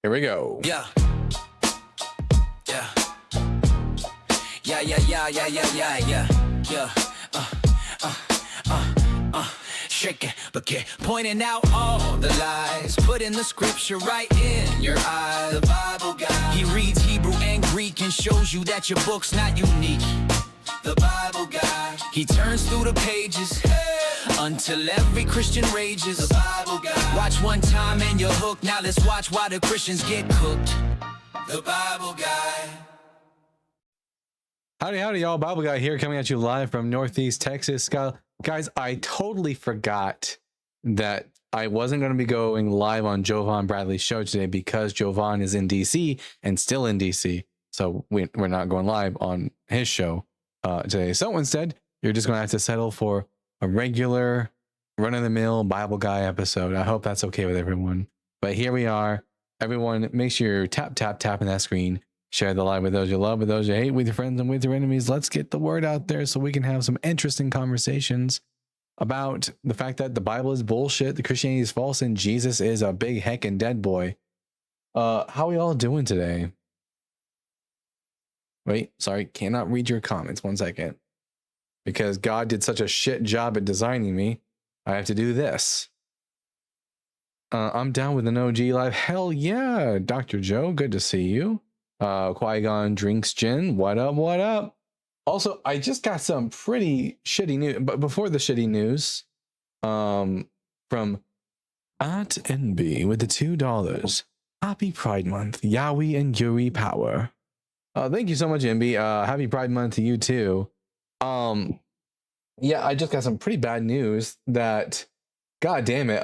Here we go. Yeah. Yeah. Yeah, yeah, yeah, yeah, yeah, yeah, yeah. Yeah. Shake it, but get pointing out all the lies. Putting the scripture right in your eye. The Bible guy. He reads Hebrew and Greek and shows you that your book's not unique. The Bible guy. He turns through the pages until every Christian rages. The Bible guy. Watch one time and you're hooked. Now let's watch why the Christians get cooked. The Bible guy. Howdy, y'all. Bible Guy here, coming at you live from Northeast Texas. Guys, I totally forgot that I wasn't going to be going live on Jovan Bradley's show today because Jovan is in DC and still in DC. So we're not going live on his show today. So instead, you're just going to have to settle for a regular run-of-the-mill Bible Guy episode. I hope that's okay with everyone. But here we are. Everyone, make sure you're tapping that screen. Share the live with those you love, with those you hate, with your friends and with your enemies. Let's get the word out there so we can have some interesting conversations about the fact that the Bible is bullshit, the Christianity is false, and Jesus is a big heckin' dead boy. How are we all doing today? Wait, sorry, cannot read your comments. 1 second. Because God did such a shit job at designing me, I have to do this. I'm down with an OG live. Hell yeah, Dr. Joe, good to see you. Qui-Gon drinks gin. What up? What up? Also, I just got some pretty shitty news. But before the shitty news, from at NB with the $2. Happy Pride Month, Yowie and Yuri Power. Thank you so much, NB. Happy Pride Month to you too. Yeah, I just got some pretty bad news that, god damn it.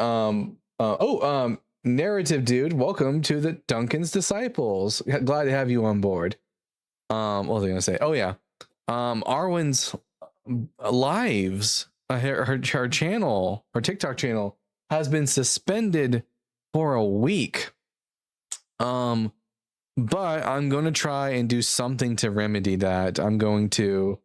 Narrative dude, welcome to the Duncan's Disciples. Glad to have you on board. What was I gonna say? Oh yeah, Arwen's lives, her channel, her TikTok channel has been suspended for a week. But I'm gonna try and do something to remedy that. I'm going to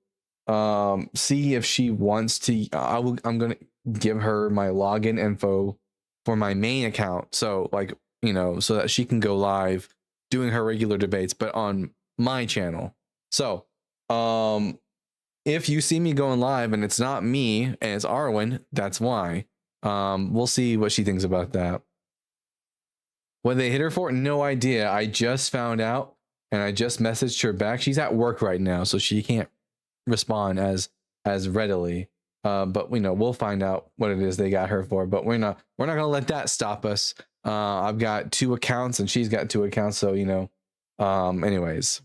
see if she wants to. I'm gonna give her my login info for my main account, so like, you know, so that she can go live doing her regular debates, but on my channel. So if you see me going live and it's not me and it's Arwen, that's why. We'll see what she thinks about that. What they hit her for, no idea. I just found out and I just messaged her back. She's at work right now, so she can't respond as readily. But you know, we'll find out what it is they got her for, but we're not gonna let that stop us. I've got 2 accounts and she's got 2 accounts, so you know. Anyways,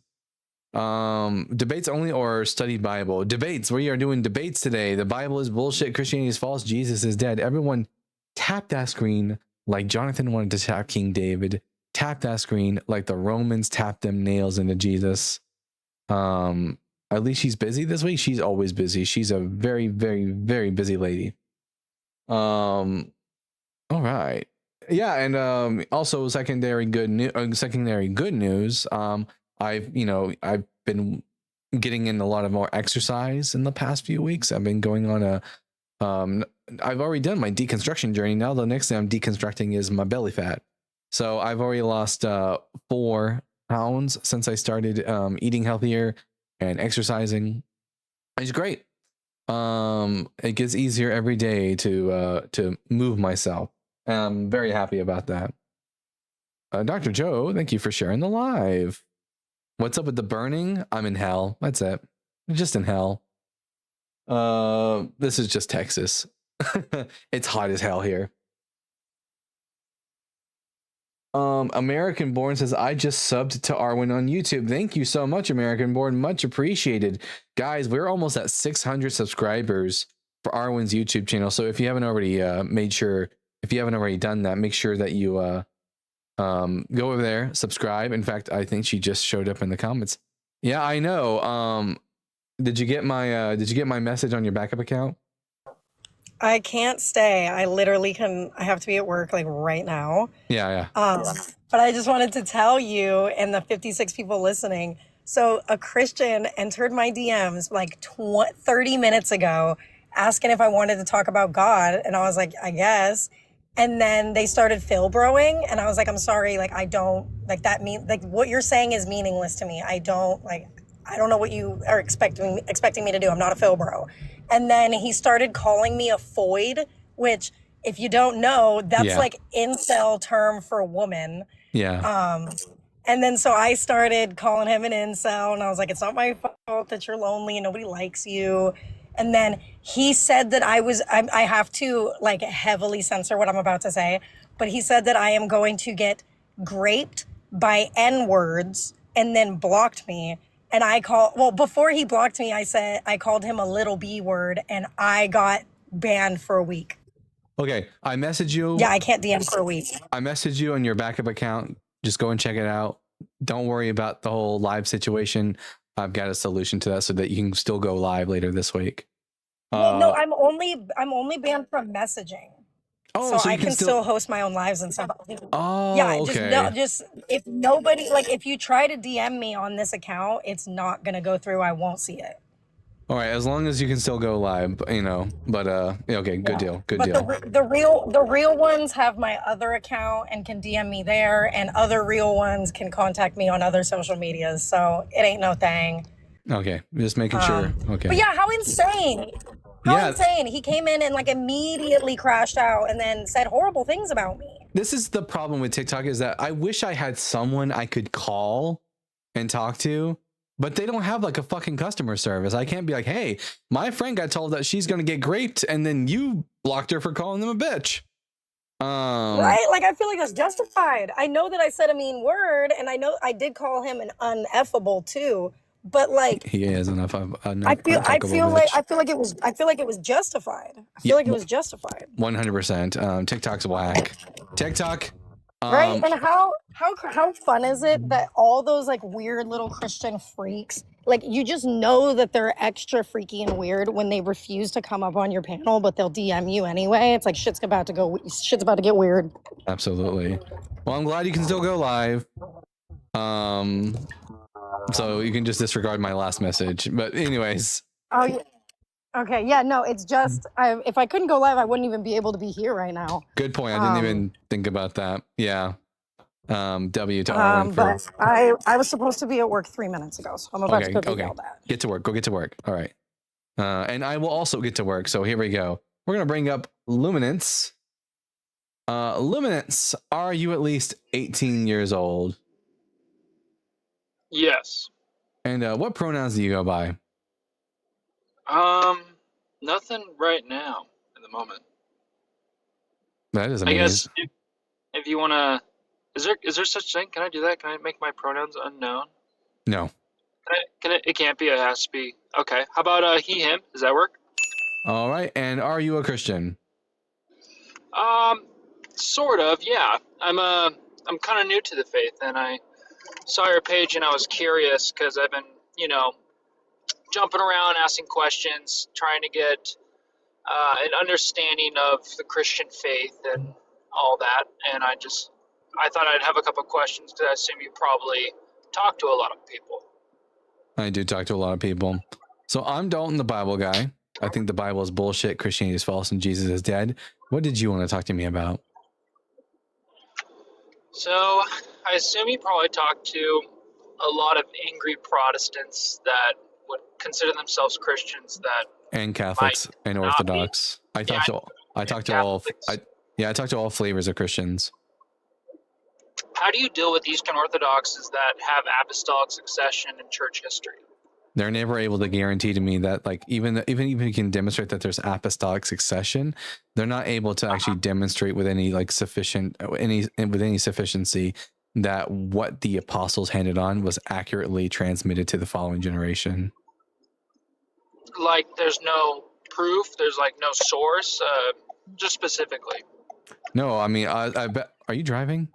debates only or study Bible? Debates. We are doing debates today. The Bible is bullshit, Christianity is false, Jesus is dead. Everyone tap that screen like Jonathan wanted to tap King David. Tap that screen like the Romans tapped them nails into Jesus. At least she's busy this week. She's always busy. She's a very, very, very busy lady. All right. Yeah, and also secondary good news. I've been getting in a lot of more exercise in the past few weeks. I've been going on a I've already done my deconstruction journey. Now the next thing I'm deconstructing is my belly fat. So I've already lost 4 pounds since I started eating healthier and exercising. It's great. It gets easier every day to move myself. I'm very happy about that. Dr. Joe, thank you for sharing the live. What's up with the burning? I'm in hell. That's it. Just in hell. This is just Texas. It's hot as hell here. American Born says, I just subbed to Arwen on YouTube. Thank you so much, American Born. Much appreciated. Guys, we're almost at 600 subscribers for Arwen's YouTube channel. So if you haven't already if you haven't already done that, make sure that you go over there, subscribe. In fact, I think she just showed up in the comments. Yeah, I know. Did you get my message on your backup account? I can't stay. I literally I have to be at work like right now. Yeah. But I just wanted to tell you and the 56 people listening. So a Christian entered my DMs like 30 minutes ago asking if I wanted to talk about God. And I was like, I guess. And then they started Philbroing, and I was like, I'm sorry, like I don't like that mean like what you're saying is meaningless to me. I don't know what you are expecting me to do. I'm not a Philbro. And then he started calling me a foid, which if you don't know, that's Yeah. like incel term for woman. Yeah. And then so I started calling him an incel, and I was like, it's not my fault that you're lonely and nobody likes you. And then he said that I have to like heavily censor what I'm about to say, but he said that I am going to get graped by N words and then blocked me. And before he blocked me, I called him a little B word, and I got banned for a week. Okay. I message you. Yeah, I can't DM for a week. I message you on your backup account. Just go and check it out. Don't worry about the whole live situation. I've got a solution to that so that you can still go live later this week. Well, no, I'm only banned from messaging. Oh, so I can still host my own lives and stuff. Oh, Yeah, okay. just if nobody like if you try to DM me on this account, it's not gonna go through. I won't see it. All right, as long as you can still go live, you know. But okay, good deal, good But deal. the real ones have my other account and can DM me there, and other real ones can contact me on other social medias. So it ain't no thing. Okay, just making sure. Okay. But yeah, how insane! Yeah. Insane! He came in and like immediately crashed out and then said horrible things about me. This is the problem with TikTok, is that I wish I had someone I could call and talk to, but they don't have like a fucking customer service. I can't be like, hey, my friend got told that she's gonna get graped, and then you blocked her for calling them a bitch. Right? Like I feel like that's justified. I know that I said a mean word, and I know I did call him an uneffable too. But like He is enough of I feel like it was justified. I feel like it was justified. 100%. TikTok's whack. TikTok. Right? And how fun is it that all those like weird little Christian freaks, like you just know that they're extra freaky and weird when they refuse to come up on your panel, but they'll DM you anyway. It's like shit's about to get weird. Absolutely. Well, I'm glad you can still go live. So you can just disregard my last message. But anyways. Oh yeah. Okay, yeah, no, it's just if I couldn't go live, I wouldn't even be able to be here right now. Good point. I didn't even think about that. Yeah. W to Arwen but I was supposed to be at work 3 minutes ago, so I'm about to go do all that. Get to work. Go get to work. All right. And I will also get to work. So here we go. We're gonna bring up Luminance. Luminance, are you at least 18 years old? Yes. And what pronouns do you go by? Nothing right now at the moment. That is I amazing. guess if you wanna, is there such thing? Can I do that? Can I make my pronouns unknown? No. It can't be. It has to be. Okay. How about he, him? Does that work? All right. And are you a Christian? Sort of. Yeah. I'm kind of new to the faith, and I saw your page and I was curious because I've been, jumping around, asking questions, trying to get an understanding of the Christian faith and all that. And I thought I'd have a couple questions because I assume you probably talk to a lot of people. I do talk to a lot of people. So I'm Dalton, the Bible guy. I think the Bible is bullshit, Christianity is false, and Jesus is dead. What did you want to talk to me about? So I assume you probably talk to a lot of angry Protestants that would consider themselves Christians and Catholics and Orthodox. I talk to all flavors of Christians. How do you deal with Eastern Orthodoxes that have apostolic succession in church history? They're never able to guarantee to me that, like, even if you can demonstrate that there's apostolic succession, they're not able to actually demonstrate with any sufficiency that what the apostles handed on was accurately transmitted to the following generation. Like, there's no proof, there's like no source, just specifically. No, I mean, I bet. Are you driving?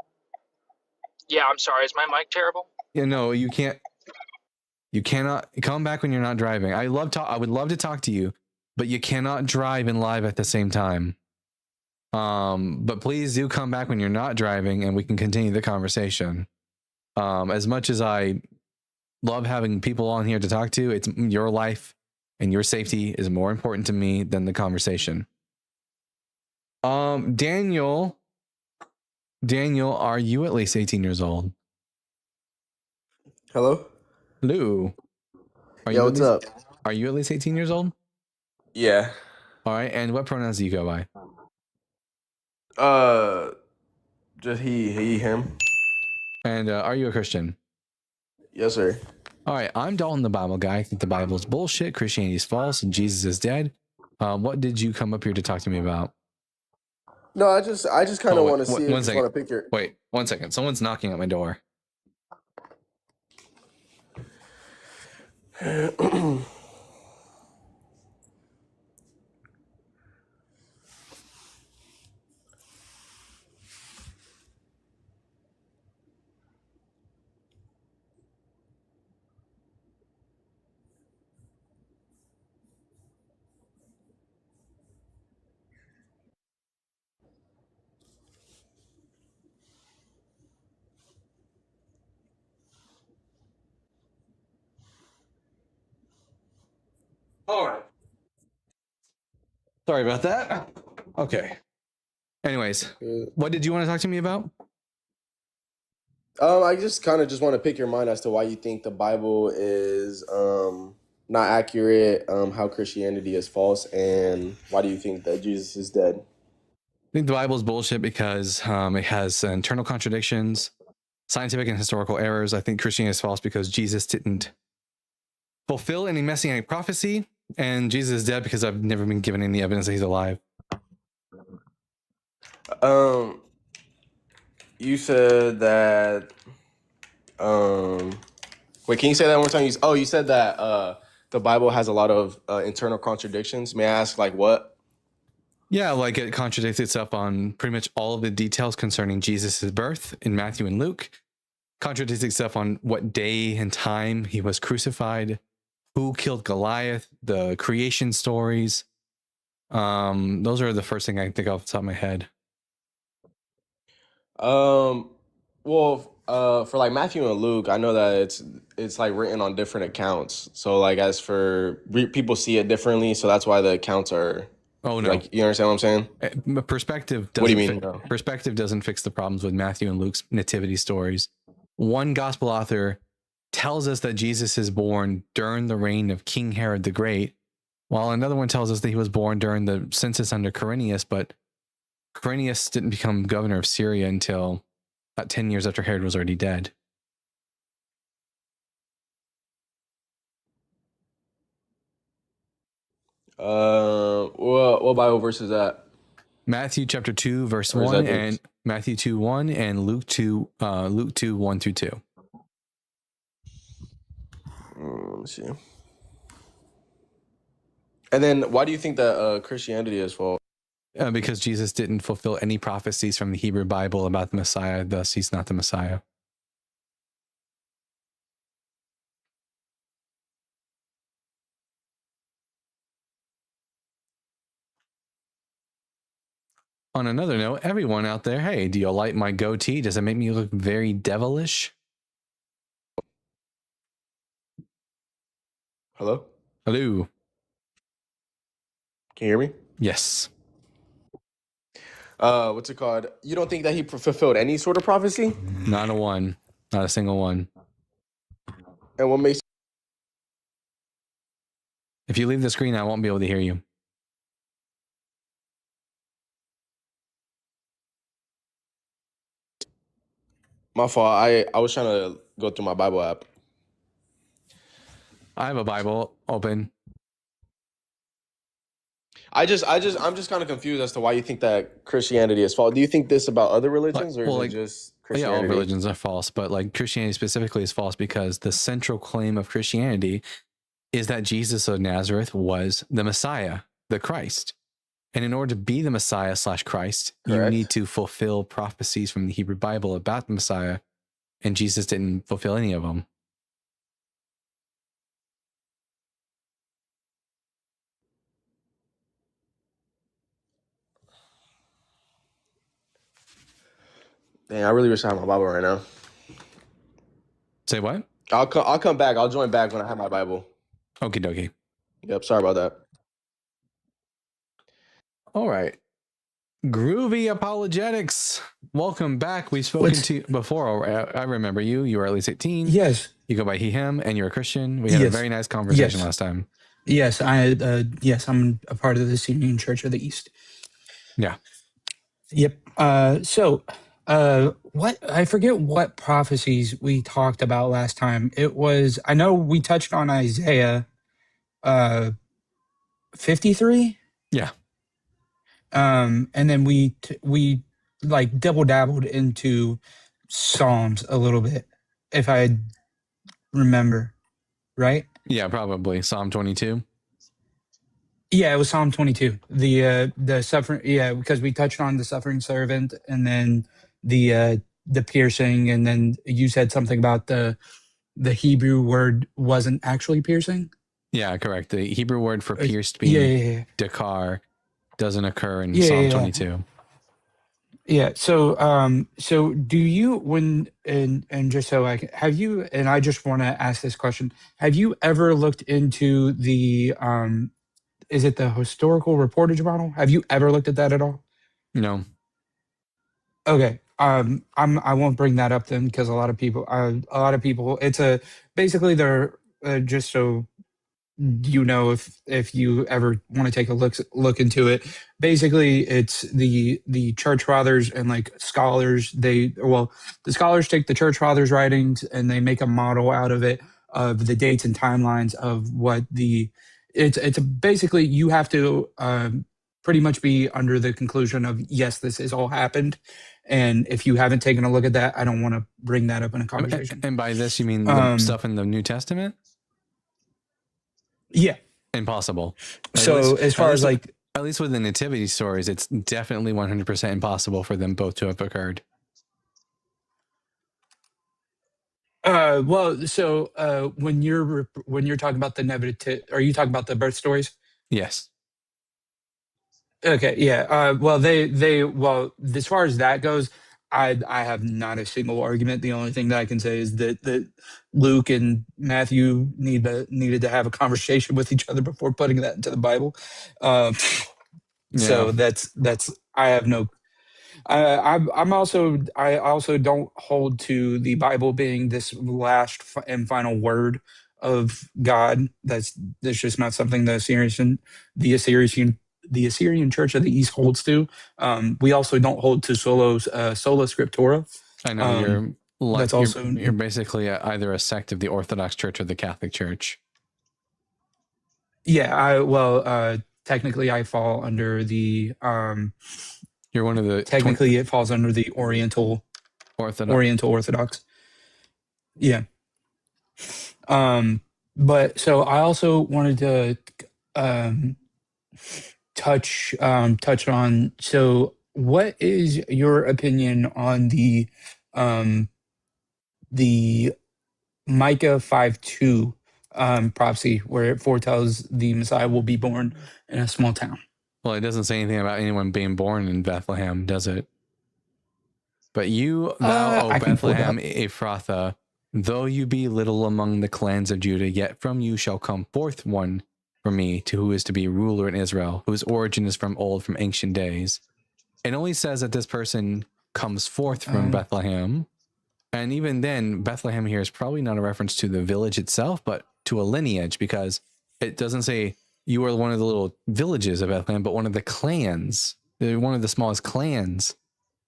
Yeah, I'm sorry. Is my mic terrible? Yeah, no, you can't. You cannot come back when you're not driving. I would love to talk to you, but you cannot drive and live at the same time. But please do come back when you're not driving and we can continue the conversation. As much as I love having people on here to talk to, it's your life and your safety is more important to me than the conversation. Daniel, are you at least 18 years old? Hello? Lou, Yo, what's up? Are you at least 18 years old? Yeah. All right. And what pronouns do you go by? Just he, him. And are you a Christian? Yes, sir. All right. I'm Dalton, the Bible guy. I think the Bible is bullshit, Christianity is false, and Jesus is dead. What did you come up here to talk to me about? No, I just kind of want to see. One second. Want to pick your. Wait, 1 second. Someone's knocking at my door. All right. Sorry about that. Okay. Anyways, what did you want to talk to me about? I just kind of just want to pick your mind as to why you think the Bible is not accurate, how Christianity is false, and why do you think that Jesus is dead? I think the Bible is bullshit because it has internal contradictions, scientific and historical errors. I think Christianity is false because Jesus didn't fulfill any messianic prophecy, and Jesus is dead because I've never been given any evidence that he's alive. You said that. Wait, can you say that one more time? You said that the Bible has a lot of internal contradictions. May I ask, like, what? Yeah, like it contradicts itself on pretty much all of the details concerning Jesus' birth in Matthew and Luke. Contradicts itself on what day and time he was crucified, who killed Goliath, the creation stories. Those are the first thing I can think of off the top of my head. Well, for like Matthew and Luke, I know that it's like written on different accounts. So like as for people see it differently, so that's why the accounts are. Oh no! Like, you understand what I'm saying? Perspective. What do you mean? Perspective doesn't fix the problems with Matthew and Luke's nativity stories. One gospel author tells us that Jesus is born during the reign of King Herod the Great, while another one tells us that he was born during the census under Quirinius, but Quirinius didn't become governor of Syria until about 10 years after Herod was already dead. What Bible verse is that? Matthew chapter 2 verse Or is 1 that and Matthew 2:1 and Luke 2 1 through 2. Let me see. And then why do you think that Christianity is false? Because Jesus didn't fulfill any prophecies from the Hebrew Bible about the Messiah, thus he's not the Messiah. On another note, everyone out there, hey, do you like my goatee? Does it make me look very devilish? Hello? Hello. Can you hear me? Yes. What's it called? You don't think that he fulfilled any sort of prophecy? Not a one. Not a single one. And what makes If you leave the screen, I won't be able to hear you. my fault? I was trying to go through my Bible app. I have a Bible open. I'm just kind of confused as to why you think that Christianity is false. Do you think this about other religions, or Well, is it like, just Yeah, Christianity? all religions are false, but like Christianity specifically is false because the central claim of Christianity is that Jesus of Nazareth was the Messiah, the Christ. And in order to be the Messiah / Christ, you Correct. need to fulfill prophecies from the Hebrew Bible about the Messiah. And Jesus didn't fulfill any of them. Dang, I really wish I had my Bible right now. Say what? I'll come back. I'll join back when I have my Bible. Okie dokie. Yep. Sorry about that. All right. Groovy Apologetics. Welcome back. We've spoken to you before. I remember you. You were at least 18. Yes. You go by he, him, and you're a Christian. We had a Yes. very nice conversation Yes. last time. Yes, I'm a part of the Syrian Church of the East. Yeah. Yep. What I forget what prophecies we talked about last time. It was, I know we touched on Isaiah 53. Yeah. And then we like double dabbled into Psalms a little bit, if I remember, right? Yeah, probably Psalm 22. Yeah, it was Psalm 22. The suffering, yeah, because we touched on the suffering servant, and then the piercing, and then you said something about the Hebrew word wasn't actually piercing. Yeah, correct. The Hebrew word for pierced Yeah, being dakar doesn't occur in Yeah, Psalm yeah. 22. Yeah. So do you, when, and just so I can, have you, and I just want to ask this question, have you ever looked into the is it the historical reportage model? Have you ever looked at that at all? No. Okay. I won't bring that up then, because a lot of people, it's basically they're just so you know, if you ever want to take a look into it, basically it's the church fathers and like scholars. The scholars take the church fathers writings and they make a model out of it, of the dates and timelines of what it's basically, you have to pretty much be under the conclusion of, yes, this has all happened. And if you haven't taken a look at that, I don't want to bring that up in a conversation. And by this, you mean the stuff in the New Testament? Yeah. Impossible. So as far as like, at least with the nativity stories, it's definitely 100% impossible for them both to have occurred. When you're talking about the nativity, are you talking about the birth stories? Yes. Okay, yeah. As far as that goes, I have not a single argument. The only thing that I can say is that Luke and Matthew needed to have a conversation with each other before putting that into the Bible. So that's I have no. I also don't hold to the Bible being this last and final word of God. That's just not something the Assyrian Church of the East holds to. We also don't hold to sola scriptura. I know you're basically either a sect of the Orthodox Church or the Catholic Church. Yeah, technically I fall under the you're one of the technically it falls under the Oriental Orthodox. Yeah. But so I also wanted to touch on, so what is your opinion on the Micah 5:2 prophecy, where it foretells the Messiah will be born in a small town? Well, it doesn't say anything about anyone being born in Bethlehem, does it? But you, thou, O Bethlehem Ephrathah, though you be little among the clans of Judah, yet from you shall come forth one from me, to who is to be ruler in Israel, whose origin is from ancient days. It only says that this person comes forth from Bethlehem. And even then, Bethlehem here is probably not a reference to the village itself, but to a lineage, because it doesn't say you are one of the little villages of Bethlehem, but one of the clans, one of the smallest clans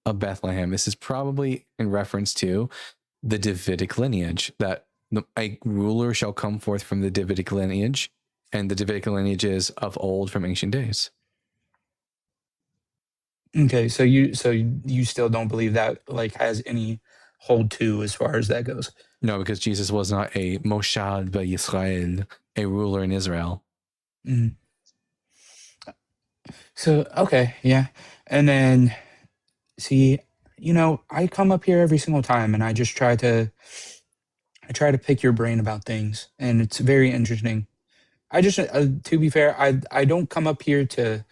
of Bethlehem. This is probably in reference to the Davidic lineage, that a ruler shall come forth from the Davidic lineage, and the Davidic lineage is of old, from ancient days. Okay, so you still don't believe that like has any hold to as far as that goes? No, because Jesus was not a Moshad Yisrael, a ruler in Israel. Mm. So, okay, yeah. And then, see, I come up here every single time and I just try to pick your brain about things, and it's very interesting. I just, to be fair, I don't come up here to,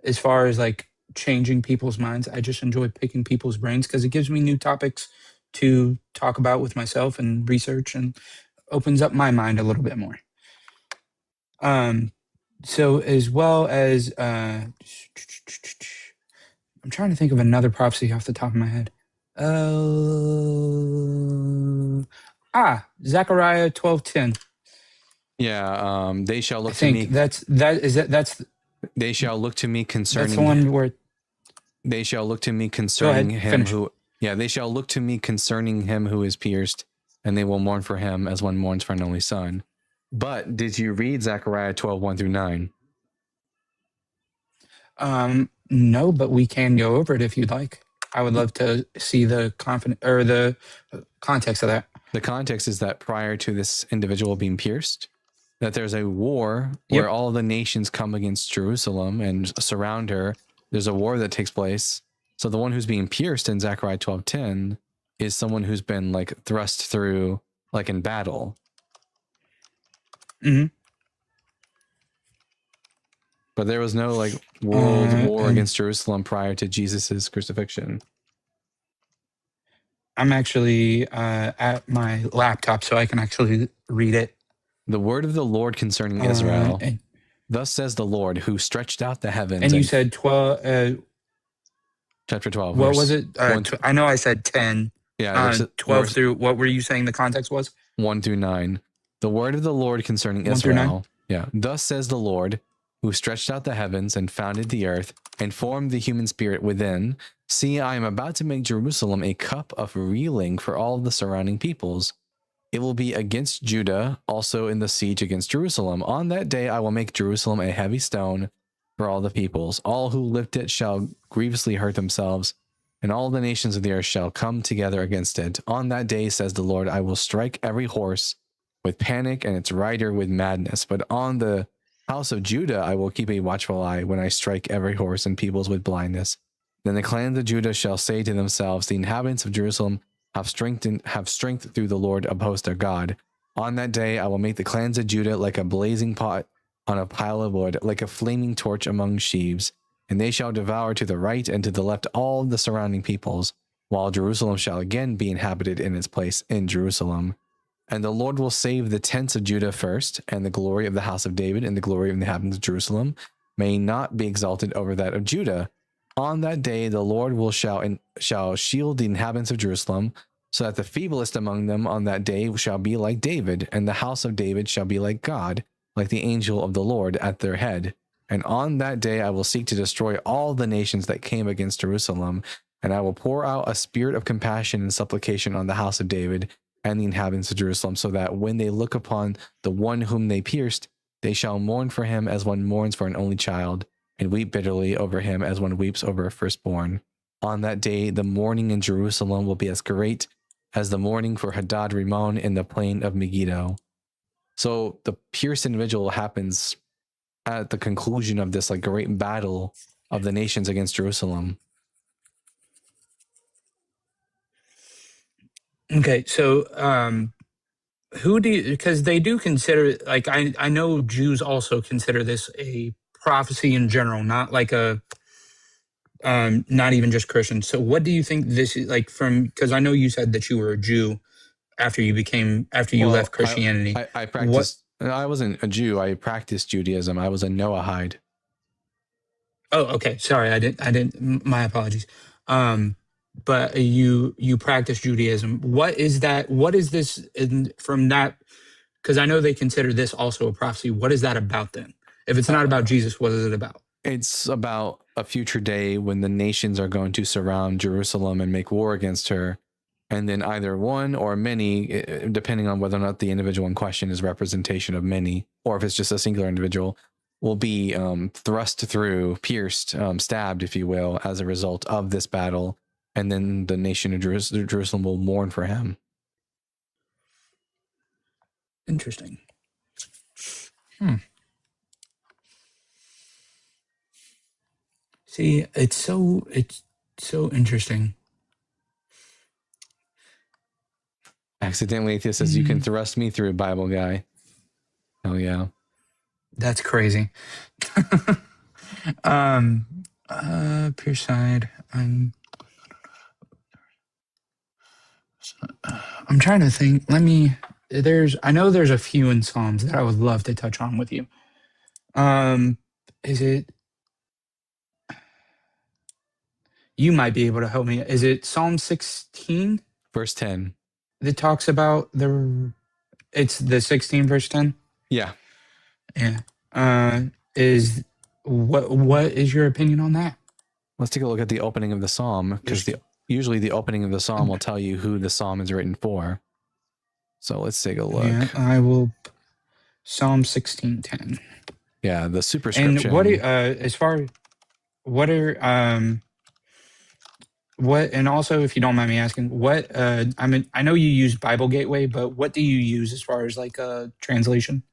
as far as like changing people's minds. I just enjoy picking people's brains because it gives me new topics to talk about with myself and research, and opens up my mind a little bit more. So as well as I'm trying to think of another prophecy off the top of my head. Zechariah 12:10. Yeah, they shall I look to think me. that's They shall look to me that's concerning. the one where. They shall look to me Go concerning ahead, him finish. who. Yeah, they shall look to me concerning him who is pierced, and they will mourn for him as one mourns for an only son. But did you read Zechariah 12:1-9? No, but we can go over it if you'd like. I would love to see the context of that. The context is that prior to this individual being pierced, that there's a war Yep. where all the nations come against Jerusalem and surround her. There's a war that takes place. So the one who's being pierced in Zechariah 12:10 is someone who's been like thrust through, like in battle. Mhm. But there was no like world war and- against Jerusalem prior to Jesus's crucifixion. I'm actually at my laptop, so I can actually read it. The word of the Lord concerning Israel. And Thus says the Lord, who stretched out the heavens. you said 12. Chapter 12. What verse was it? 1 I know I said 10. Yeah, 12 verse through. What were you saying the context was? 1-9. The word of the Lord concerning 1 through 9? Israel. Yeah. Thus says the Lord, who stretched out the heavens and founded the earth and formed the human spirit within. See, I am about to make Jerusalem a cup of reeling for all the surrounding peoples. It will be against Judah, also in the siege against Jerusalem. On that day I will make Jerusalem a heavy stone for all the peoples. All who lift it shall grievously hurt themselves, and all the nations of the earth shall come together against it. On that day, says the Lord, I will strike every horse with panic and its rider with madness. But on the house of Judah I will keep a watchful eye when I strike every horse and peoples with blindness. Then the clans of Judah shall say to themselves, the inhabitants of Jerusalem have strength through the Lord of hosts their God. On that day I will make the clans of Judah like a blazing pot on a pile of wood, like a flaming torch among sheaves, and they shall devour to the right and to the left all the surrounding peoples, while Jerusalem shall again be inhabited in its place in Jerusalem. And the Lord will save the tents of Judah first, and the glory of the house of David and the glory of the inhabitants of Jerusalem may not be exalted over that of Judah. On that day the Lord shall shield the inhabitants of Jerusalem, so that the feeblest among them on that day shall be like David, and the house of David shall be like God, like the angel of the Lord at their head. And on that day I will seek to destroy all the nations that came against Jerusalem, and I will pour out a spirit of compassion and supplication on the house of David and the inhabitants of Jerusalem, so that when they look upon the one whom they pierced, they shall mourn for him as one mourns for an only child, and weep bitterly over him as one weeps over a firstborn. On that day, the mourning in Jerusalem will be as great as the mourning for Hadad Rimon in the plain of Megiddo. So the pierced individual happens at the conclusion of this like great battle of the nations against Jerusalem. Okay, so who do you, because they do consider, like, I know Jews also consider this a prophecy in general, not like a not even just Christians. So what do you think this is like from, because I know you said that you were a Jew after you left Christianity. I practiced, I wasn't a Jew, I practiced Judaism. I was a Noahide. Oh, okay. Sorry, I didn't, my apologies. But you practice Judaism. What is that? What is this from that? Because I know they consider this also a prophecy. What is that about then? If it's not about Jesus, what is it about? It's about a future day when the nations are going to surround Jerusalem and make war against her. And then either one or many, depending on whether or not the individual in question is representation of many, or if it's just a singular individual, will be thrust through, pierced, stabbed, if you will, as a result of this battle. And then the nation of Jerusalem will mourn for him. Interesting. See, it's so interesting. Accidentally Atheist says, you can thrust me through, Bible guy. Oh yeah. That's crazy. Pure side. I'm trying to think. I know there's a few in Psalms that I would love to touch on with you. Is it? you might be able to help me. Is it Psalm 16 Verse 10. that talks about it's the 16 verse 10? Yeah. Yeah. Is what is your opinion on that? Let's take a look at the opening of the psalm, because usually the opening of the psalm will tell you who the psalm is written for. So let's take a look. Yeah, I will. Psalm 16:10. Yeah, the superscription. And what as far what are what, and also if you don't mind me asking, what I mean, I know you use Bible Gateway, but what do you use as far as like translation?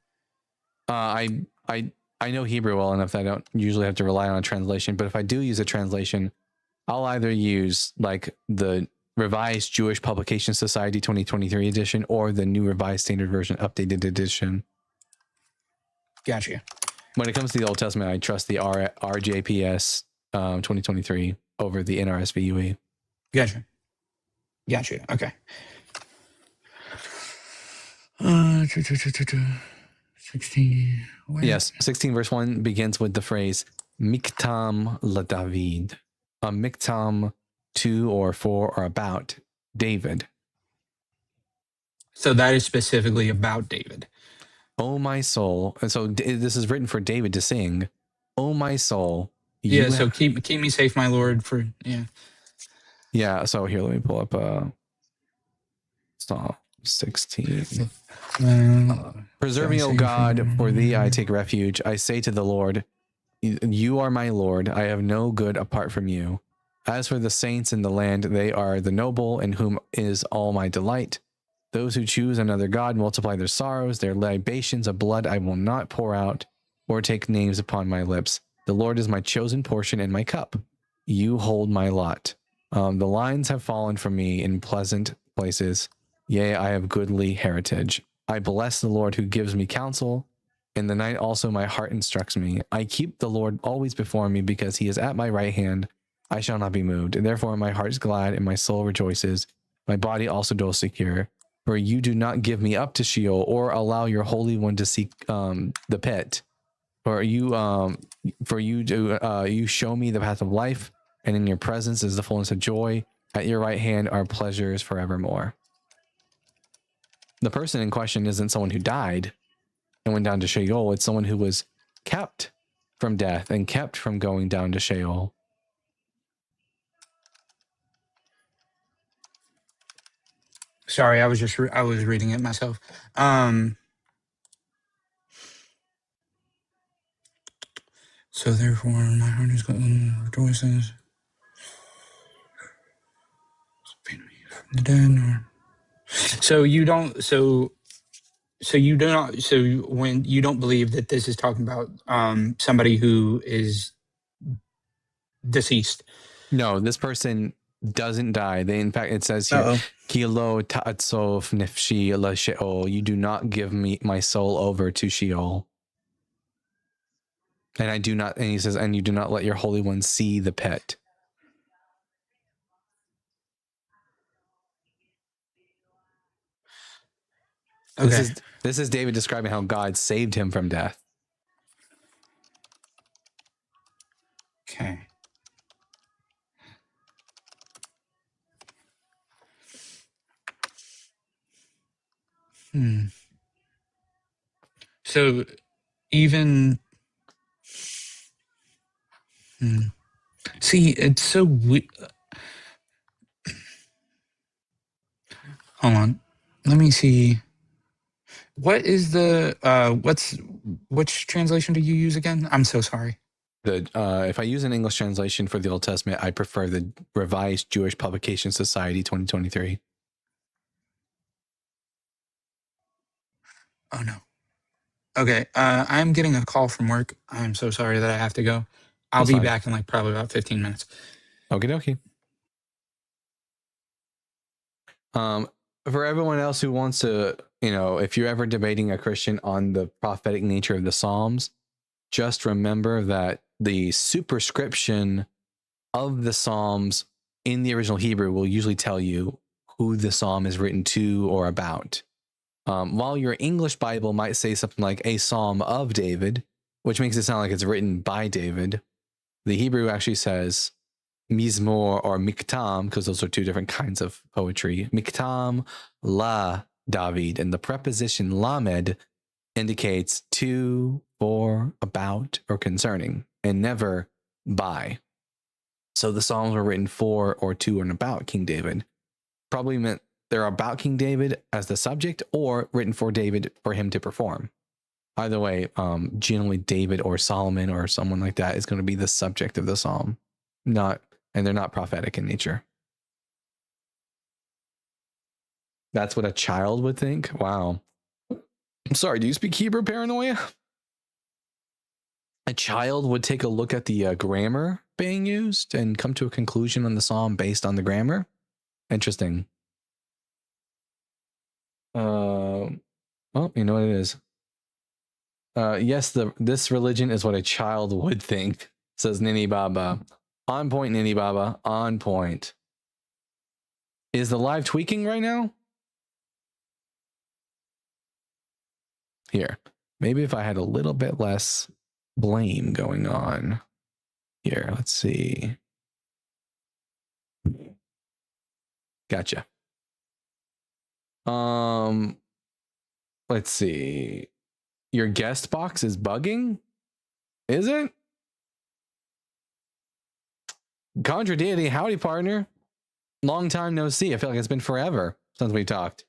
I know Hebrew well enough that I don't usually have to rely on a translation, but if I do use a translation, I'll either use like the Revised Jewish Publication Society 2023 edition or the New Revised Standard Version Updated edition. Gotcha. When it comes to the Old Testament, I trust the RJPS 2023 over the NRSV UE. Gotcha. Okay. 16. Yes, 16 verse 1 begins with the phrase Miktam LaDavid. A miktam to or for or about David. So that is specifically about David. Oh my soul. And so this is written for David to sing. Oh my soul. Yeah, so keep me safe, my Lord, for Yeah, so here let me pull up Psalm 16. Preserve me, O God, for thee I take refuge. I say to the Lord, you are my Lord. I have no good apart from you. As for the saints in the land, they are the noble, in whom is all my delight. Those who choose another God multiply their sorrows. Their libations of blood I will not pour out, or take names upon my lips. The Lord is my chosen portion and my cup. You hold my lot. The lines have fallen from me in pleasant places. Yea, I have goodly heritage. I bless the Lord who gives me counsel. In the night also my heart instructs me. I keep the Lord always before me, because he is at my right hand. I shall not be moved. And therefore my heart is glad and my soul rejoices. My body also dwells secure. For you do not give me up to Sheol, or allow your Holy One to seek the pit. You show me the path of life, and in your presence is the fullness of joy. At your right hand are pleasures forevermore. The person in question isn't someone who died and went down to Sheol. It's someone who was kept from death and kept from going down to Sheol. Sorry, I was reading it myself. So therefore, my heart is rejoices. The dead. So you don't. So you do not. So when you don't believe that this is talking about somebody who is deceased. No, this person doesn't die. In fact, it says here, Kilo ta'atzov nefshi la sheol. You do not give me my soul over to Sheol. And I do not, and he says, and you do not let your Holy One see the pit. Okay. This is David describing how God saved him from death. Okay. So even see, it's so weird. Hold on. Let me see. What is the which translation do you use again? I'm so sorry. If I use an English translation for the Old Testament, I prefer the Revised Jewish Publication Society 2023. Oh no. Okay. I'm getting a call from work. I'm so sorry that I have to go. I'll be back in like probably about 15 minutes. Okie dokie. For everyone else who wants to, if you're ever debating a Christian on the prophetic nature of the Psalms, just remember that the superscription of the Psalms in the original Hebrew will usually tell you who the Psalm is written to or about. While your English Bible might say something like a Psalm of David, which makes it sound like it's written by David, the Hebrew actually says Mizmor or Miktam, because those are two different kinds of poetry. Miktam la David, and the preposition lamed indicates to, for, about, or concerning, and never by. So the Psalms were written for or to and about King David. Probably meant they're about King David as the subject, or written for David for him to perform. Either way, generally David or Solomon or someone like that is going to be the subject of the psalm, and they're not prophetic in nature. That's what a child would think. Wow. I'm sorry. Do you speak Hebrew, Paranoia? A child would take a look at the grammar being used and come to a conclusion on the psalm based on the grammar. Interesting. Well, you know what it is. Yes, this religion is what a child would think, says Nini Baba. On point, Nini Baba. On point. Is the live tweaking right now? Here. Maybe if I had a little bit less blame going on. Here, let's see. Gotcha. Let's see. Your guest box is bugging? Is it? Contra Deity, howdy partner. Long time no see. I feel like it's been forever since we talked.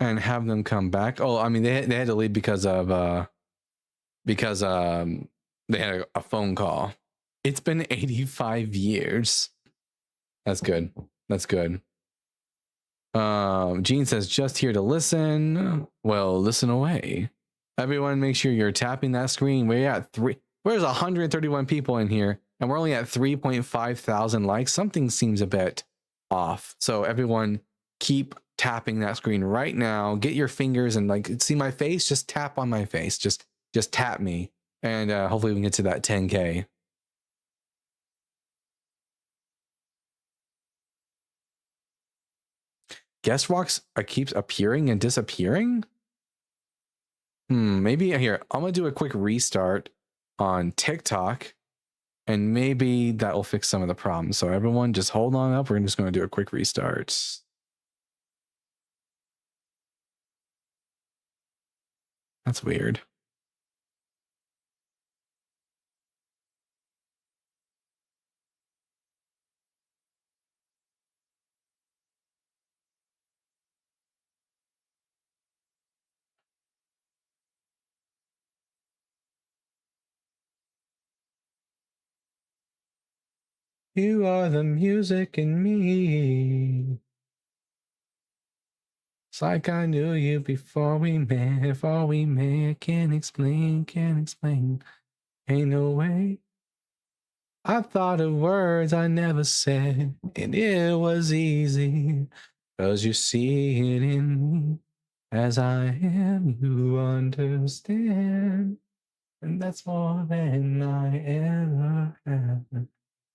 And have them come back. Oh, I mean, they had to leave because they had a phone call. It's been 85 years. That's good. That's good. Gene says, just here to listen. Well, listen away. Everyone, make sure you're tapping that screen. We're at there's 131 people in here, and we're only at 3.5 thousand likes. Something seems a bit off. So everyone, keep tapping that screen right now. Get your fingers and see my face. Just tap on my face. Just tap me, and hopefully we can get to that 10K. Guest rocks keeps appearing and disappearing. Maybe here I'm gonna do a quick restart on TikTok, and maybe that will fix some of the problems. So everyone, just hold on up. We're just gonna do a quick restart. That's weird. You are the music in me. It's like I knew you before we met. Can't explain. Ain't no way. I thought of words I never said, and it was easy, 'cause you see it in me. As I am, you understand, and that's more than I ever had.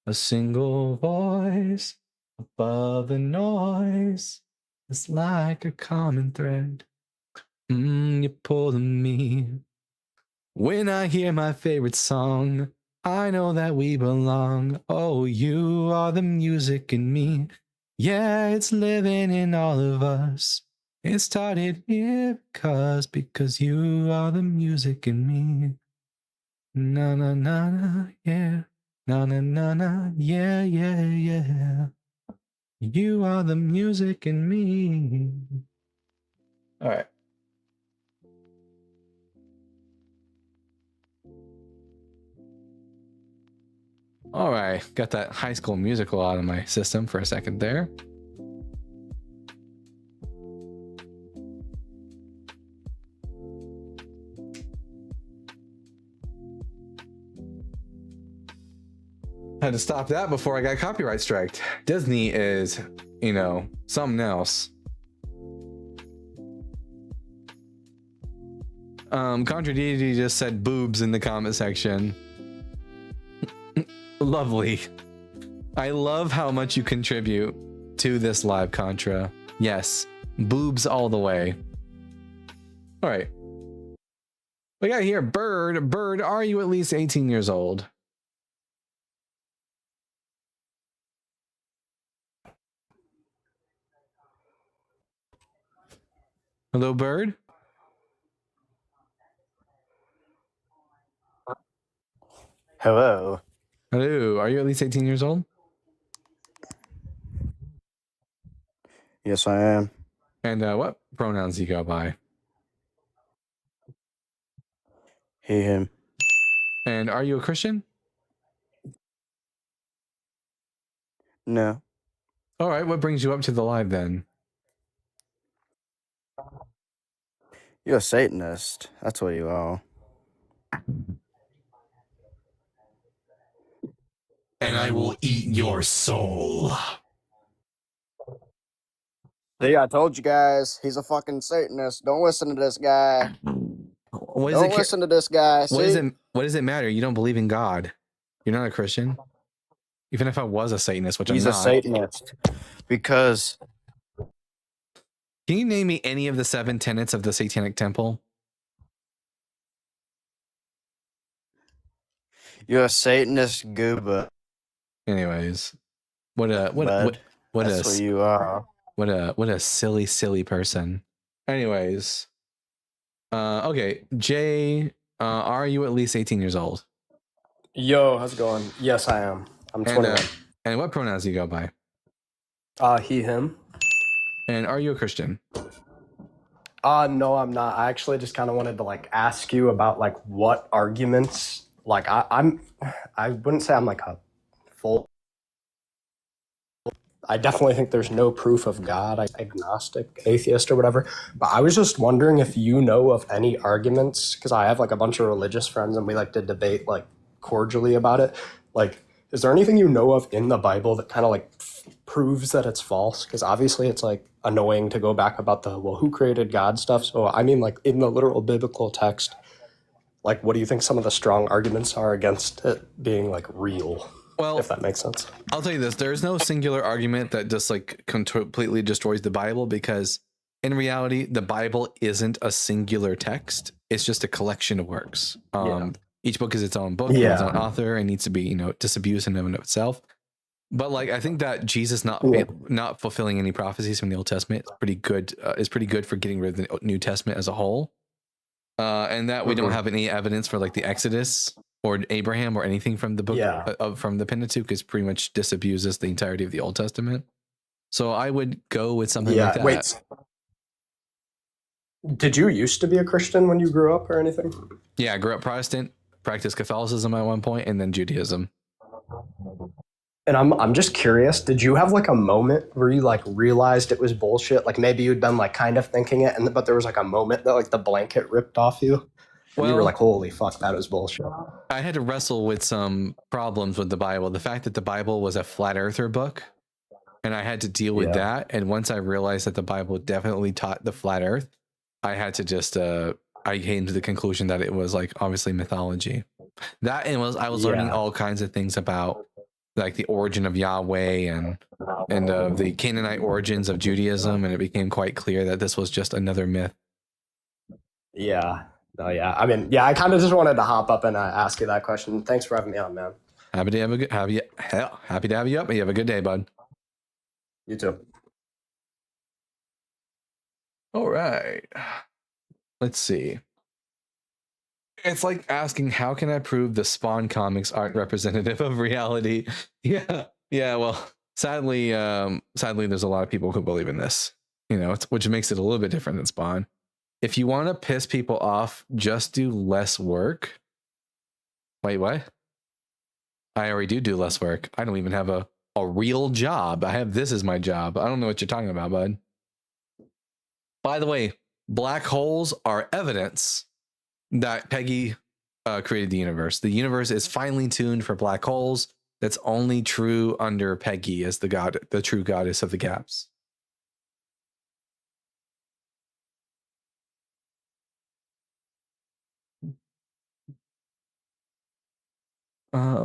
A single voice above the noise. It's like a common thread. You're pulling me. When I hear my favorite song, I know that we belong. Oh, you are the music in me. Yeah, it's living in all of us. It started here because you are the music in me. Na na na na, yeah. Na na na na, yeah, yeah, yeah. You are the music in me. All right. All right, got that High School Musical out of my system for a second there. Had to stop that before I got copyright striked. Disney is, something else. Contra Deity just said boobs in the comment section. Lovely. I love how much you contribute to this live, Contra. Yes, boobs all the way. All right. We got here Bird. Bird, are you at least 18 years old? Hello, Bird. Hello. Hello. Are you at least 18 years old? Yes, I am. And what pronouns do you go by? He, him. And are you a Christian? No. All right. What brings you up to the live then? You're a Satanist. That's what you are. And I will eat your soul. See, I told you guys, he's a fucking Satanist. Don't listen to this guy. Don't listen to this guy. See? What does it matter? You don't believe in God. You're not a Christian. Even if I was a Satanist, which He's I'm a not. Satanist. Because Can you name me any of the 7 tenets of the Satanic Temple? you're a Satanist goober. Anyways, what Bud. That's what you are. what a silly person. Anyways, okay, Jay, are you at least 18 years old? Yo, how's it going? Yes, I am. I'm 21. And what pronouns do you go by? He, him. And are you a Christian? No, I'm not. I actually just kind of wanted to like ask you about like what arguments. Like I wouldn't say I'm like a full. I definitely think there's no proof of God. I'm agnostic, atheist, or whatever. But I was just wondering if you know of any arguments, because I have like a bunch of religious friends and we like to debate like cordially about it. Like, is there anything you know of in the Bible that kind of like proves that it's false? Because obviously it's like annoying to go back about the, well, who created God stuff. So I mean, like in the literal biblical text, like what do you think some of the strong arguments are against it being like real? Well, If that makes sense. I'll tell you this: there's no singular argument that just like completely destroys the Bible, because in reality, the Bible isn't a singular text. It's just a collection of works. Each book is its own book, its own author, and needs to be, disabused in and of itself. But like, I think that Jesus not fulfilling any prophecies from the Old Testament is pretty good. Is pretty good for getting rid of the New Testament as a whole. And that we don't have any evidence for like the Exodus or Abraham or anything from the book from the Pentateuch, is pretty much disabuses the entirety of the Old Testament. So I would go with something like that. Wait. Did you used to be a Christian when you grew up or anything? Yeah, I grew up Protestant, practiced Catholicism at one point, and then Judaism. And I'm just curious, did you have like a moment where you like realized it was bullshit? Like maybe you'd been like kind of thinking it, but there was like a moment that like the blanket ripped off you? And you were like, holy fuck, that was bullshit. I had to wrestle with some problems with the Bible. The fact that the Bible was a flat earther book, and I had to deal with that. And once I realized that the Bible definitely taught the flat earth, I had to just, I came to the conclusion that it was like obviously mythology. That and I was learning all kinds of things about like the origin of Yahweh and the Canaanite origins of Judaism. And it became quite clear that this was just another myth. Yeah. No, yeah. I mean, yeah, I kind of just wanted to hop up and ask you that question. Thanks for having me on, man. Happy to have you up. You have a good day, bud. You too. All right. Let's see. It's like asking, how can I prove the Spawn comics aren't representative of reality? Yeah. Well, sadly, there's a lot of people who believe in this, which makes it a little bit different than Spawn. If you want to piss people off, just do less work. Wait, what? I already do less work. I don't even have a real job. I have this as my job. I don't know what you're talking about, bud. By the way, black holes are evidence that Peggy created the universe. The universe is finely tuned for black holes. That's only true under Peggy as the true goddess of the gaps.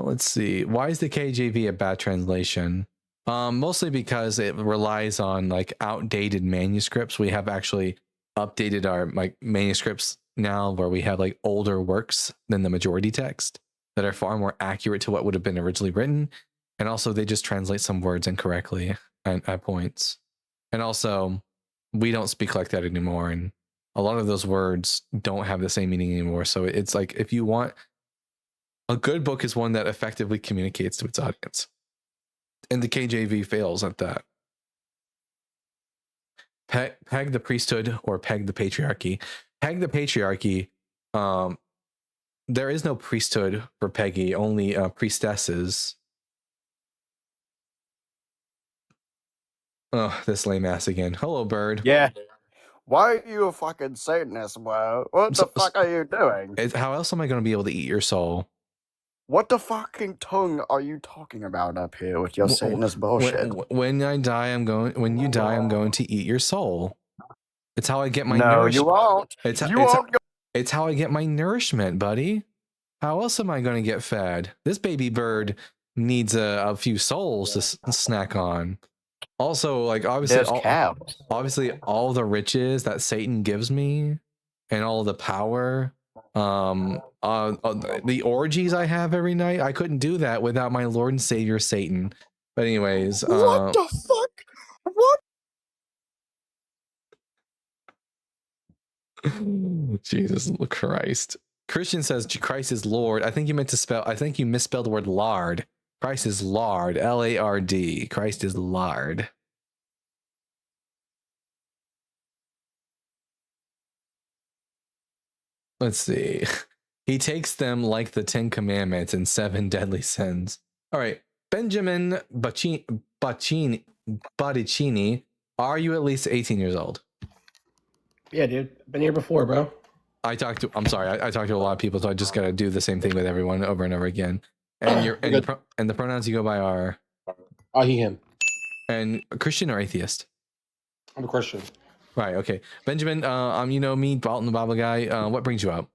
Let's see. Why is the KJV a bad translation? Mostly because it relies on like outdated manuscripts. We have actually updated our like manuscripts now where we have like older works than the majority text that are far more accurate to what would have been originally written. And also they just translate some words incorrectly at points. And also we don't speak like that anymore. And a lot of those words don't have the same meaning anymore. So it's like, if you want a good book is one that effectively communicates to its audience. And the KJV fails at that. Peg the priesthood or peg the patriarchy. Peg the patriarchy. There is no priesthood for Peggy, only priestesses. Oh, this lame ass again. Hello, bird. Yeah. Why are you a fucking Satanist, bro? What the fuck are you doing? How else am I going to be able to eat your soul? What the fucking tongue are you talking about up here with your Satanist bullshit? When I die, when you die, I'm going to eat your soul. It's how I get my nourishment. No, you won't. It's how I get my nourishment, buddy. How else am I going to get fed? This baby bird needs a few souls to snack on. Also, like obviously all the riches that Satan gives me and all the power, the orgies I have every night, I couldn't do that without my Lord and Savior Satan. But anyways, what the fuck? What? Jesus Christ. Christian says Christ is Lord. I think you misspelled the word lard. Christ is lard. L-A-R-D. Christ is lard. Let's see. He takes them like the 10 Commandments and 7 deadly sins. All right. Benjamin Batticini, are you at least 18 years old? Yeah, dude. Been here before, bro. I talked to a lot of people, so I just got to do the same thing with everyone over and over again. And the pronouns you go by are he, him. And Christian or atheist? I'm a Christian. Right. Okay. Benjamin, you know me, Dalton the Bible guy. What brings you up?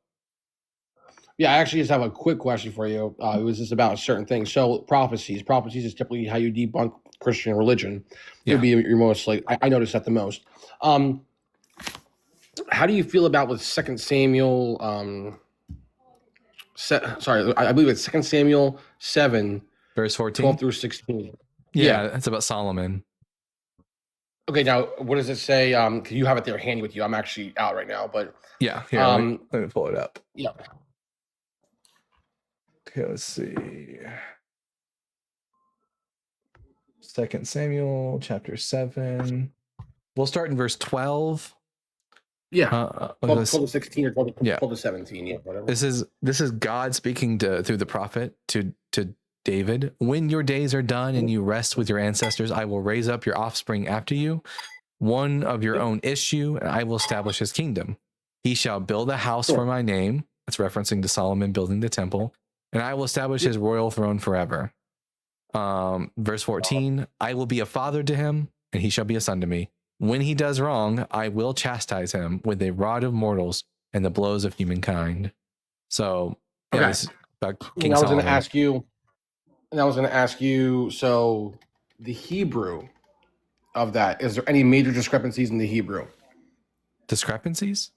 Yeah, I actually just have a quick question for you. It was just about a certain thing. So prophecies is typically how you debunk Christian religion. It would be your most like I noticed that the most. How do you feel about with 2 Samuel? I believe it's 2 Samuel 7, verse 14, 12 through 16. Yeah, that's about Solomon. Okay, now what does it say? You have it there handy with you. I'm actually out right now, but yeah, here, let me pull it up. Yeah. Okay, let's see. 2 Samuel chapter 7. We'll start in verse 12. Yeah, 12 to 16 or 12 to 17. Yeah, whatever. This is God speaking through the prophet to David. When your days are done and you rest with your ancestors, I will raise up your offspring after you, one of your own issue, and I will establish his kingdom. He shall build a house for my name. That's referencing to Solomon building the temple. And I will establish his royal throne forever. Verse 14, I will be a father to him, and he shall be a son to me. When he does wrong, I will chastise him with a rod of mortals and the blows of humankind. So, yeah, this is about King Solomon. I was going to ask you, so the Hebrew of that, is there any major discrepancies in the Hebrew? Discrepancies?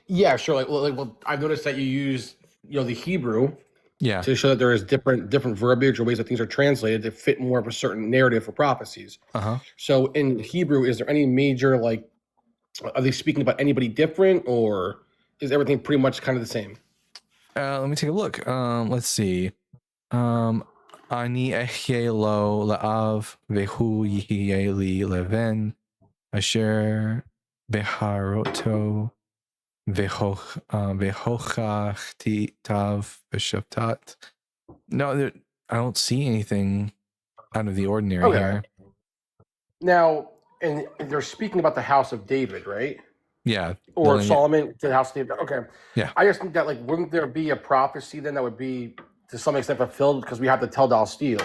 Yeah, sure. Well, I've noticed that you use, the Hebrew, to show that there is different verbiage or ways that things are translated to fit more of a certain narrative for prophecies. So in Hebrew, is there any major, are they speaking about anybody different, or is everything pretty much kind of the same? Let me take a look. Let's see. Ani ehye lo la'av vehu yihye li leven asher beharoto vehochachti tav v'shavtat. No, I don't see anything out of the ordinary here. Now, and they're speaking about the house of David, right? Yeah. Or Solomon to the house of David. Okay. Yeah. I just think that, wouldn't there be a prophecy then that would be to some extent fulfilled, because we have the Tel Steel,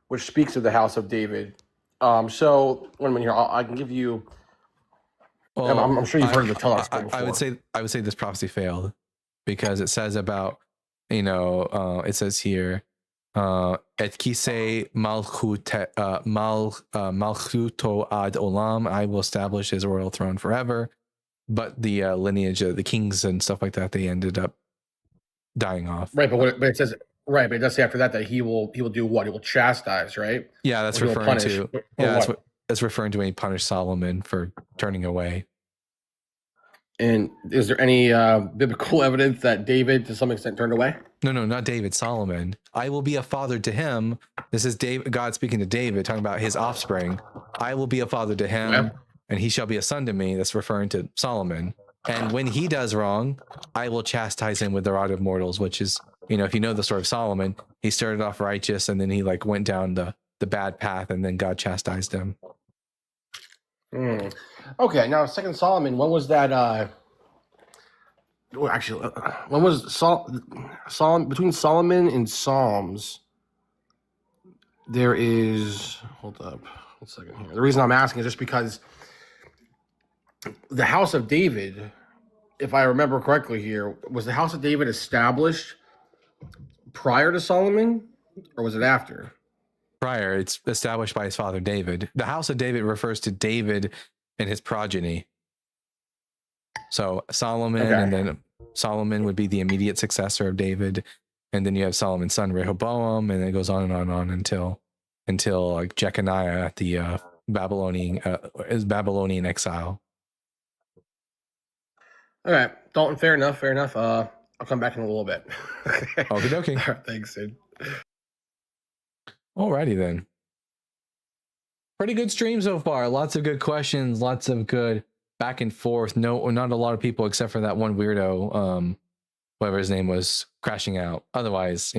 which speaks of the house of David. So wait a minute here. I can give you. Well, I'm sure you've heard of the Tel Steel before. I would say this prophecy failed because it says about, it says here, et kise malchuto ad olam, I will establish his royal throne forever. but the lineage of the kings and stuff like that, they ended up dying off. Right, but it says right, but it does say after that he will do what? He will chastise, right? Yeah, that's referring to that's referring to when he punished Solomon for turning away. And is there any biblical evidence that David, to some extent, turned away? No, not David, Solomon. I will be a father to him. This is God speaking to David, talking about his offspring. I will be a father to him, and he shall be a son to me. That's referring to Solomon. And when he does wrong, I will chastise him with the rod of mortals, which is, if you know the story of Solomon, he started off righteous, and then he went down the bad path, and then God chastised him. Okay, now Second Solomon. When was that? When was Solomon between Solomon and Psalms? There is. Hold up, 1 second here. The reason I'm asking is just because the house of David, if I remember correctly, here was the house of David established prior to Solomon, or was it after? Prior. It's established by his father David. The house of David refers to David and his progeny. So Solomon, and then Solomon would be the immediate successor of David, and then you have Solomon's son Rehoboam, and it goes on and on and on until like Jeconiah at the Babylonian exile. All right, Dalton. Fair enough. I'll come back in a little bit. Okay. Thanks, Sid. Alrighty then. Pretty good stream so far. Lots of good questions. Lots of good back and forth. No, not a lot of people except for that one weirdo, whatever his name was, crashing out. Otherwise,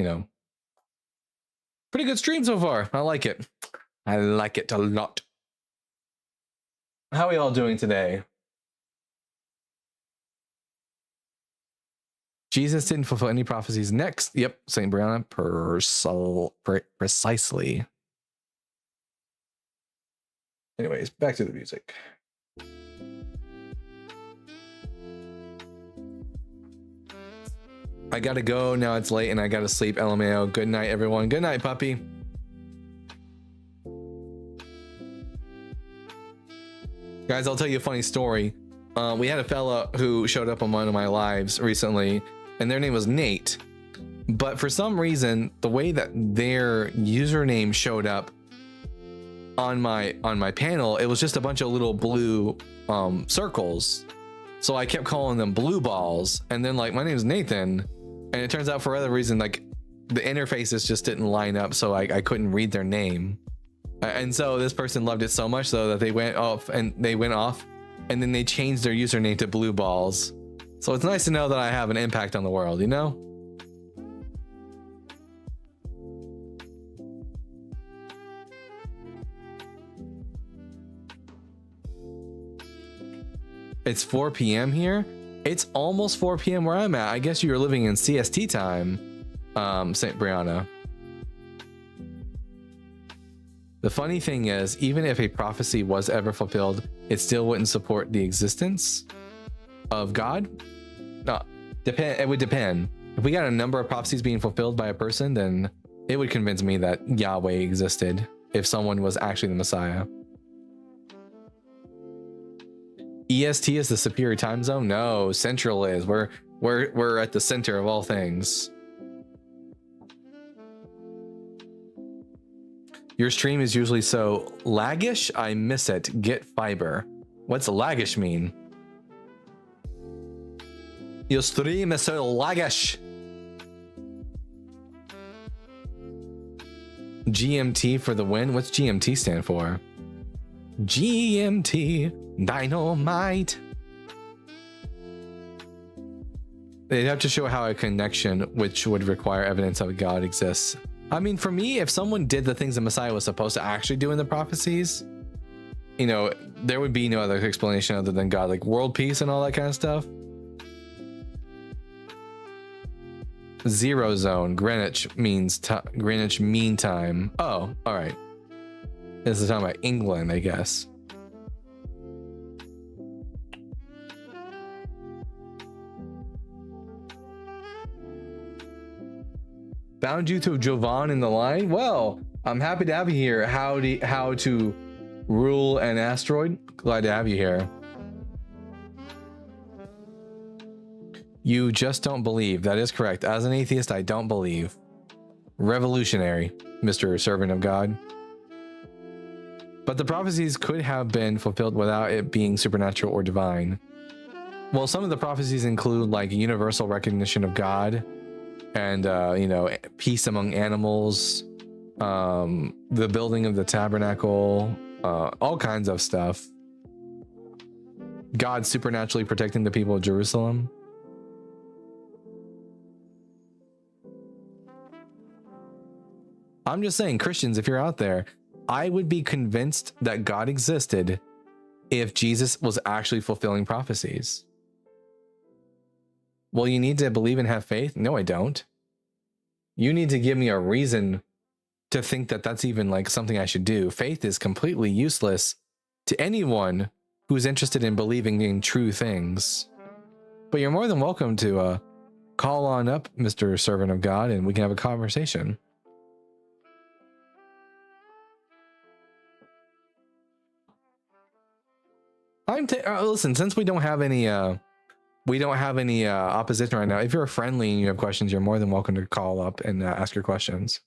pretty good stream so far. I like it. I like it a lot. How are we all doing today? Jesus didn't fulfill any prophecies. Next. Yep. St. Brianna. Precisely. Anyways, back to the music. I gotta go. Now it's late and I gotta sleep. LMAO. Good night, everyone. Good night, puppy. Guys, I'll tell you a funny story. We had a fella who showed up on one of my lives recently, and their name was Nate. But for some reason, the way that their username showed up on my panel, it was just a bunch of little blue circles. So I kept calling them blue balls, and then my name is Nathan, and it turns out for other reason the interfaces just didn't line up, so I couldn't read their name. And so this person loved it so much though that they went off, and then they changed their username to blue balls. So it's nice to know that I have an impact on the world, It's 4 p.m. here. It's almost 4 p.m. where I'm at. I guess you're living in CST time, St. Brianna. The funny thing is, even if a prophecy was ever fulfilled, it still wouldn't support the existence of God. No, it would depend. If we got a number of prophecies being fulfilled by a person, then it would convince me that Yahweh existed if someone was actually the Messiah. EST is the superior time zone? No, Central is. We're at the center of all things. Your stream is usually so laggish, I miss it. Get fiber. What's laggish mean? Your stream is so laggish. GMT for the win. What's GMT stand for? GMT Dynamite. They'd have to show how a connection which would require evidence of God exists. I mean, for me, if someone did the things the Messiah was supposed to actually do in the prophecies, there would be no other explanation other than God, like world peace and all that kind of stuff. Zero zone, Greenwich means Greenwich Mean Time. Oh, all right. This is talking about England, I guess. Found you to Jovan in the line. Well, I'm happy to have you here. How to rule an asteroid? Glad to have you here. You just don't believe. That is correct. As an atheist, I don't believe. Revolutionary, Mr. Servant of God. But the prophecies could have been fulfilled without it being supernatural or divine. Well, some of the prophecies include like universal recognition of God and, peace among animals, the building of the tabernacle, all kinds of stuff. God supernaturally protecting the people of Jerusalem. I'm just saying, Christians, if you're out there, I would be convinced that God existed if Jesus was actually fulfilling prophecies. Well, you need to believe and have faith? No, I don't. You need to give me a reason to think that that's even like something I should do. Faith is completely useless to anyone who's interested in believing in true things. But you're more than welcome to call on up, Mr. Servant of God, and we can have a conversation. Listen, since we don't have any opposition right now, if you're friendly and you have questions, you're more than welcome to call up and ask your questions.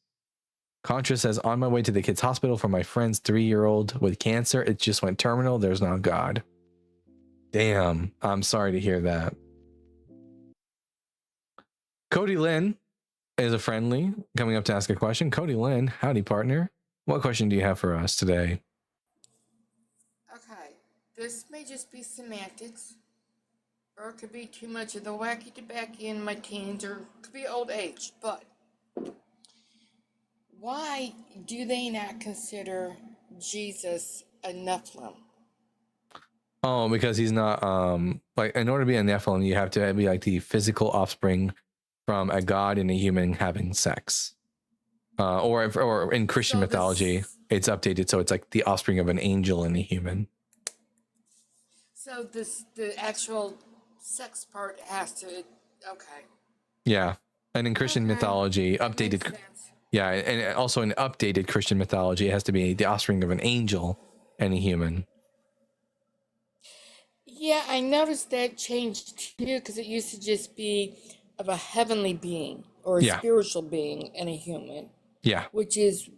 Contra says, on my way to the kids' hospital for my friend's 3-year-old with cancer. It just went terminal. There's no God. Damn. I'm sorry to hear that. Cody Lynn is a friendly coming up to ask a question. Cody Lynn, howdy, partner. What question do you have for us today? Okay, this may just be semantics, or it could be too much of the wacky tobacco in my teens, or it could be old age, but why do they not consider Jesus a Nephilim? Oh, because he's not, like, in order to be a Nephilim, you have to be like the physical offspring from a god and a human having sex. Or in Christian mythology, it's updated so it's like the offspring of an angel and a human. So the actual sex part has to, okay. Yeah, and in Christian mythology, updated, yeah, and also in updated Christian mythology, it has to be the offspring of an angel and a human. Yeah, I noticed that changed too, because it used to just be of a heavenly being or a spiritual being and a human. Yeah. Which is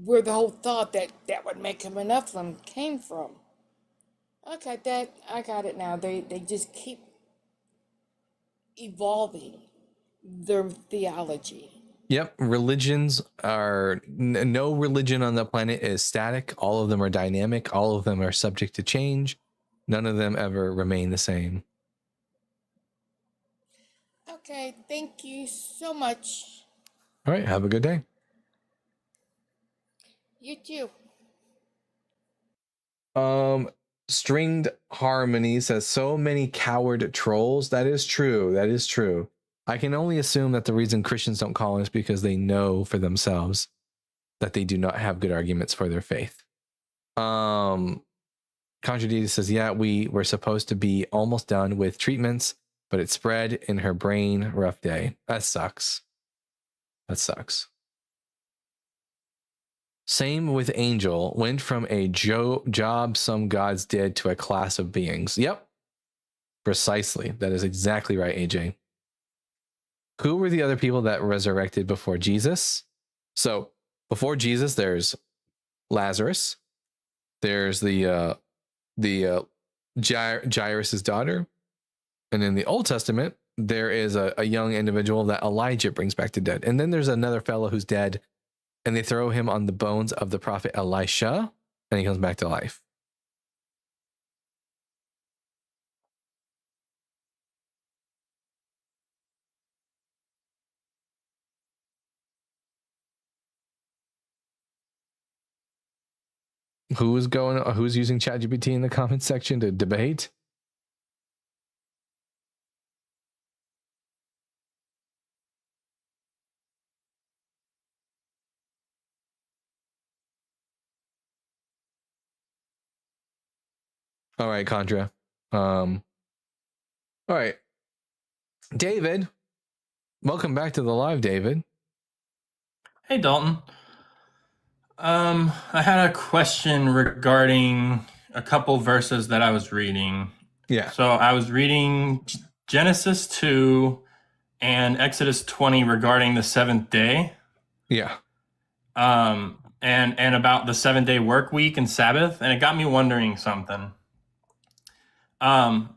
where the whole thought that would make him a Nephilim came from. Okay, I got it now. They just keep evolving their theology. Yep, religions are, no religion on the planet is static. All of them are dynamic. All of them are subject to change. None of them ever remain the same. Okay, thank you so much. All right, have a good day. You too. Stringed Harmony says, so many coward trolls. That is true. That is true. I can only assume that the reason Christians don't call in is because they know for themselves that they do not have good arguments for their faith. Contradicted says, yeah, we were supposed to be almost done with treatments, but it spread in her brain. Rough day. That sucks. That sucks. Same with Angel. Went from a job some gods did to a class of beings. Yep. Precisely. That is exactly right, AJ. Who were the other people that resurrected before Jesus? So before Jesus, there's Lazarus. There's the Jairus' daughter. And in the Old Testament, there is a young individual that Elijah brings back to dead. And then there's another fellow who's dead, and they throw him on the bones of the prophet Elisha, and he comes back to life. Who's using ChatGPT in the comments section to debate? All right, Contra. All right. David. Welcome back to the live, David. Hey, Dalton. I had a question regarding a couple verses that I was reading. Yeah. So I was reading Genesis 2 and Exodus 20 regarding the seventh day. Yeah. And about the 7-day work week and Sabbath, and it got me wondering something. I've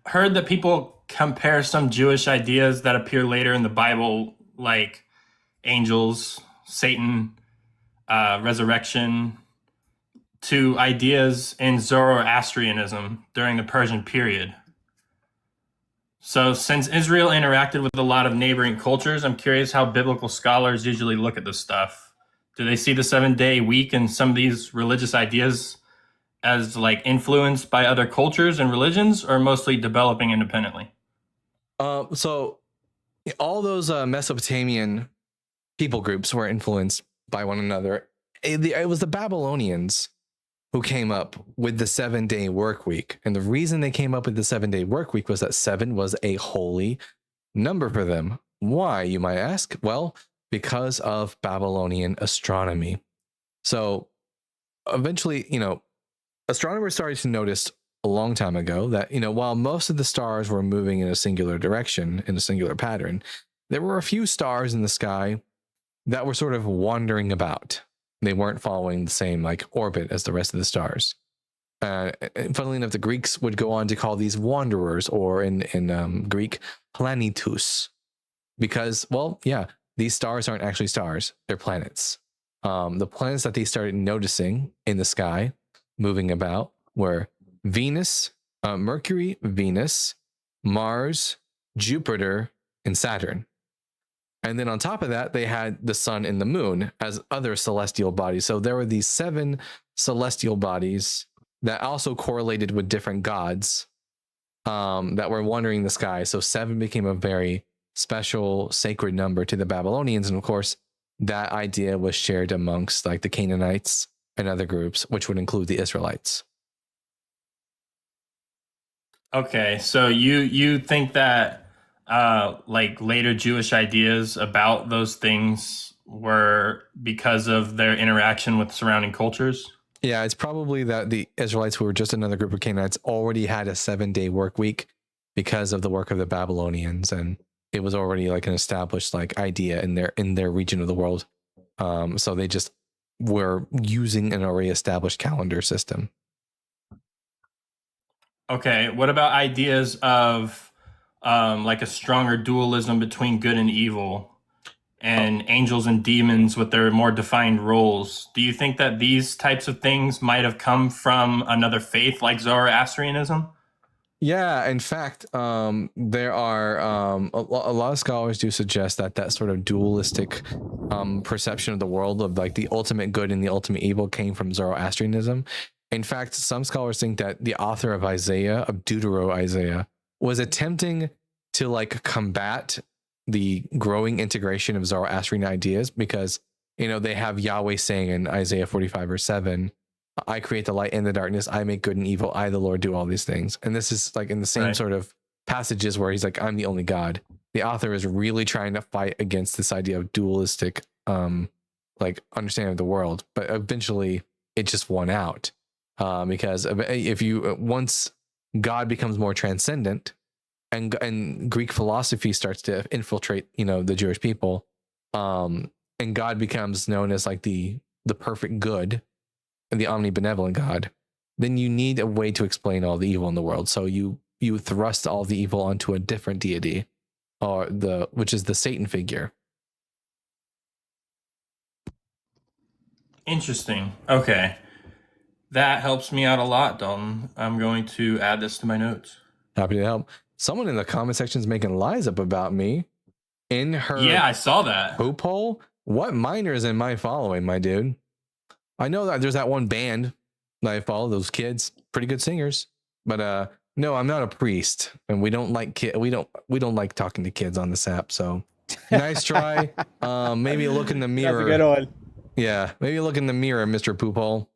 heard that people compare some Jewish ideas that appear later in the Bible, like angels, Satan, resurrection, to ideas in Zoroastrianism during the Persian period. So since Israel interacted with a lot of neighboring cultures, I'm curious how biblical scholars usually look at this stuff. Do they see the 7-day week and some of these religious ideas as like influenced by other cultures and religions, or mostly developing independently? So all those Mesopotamian people groups were influenced by one another. It was the Babylonians who came up with the 7-day work week. And the reason they came up with the 7-day work week was that 7 was a holy number for them. Why, you might ask? Well, because of Babylonian astronomy. So eventually, astronomers started to notice a long time ago that, while most of the stars were moving in a singular direction, in a singular pattern, there were a few stars in the sky that were sort of wandering about. They weren't following the same orbit as the rest of the stars. And funnily enough, the Greeks would go on to call these wanderers, or in Greek, planetus, because, these stars aren't actually stars; they're planets. The planets that they started noticing in the sky, moving about, were Venus, Mercury, Venus, Mars, Jupiter, and Saturn. And then on top of that, they had the sun and the moon as other celestial bodies. So there were these 7 celestial bodies that also correlated with different gods that were wandering the sky. So 7 became a very special, sacred number to the Babylonians. And of course, that idea was shared amongst the Canaanites and other groups, which would include the Israelites. Okay, so you think that later Jewish ideas about those things were because of their interaction with surrounding cultures? Yeah, it's probably that the Israelites, who were just another group of Canaanites, already had a 7-day work week because of the work of the Babylonians, and it was already an established idea in their region of the world. So they just were using an already established calendar system. Okay, what about ideas of a stronger dualism between good and evil, and angels and demons with their more defined roles? Do you think that these types of things might have come from another faith like Zoroastrianism? Yeah, in fact, there are a lot of scholars do suggest that sort of dualistic perception of the world, of the ultimate good and the ultimate evil, came from Zoroastrianism. In fact, some scholars think that the author of Isaiah, of Deutero-Isaiah, was attempting to combat the growing integration of Zoroastrian ideas, because they have Yahweh saying in Isaiah 45 verse 7, I create the light and the darkness, I make good and evil, I the Lord do all these things. And this is in the same sort of passages where he's I'm the only God. The author is really trying to fight against this idea of dualistic understanding of the world, but eventually it just won out, because if you once God becomes more transcendent, and Greek philosophy starts to infiltrate, the Jewish people, and God becomes known as the perfect good and the omnibenevolent God, then you need a way to explain all the evil in the world. So you thrust all the evil onto a different deity, which is the Satan figure. Interesting. Okay. That helps me out a lot, Dalton. I'm going to add this to my notes. Happy to help. Someone in the comment section is making lies up about me in her. Yeah, I saw that. Poop hole. What minors am I following, my dude? I know that there's that one band that I follow. Those kids, pretty good singers. But no, I'm not a priest, and we don't like we don't like talking to kids on this app. So nice try. Maybe look in the mirror. That's a good one. Yeah, maybe look in the mirror, Mr. Poop hole.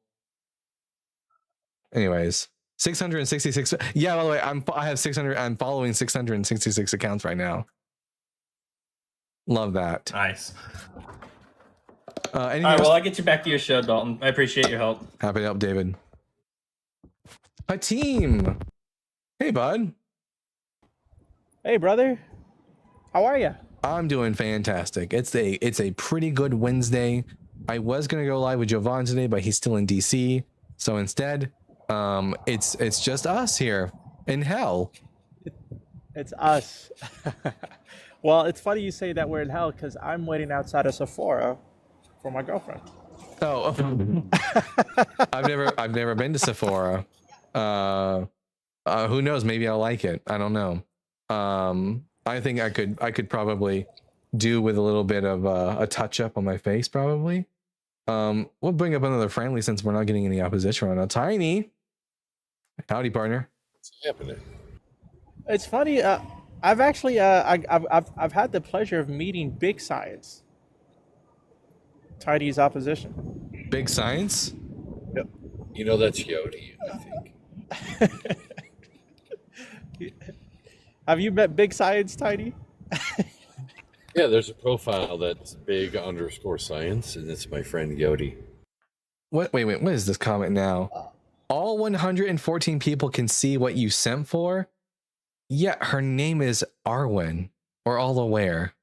Anyways. 666. Yeah, by the way, I have 600. I'm following 666 accounts right now. Love that. Nice. All right, well, I'll get you back to your show, Dalton. I appreciate your help. Happy to help, David. Hi, team. Hey, bud. Hey, brother. How are you? I'm doing fantastic. It's a pretty good Wednesday. I was gonna go live with Jovan today, but he's still in DC. So instead, it's just us here in hell. It's us. Well, it's funny you say that we're in hell because I'm waiting outside of Sephora for my girlfriend. Oh, I've never been to Sephora. Who knows? Maybe I'll like it. I don't know. I think I could probably do with a little bit of a touch up on my face. Probably. We'll bring up another friendly since we're not getting any opposition right now. Tiny, howdy, partner. What's happening? It's funny. I've actually I've had the pleasure of meeting Big Science. Tidy's opposition. Big Science? Yep. You know that's Yodi, I think. Have you met Big Science, Tidy? Yeah, there's a profile that's big_science, and it's my friend Yodi. What? Wait. What is this comment now? All 114 people can see what you sent for. Yeah, her name is Arwen, or All Aware.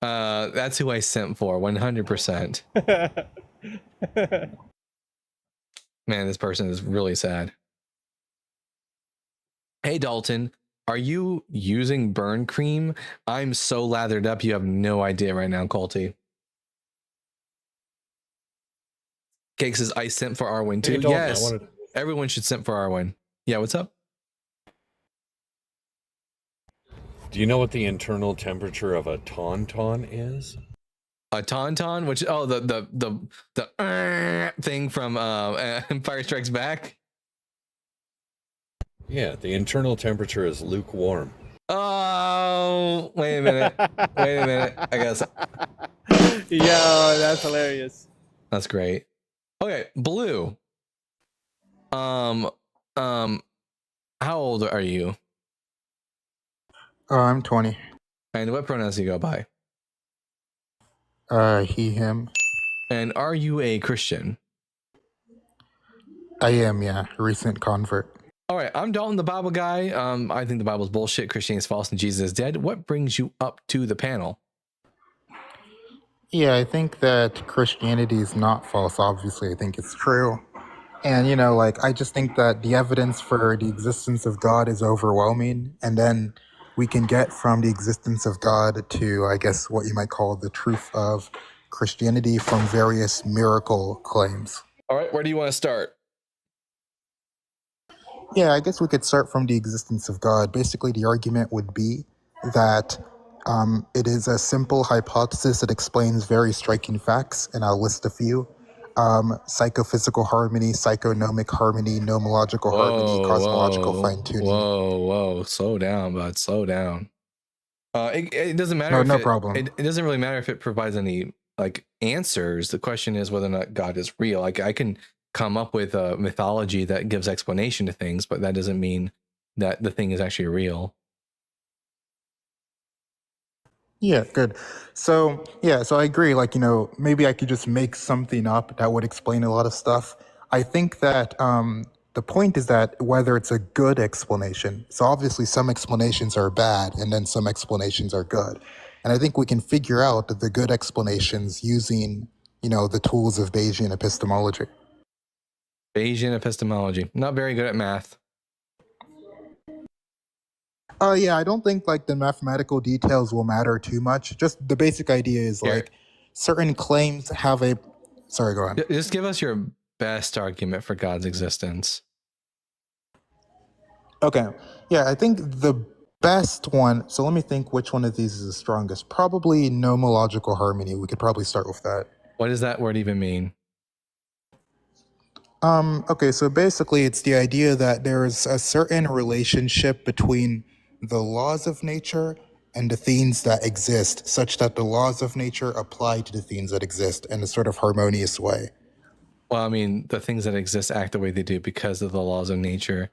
That's who I sent for, 100%. Man, this person is really sad. Hey, Dalton, are you using burn cream? I'm so lathered up, you have no idea right now, Colty. Cake says, I sent for Arwen too. Hey, Dalton, yes, everyone should send for Arwen. Yeah, what's up? Do you know what the internal temperature of a tauntaun is? A tauntaun, which the thing from Empire Strikes Back. Yeah, the internal temperature is lukewarm. Oh, wait a minute. I guess. Yo, that's hilarious. That's great. Okay, Blue. How old are you? I'm 20. And what pronouns do you go by? He, him. And are you a Christian? I am, yeah. Recent convert. All right, I'm Dalton, the Bible guy. I think the Bible's bullshit, Christianity is false, and Jesus is dead. What brings you up to the panel? Yeah, I think that Christianity is not false. Obviously, I think it's true. And, I just think that the evidence for the existence of God is overwhelming. And then we can get from the existence of God to, I guess, what you might call the truth of Christianity from various miracle claims. All right, where do you want to start? Yeah, I guess we could start from the existence of God. Basically, the argument would be that it is a simple hypothesis that explains very striking facts, and I'll list a few. Psychophysical harmony, psychonomic harmony, nomological harmony, cosmological fine-tuning. Whoa. Slow down, bud. Slow down. It doesn't matter. No problem. It doesn't really matter if it provides any answers. The question is whether or not God is real. I can come up with a mythology that gives explanation to things, but that doesn't mean that the thing is actually real. Yeah, good. So I agree. Maybe I could just make something up that would explain a lot of stuff. I think that the point is that whether it's a good explanation. So obviously some explanations are bad and then some explanations are good. And I think we can figure out the good explanations using, the tools of Bayesian epistemology. Bayesian epistemology. Not very good at math. Yeah, I don't think the mathematical details will matter too much. Just the basic idea is certain claims have a. Sorry, go on. Just give us your best argument for God's existence. Okay. Yeah, I think the best one. So let me think which one of these is the strongest. Probably nomological harmony. We could probably start with that. What does that word even mean? Okay, so basically it's the idea that there is a certain relationship between the laws of nature and the things that exist, such that the laws of nature apply to the things that exist in a sort of harmonious way. Well, I mean, the things that exist act the way they do because of the laws of nature.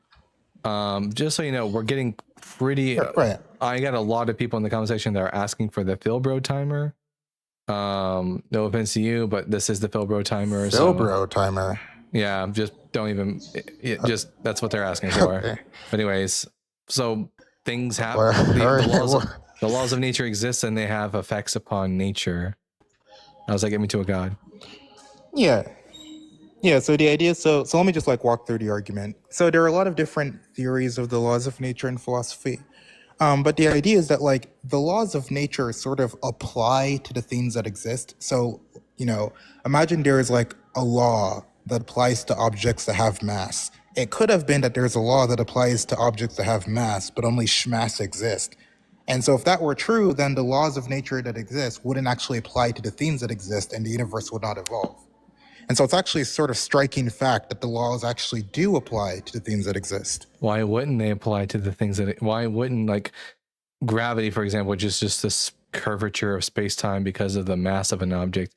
Just so you know, we're getting pretty... Right. I got a lot of people in the conversation that are asking for the Philbro timer. No offense to you, but this is the Philbro timer. Philbro timer? Yeah, just don't even... Just that's what they're asking for. Okay. But anyways, so things happen. Well, The laws of nature exist, and they have effects upon nature. How does that get me to a god? Yeah. Yeah, so the idea, so let me just like walk through the argument. So there are a lot of different theories of the laws of nature in philosophy. But the idea is that like the laws of nature sort of apply to the things that exist. So, imagine there is like a law that applies to objects that have mass. It could have been that there's a law that applies to objects that have mass, but only mass exist. And so if that were true, then the laws of nature that exist wouldn't actually apply to the things that exist, and the universe would not evolve. And so it's actually a sort of striking fact that the laws actually do apply to the things that exist. Why wouldn't they apply to the things why wouldn't, like, gravity, for example, which is just this curvature of space-time because of the mass of an object?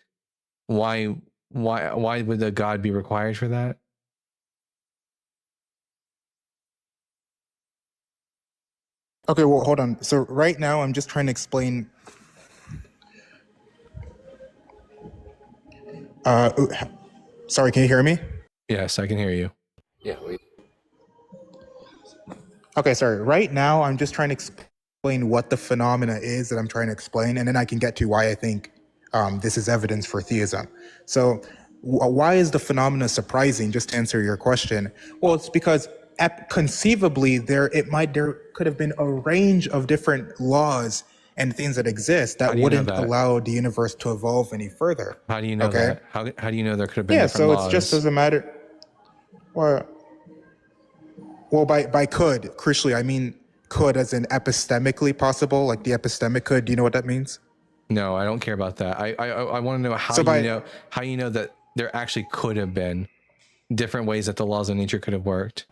Why would a god be required for that? Okay, well, hold on. So right now I'm just trying to explain. Sorry, can you hear me? Yes, I can hear you. Yeah. Okay, sorry. Right now I'm just trying to explain what the phenomena is that I'm trying to explain, and then I can get to why I think this is evidence for theism. So why is the phenomena surprising? Just to answer your question. Well, it's because conceivably there could have been a range of different laws and things that exist that wouldn't allow the universe to evolve any further. How do you know that? How do you know there could have been different laws? Yeah, so it's just as a matter. Well, by could, crucially, I mean could as in epistemically possible, like the epistemic could. Do you know what that means? No, I don't care about that. I want to know how you know that there actually could have been different ways that the laws of nature could have worked.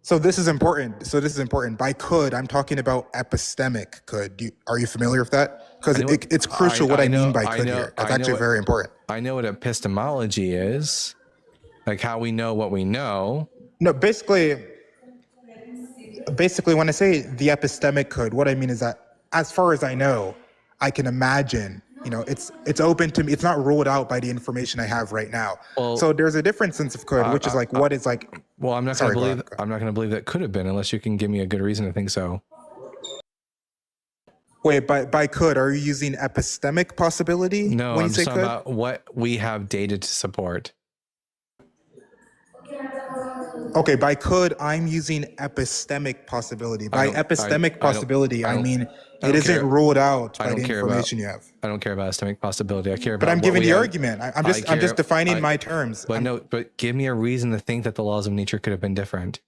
So this is important. By could, I'm talking about epistemic could. Are you familiar with that? Because it's crucial what I mean by could here. That's actually very important. I know what epistemology is, like how we know what we know. No, basically, when I say the epistemic could, what I mean is that as far as I know, I can imagine. It's open to me. It's not ruled out by the information I have right now. Well, so there's a different sense of could, which is like what is like. Well, I'm not going to believe that could have been unless you can give me a good reason to think so. Wait, by could, are you using epistemic possibility? No, when I'm you say talking could? about what we have data to support. Okay, by could, I'm using epistemic possibility. By epistemic possibility, I mean it isn't ruled out by the information you have. I don't care about epistemic possibility. I care about. But I'm giving the argument. I'm just defining my terms. But give me a reason to think that the laws of nature could have been different.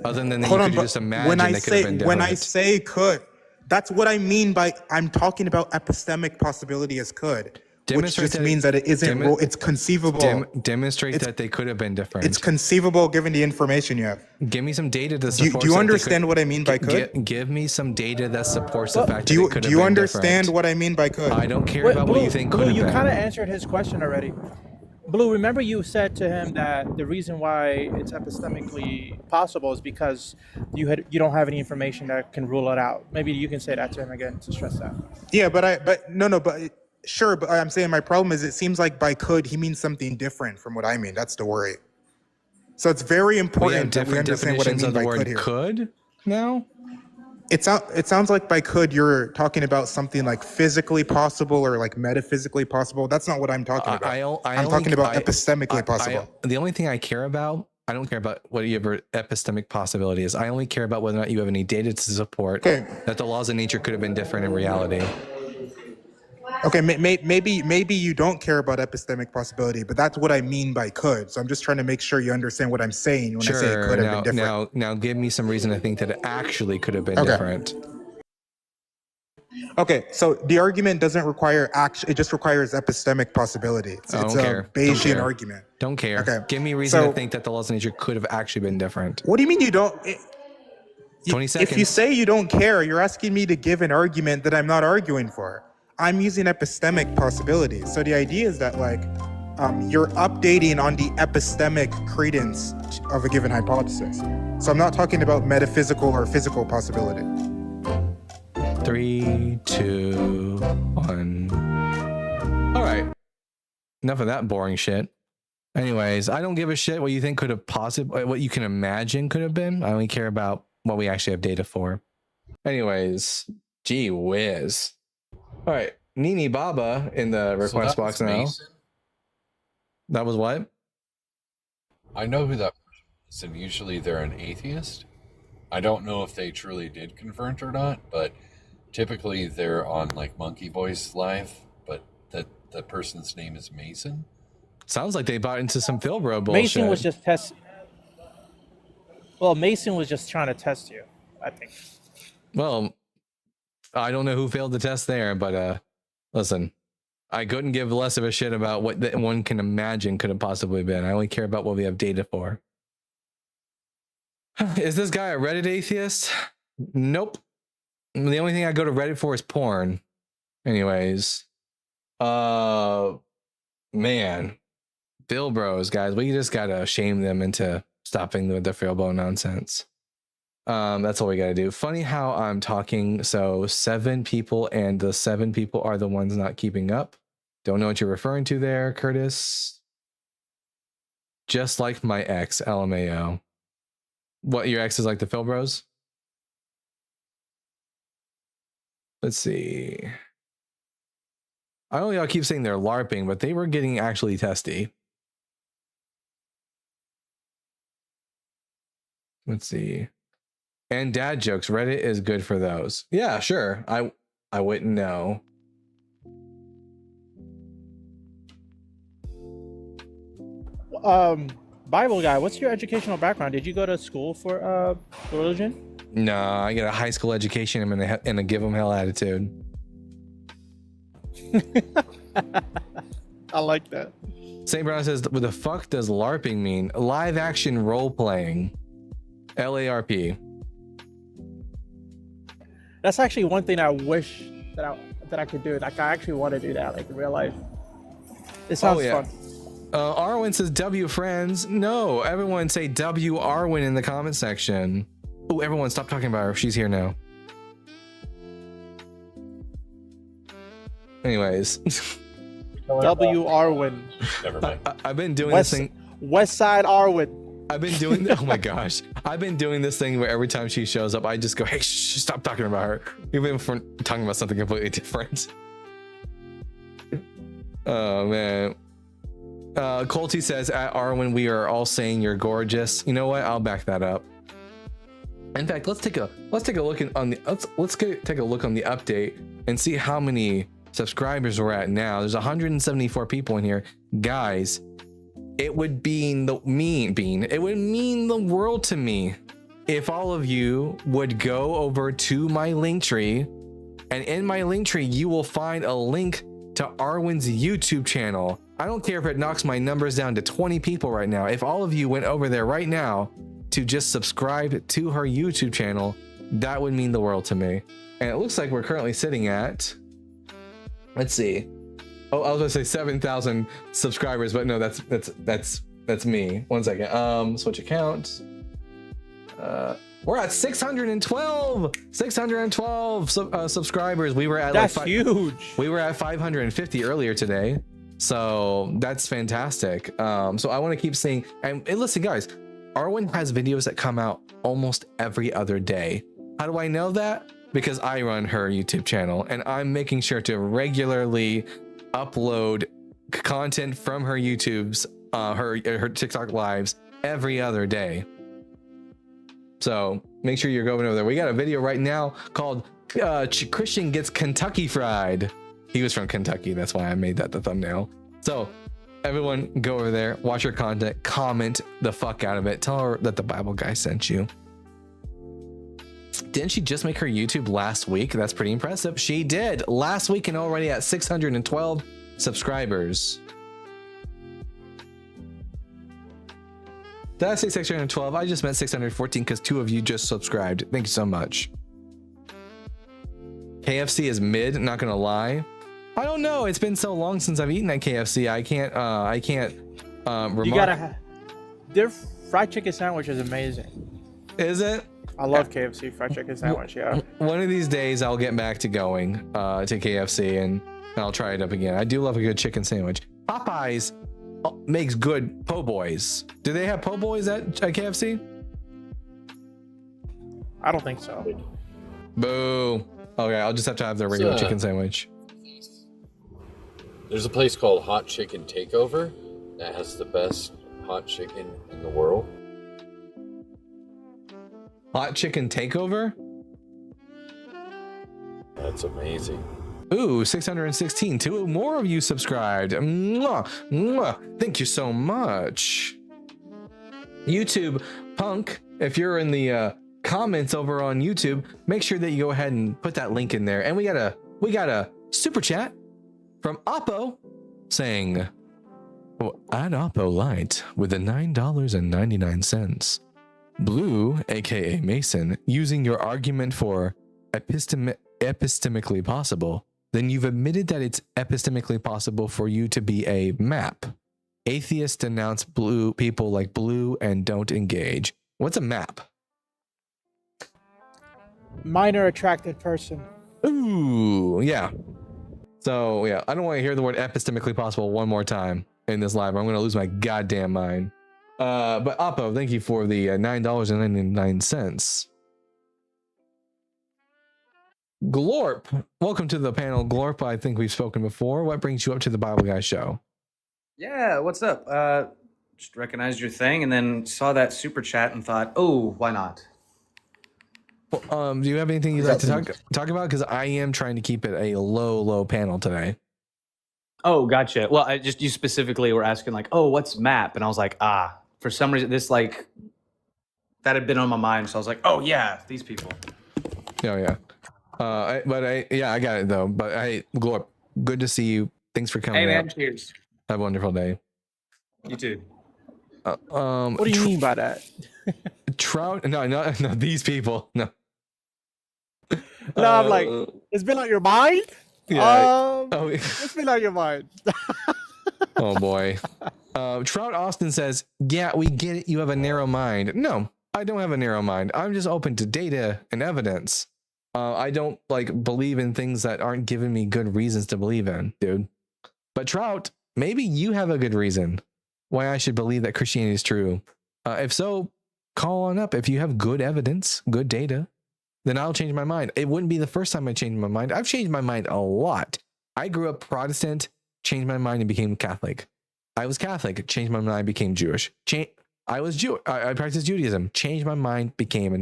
Other than that, you could just imagine they could have been different. When I say could, that's what I mean by I'm talking about epistemic possibility as could. Which just means that it isn't. It's conceivable. Demonstrate that they could have been different. It's conceivable given the information you have. Give me some data to support. Do you understand what I mean by could? Give me some data that supports the fact that it could have been different. Do you understand what I mean by could? I don't care about what you think could have been. You kind of answered his question already. Blue, remember you said to him that the reason why it's epistemically possible is because you don't have any information that can rule it out. Maybe you can say that to him again to stress that. Yeah, Sure, but I'm saying my problem is it seems like by could, he means something different from what I mean. That's the worry. So it's very important that we understand what I mean by could here. Could now? It sounds like by could you're talking about something like physically possible or like metaphysically possible. That's not what I'm talking about. I'm talking about epistemically possible. The only thing I care about, I don't care about what your epistemic possibility is. I only care about whether or not you have any data to support that the laws of nature could have been different in reality. Okay, maybe you don't care about epistemic possibility, but that's what I mean by could. So I'm just trying to make sure you understand what I'm saying when I say it could have been different. Now give me some reason to think that it actually could have been different. Okay, so the argument doesn't require action; it just requires epistemic possibility. It's a Bayesian argument. Don't care. Okay. Give me a reason to think that the laws of nature could have actually been different. What do you mean you don't? 20 seconds. If you say you don't care, you're asking me to give an argument that I'm not arguing for. I'm using epistemic possibilities. So the idea is that you're updating on the epistemic credence of a given hypothesis. So I'm not talking about metaphysical or physical possibility. 3, 2, 1. All right. Enough of that boring shit. Anyways, I don't give a shit what you think could have possibly, what you can imagine could have been. I only care about what we actually have data for. Anyways, gee whiz. All right, Nini Baba in the request box now. Mason? That was what? I know who that person is, and usually they're an atheist. I don't know if they truly did convert or not, but typically they're on like Monkey Boys Live, but that person's name is Mason. Sounds like they bought into some Phil Bro bullshit. Mason was just Mason was just trying to test you, I think. Well, I don't know who failed the test there, but listen, I couldn't give less of a shit about what one can imagine could have possibly been. I only care about what we have data for. Is this guy a Reddit atheist? Nope. The only thing I go to Reddit for is porn. Anyways. Man. Phil Bros, guys. We just gotta shame them into stopping with the Philbo nonsense. That's all we gotta do. Funny how I'm talking so 7 people and the 7 people are the ones not keeping up. Don't know what you're referring to there, Curtis. Just like my ex, LMAO. What, your ex is like the Phil Bros? Let's see. I know y'all keep saying they're LARPing, but they were getting actually testy. Let's see. And dad jokes. Reddit is good for those. Yeah, sure. I wouldn't know. Bible guy, what's your educational background? Did you go to school for religion? No, I get a high school education. I'm in a give 'em hell attitude. I like that. St. Brown says, what the fuck does LARPing mean? Live action role playing. LARP. That's actually one thing I wish that I could do. Like, I actually want to do that, like in real life. It sounds fun. Arwen says W friends. No, everyone say W Arwen in the comment section. Oh, everyone stop talking about her. She's here now. Anyways. W Arwen. Never mind. I've been doing this thing. West Side Arwen. I've been doing oh my gosh. I've been doing this thing where every time she shows up, I just go, hey, stop talking about her. Even if we're talking about something completely different. Oh man. Colty says at Arwen, we are all saying you're gorgeous. You know what? I'll back that up. In fact, let's take a look on the take a look on the update and see how many subscribers we're at now. There's 174 people in here, guys. It would mean the world to me if all of you would go over to my Linktree, and in my Linktree you will find a link to Arwen's YouTube channel. I don't care if it knocks my numbers down to 20 people right now. If all of you went over there right now to just subscribe to her YouTube channel, that would mean the world to me. And it looks like we're currently sitting at, let's see. Oh, I was gonna say 7,000 subscribers, but no, that's me. 1 second. Switch accounts. We're at 612 subscribers. We were at that's huge. We were at 550 earlier today, so that's fantastic. So I want to keep seeing. And listen, guys, Arwen has videos that come out almost every other day. How do I know that? Because I run her YouTube channel, and I'm making sure to regularly upload content from her YouTube's her TikTok lives every other day. So make sure you're going over there. We got a video right now called Christian Gets Kentucky Fried. He was from Kentucky, that's why I made that the thumbnail. So everyone go over there, watch her content, comment the fuck out of it, tell her that the Bible guy sent you. Didn't she just make her YouTube last week? That's pretty impressive. She did last week and already at 612 subscribers. Did I say 612? I just meant 614 because 2 of you just subscribed. Thank you so much. KFC is mid, not gonna lie. I don't know. It's been so long since I've eaten at KFC. I can't You gotta their fried chicken sandwich is amazing. Is it? I love KFC fried chicken sandwich, yeah. One of these days I'll get back to going to KFC and I'll try it up again. I do love a good chicken sandwich. Popeyes makes good po' boys. Do they have po' boys at KFC? I don't think so. Boo. Okay, I'll just have to have the regular chicken sandwich. There's a place called Hot Chicken Takeover that has the best hot chicken in the world. Hot Chicken Takeover? That's amazing. Ooh, 616. 2 more of you subscribed. Mwah, mwah. Thank you so much. YouTube Punk, if you're in the comments over on YouTube, make sure that you go ahead and put that link in there. And we got a super chat from Oppo saying, well, add Oppo Light with the $9.99. Blue, aka Mason, using your argument for epistemically possible, then you've admitted that it's epistemically possible for you to be a map. Atheists denounce blue people like blue and don't engage. What's a map? Minor attracted person. Ooh, yeah. So yeah, I don't want to hear the word epistemically possible one more time in this live. I'm going to lose my goddamn mind. But Oppo, thank you for the $9.99. Glorp, welcome to the panel. Glorp, I think we've spoken before. What brings you up to the Bible Guy show? Yeah, what's up? Just recognized your thing and then saw that super chat and thought, oh, why not? Well, do you have anything you'd like to talk about? Because I am trying to keep it a low panel today. Oh, gotcha. Well, you specifically were asking like, oh, what's map? And I was like, for some reason, that had been on my mind. So I was like, oh yeah, these people. Oh yeah. I got it though. But hey, Glorp, good to see you. Thanks for coming. Hey man, out. cheers. Have a wonderful day. You too. What do you mean by that? Trout? No, these people. No. No, I'm like, it's been on your mind? Yeah. It's been on your mind. Oh boy. Trout Austin says, yeah, we get it. You have a narrow mind. No, I don't have a narrow mind. I'm just open to data and evidence. I don't believe in things that aren't giving me good reasons to believe in, dude. But Trout, maybe you have a good reason why I should believe that Christianity is true. If so, call on up. If you have good evidence, good data, then I'll change my mind. It wouldn't be the first time I changed my mind. I've changed my mind a lot. I grew up Protestant, changed my mind and became Catholic. I was Catholic, changed my mind, became Jewish. I was Jewish. I practiced Judaism, changed my mind, became a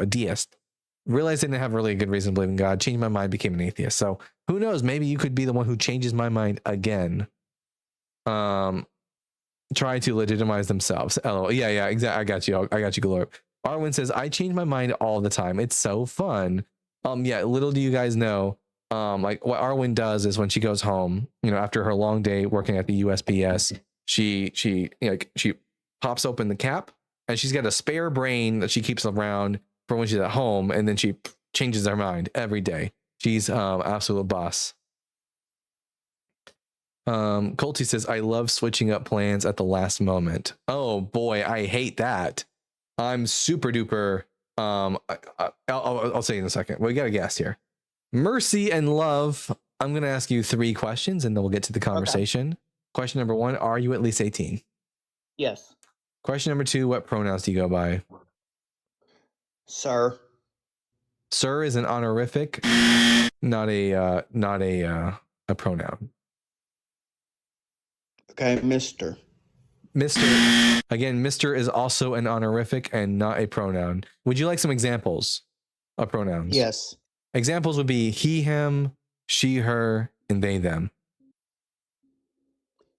deist. Realized I didn't have really a good reason to believe in God. Changed my mind, became an atheist. So who knows? Maybe you could be the one who changes my mind again. Try to legitimize themselves. LOL. Yeah, exactly. I got you, Galore. Arwen says, I change my mind all the time. It's so fun. Yeah, little do you guys know, what Arwen does is when she goes home, after her long day working at the USPS, she pops open the cap and she's got a spare brain that she keeps around for when she's at home, and then she changes her mind every day. She's absolute boss. Colty says, I love switching up plans at the last moment. Oh boy, I hate that. I'm super duper. I'll say in a second. We got a guest here. Mercy and Love. I'm going to ask you 3 questions and then we'll get to the conversation. Okay. Question number 1, are you at least 18? Yes. Question number 2, what pronouns do you go by? Sir. Sir is an honorific, not a pronoun. Okay, Mr. Mr. Again, Mr. is also an honorific and not a pronoun. Would you like some examples of pronouns? Yes. Examples would be he, him, she, her, and they, them.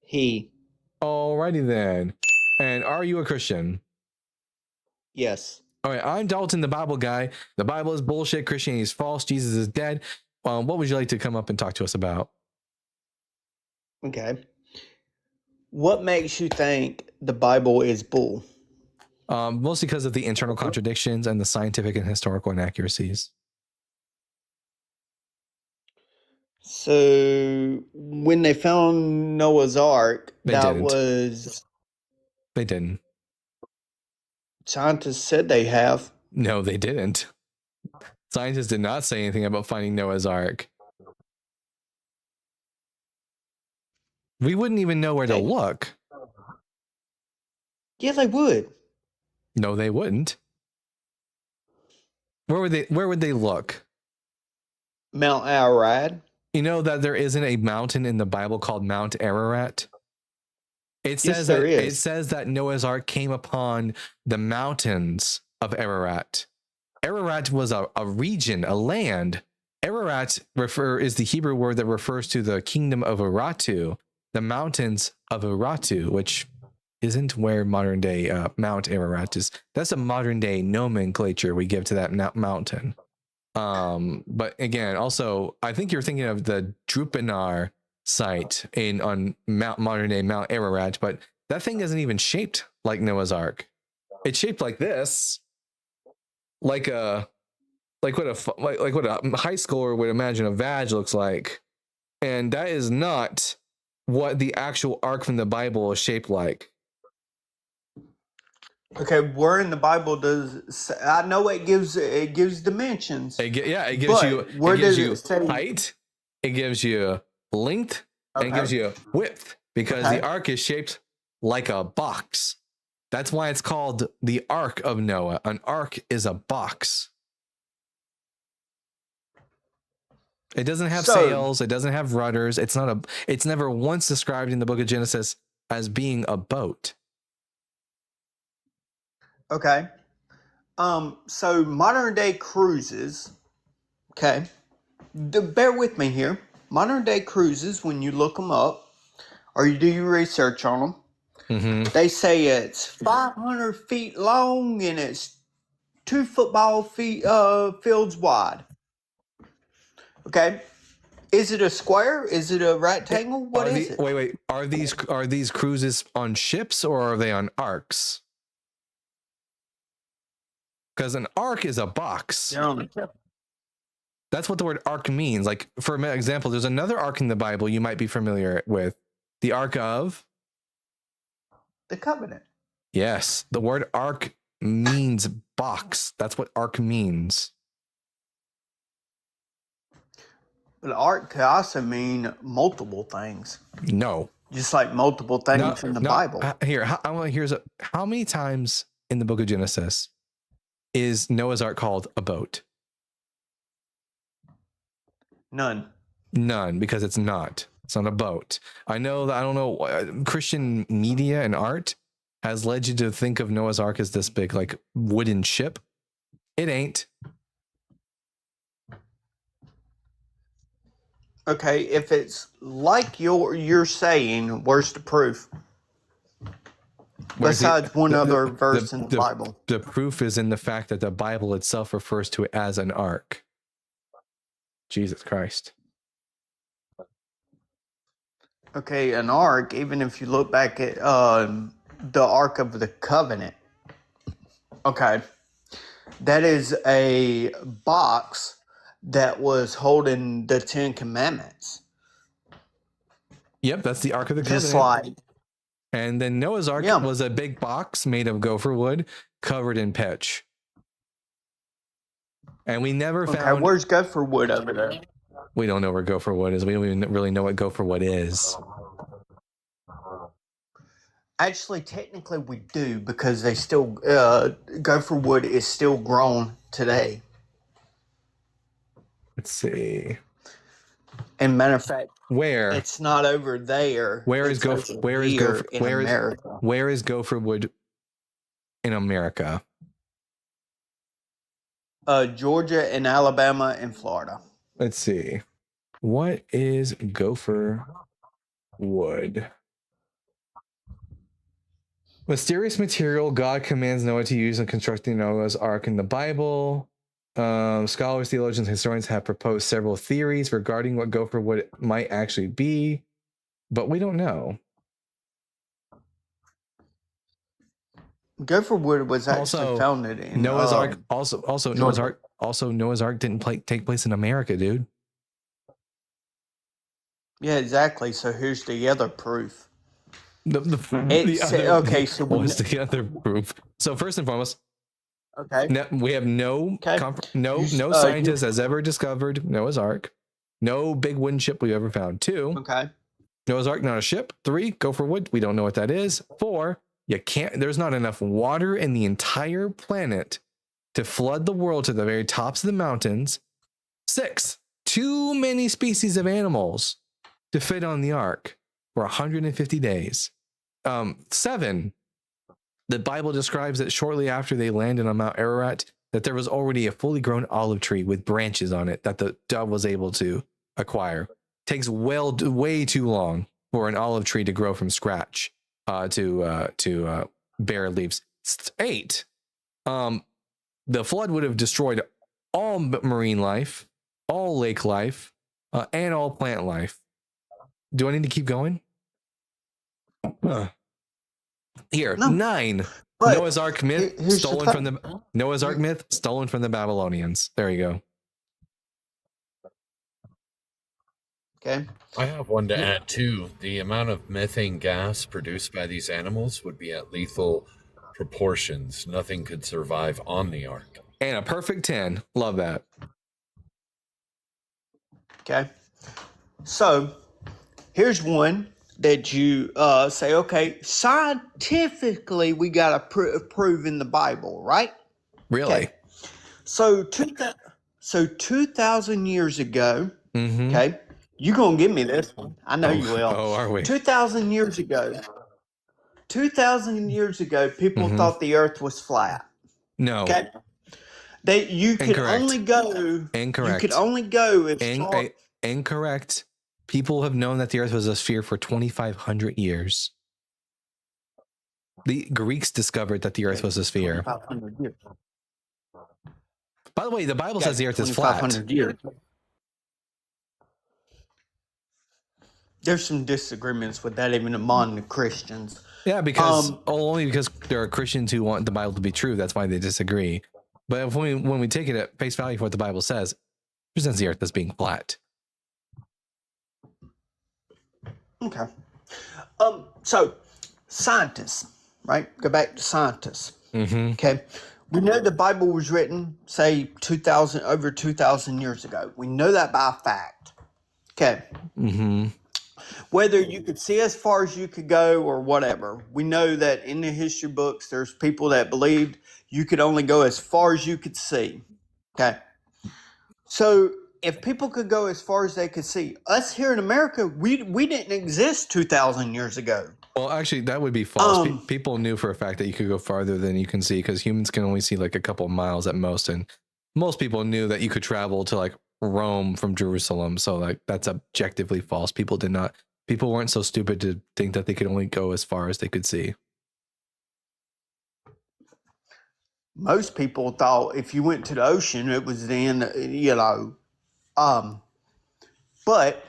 He. Alrighty then. And are you a Christian? Yes. All right, I'm Dalton, the Bible guy. The Bible is bullshit. Christianity is false. Jesus is dead. What would you like to come up and talk to us about? Okay. What makes you think the Bible is bull? Mostly because of the internal contradictions and the scientific and historical inaccuracies. So when they found Noah's Ark, They didn't. Scientists said they have. No, they didn't. Scientists did not say anything about finding Noah's Ark. We wouldn't even know where to look. Yeah, they would. No, they wouldn't. Where would they look? Mount Ararat. You know that there isn't a mountain in the Bible called Mount Ararat? It says there that is. it says that Noah's Ark came upon the mountains of Ararat. Ararat was a region, a land. Ararat is the Hebrew word that refers to the kingdom of Urartu, the mountains of Urartu, which isn't where modern day Mount Ararat is. That's a modern day nomenclature we give to that mountain. But again, also, I think you're thinking of the Drupanar site on modern day Mount Ararat, but that thing isn't even shaped like Noah's Ark. It's shaped like this, like what a high schooler would imagine a vag looks like, and that is not what the actual ark from the Bible is shaped like. Okay, where in the Bible does I know it gives dimensions? It gives you height, it gives you length, and it gives you width, because the ark is shaped like a box. That's why it's called the Ark of Noah. An ark is a box. It doesn't have sails. It doesn't have rudders. It's never once described in the book of Genesis as being a boat. Okay. So modern day cruises, okay, bear with me here. Modern day cruises, when you look them up or you do your research on them, they say it's 500 feet long and it's 2 football fields wide. Okay. Is it a square? Is it a rectangle? What is it? Wait. Are these cruises on ships or are they on arks? Because an ark is a box. That's what the word ark means. Like, for example, there's another ark in the Bible you might be familiar with. The Ark of the Covenant. Yes. The word ark means box. That's what ark means. But ark could also mean multiple things. No. Just like multiple things in the Bible. How many times in the book of Genesis is Noah's Ark called a boat? None, because it's not. It's not a boat. I know that, I don't know, Christian media and art has led you to think of Noah's Ark as this big, like, wooden ship. It ain't. Okay, if it's like you're saying, where's the proof? Besides one other verse in the Bible. The proof is in the fact that the Bible itself refers to it as an ark. Jesus Christ. Okay, an ark, even if you look back at the Ark of the Covenant, okay, that is a box that was holding the 10 Commandments. Yep, that's the Ark of the Covenant. Just like. And then Noah's Ark was a big box made of gopher wood covered in pitch. And we never found. Where's gopher wood over there? We don't know where gopher wood is. We don't even really know what gopher wood is. Actually, technically we do, because they still, gopher wood is still grown today. Let's see. And matter of fact, where it's not over there. Where is gopher wood in America? Georgia and Alabama and Florida. Let's see. What is gopher wood? Mysterious material God commands Noah to use in constructing Noah's Ark in the Bible. Scholars, theologians, and historians have proposed several theories regarding what gopher wood might actually be, but we don't know. Gopher wood was actually founded in Noah's Ark. Noah's Ark didn't take place in America, dude. Yeah, exactly. So here's the other proof. What's the other proof? So first and foremost, we have no scientist has ever discovered Noah's Ark. No big wooden ship we've ever found. 2, Noah's Ark, not a ship. 3, go for wood. We don't know what that is. 4, there's not enough water in the entire planet to flood the world to the very tops of the mountains. 6, too many species of animals to fit on the ark for 150 days. 7, the Bible describes that shortly after they landed on Mount Ararat, that there was already a fully grown olive tree with branches on it that the dove was able to acquire. Takes way too long for an olive tree to grow from scratch to bear leaves. 8, the flood would have destroyed all marine life, all lake life, and all plant life. Do I need to keep going? Here, No. 9. But Noah's Ark myth here's the stolen thing. from the Noah's Ark myth stolen from the Babylonians. There you go. Okay. I have one to add too. The amount of methane gas produced by these animals would be at lethal proportions. Nothing could survive on the ark. And a perfect 10. Love that. Okay. So here's one that you say, okay, scientifically we got to prove in the Bible, right? Really? Okay. So 2,000 years ago, Mm-hmm. okay, you're going to give me this one. I know you will. Oh, are we? 2,000 years ago, people Mhm. thought the earth was flat. No. Okay. You could Incorrect. only go. Incorrect. You could only go as far. Incorrect. People have known that the earth was a sphere for 2,500 years. The Greeks discovered that the earth was a sphere. 2,500 years. By the way, the Bible Okay, says the earth is flat. 2,500 years. There's some disagreements with that even among the Christians. Yeah, because only because there are Christians who want the Bible to be true. That's why they disagree. But if when we take it at face value for what the Bible says, it presents the earth as being flat. Okay. So scientists, right? Go back to scientists. Mm-hmm. Okay. We know the Bible was written, say, over 2,000 years ago. We know that by fact. Okay. Mm-hmm. Whether you could see as far as you could go or whatever, we know that in the history books, there's people that believed you could only go as far as you could see. Okay. So if people could go as far as they could see, us here in America, we didn't exist 2,000 years ago. Well, actually, that would be false. People knew for a fact that you could go farther than you can see because humans can only see like a couple miles at most. And most people knew that you could travel to like Rome from Jerusalem. So like that's objectively false. People weren't so stupid to think that they could only go as far as they could see. Most people thought if you went to the ocean, it was then, but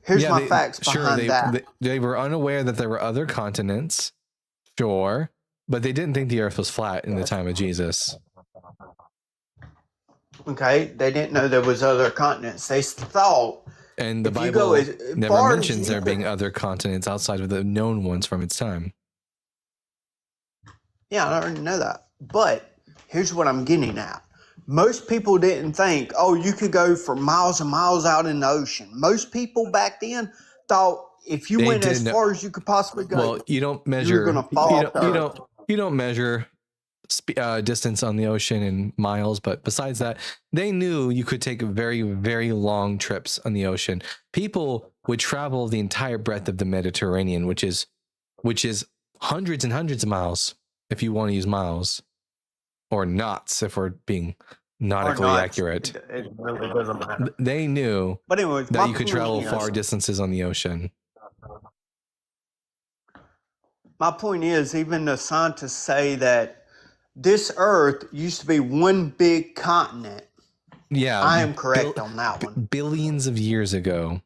here's my facts behind that. They were unaware that there were other continents, sure, but they didn't think the earth was flat in the time of Jesus. Okay, they didn't know there was other continents. They thought, and the if you Bible go as never far as mentions you there being other continents outside of the known ones from its time. Yeah, I already know that. But here's what I'm getting at. Most people didn't think, oh, you could go for miles and miles out in the ocean. Most people back then thought if you went as far as you could possibly go, well, you don't measure. you're going to fall off the earth. You don't measure distance on the ocean in miles, but besides that, they knew you could take very, very long trips on the ocean. People would travel the entire breadth of the Mediterranean, which is hundreds and hundreds of miles, if you want to use miles, or knots, if we're being nautically accurate. It really doesn't matter. They knew But anyways, that my you could point travel is- far distances on the ocean. My point is, even the scientists say that this Earth used to be one big continent. Yeah, I am correct on that one. Billions of years ago.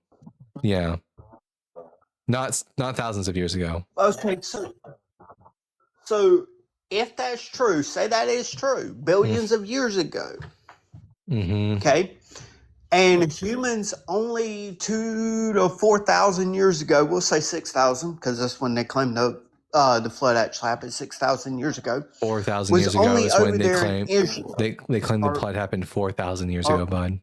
Yeah, not thousands of years ago. Okay, so if that's true, say that is true, billions of years ago. Mm-hmm. Okay, and humans only 2,000 to 4,000 years ago. We'll say 6,000 because that's when they claim the flood actually happened 6,000 years ago. 4,000 Was years ago only is when over they there in claim Israel. they claim the Or- flood happened 4,000 years or- ago, bud.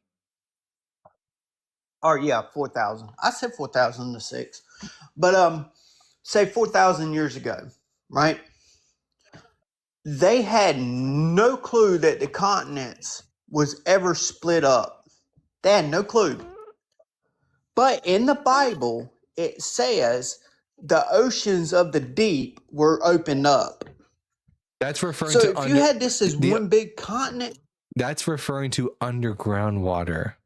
Or yeah, 4,000. I said 4,000 to 6. But say 4,000 years ago, right? They had no clue that the continents was ever split up. They had no clue. But in the Bible, it says the oceans of the deep were opened up. That's referring So to if you had this as one big continent, that's referring to underground water.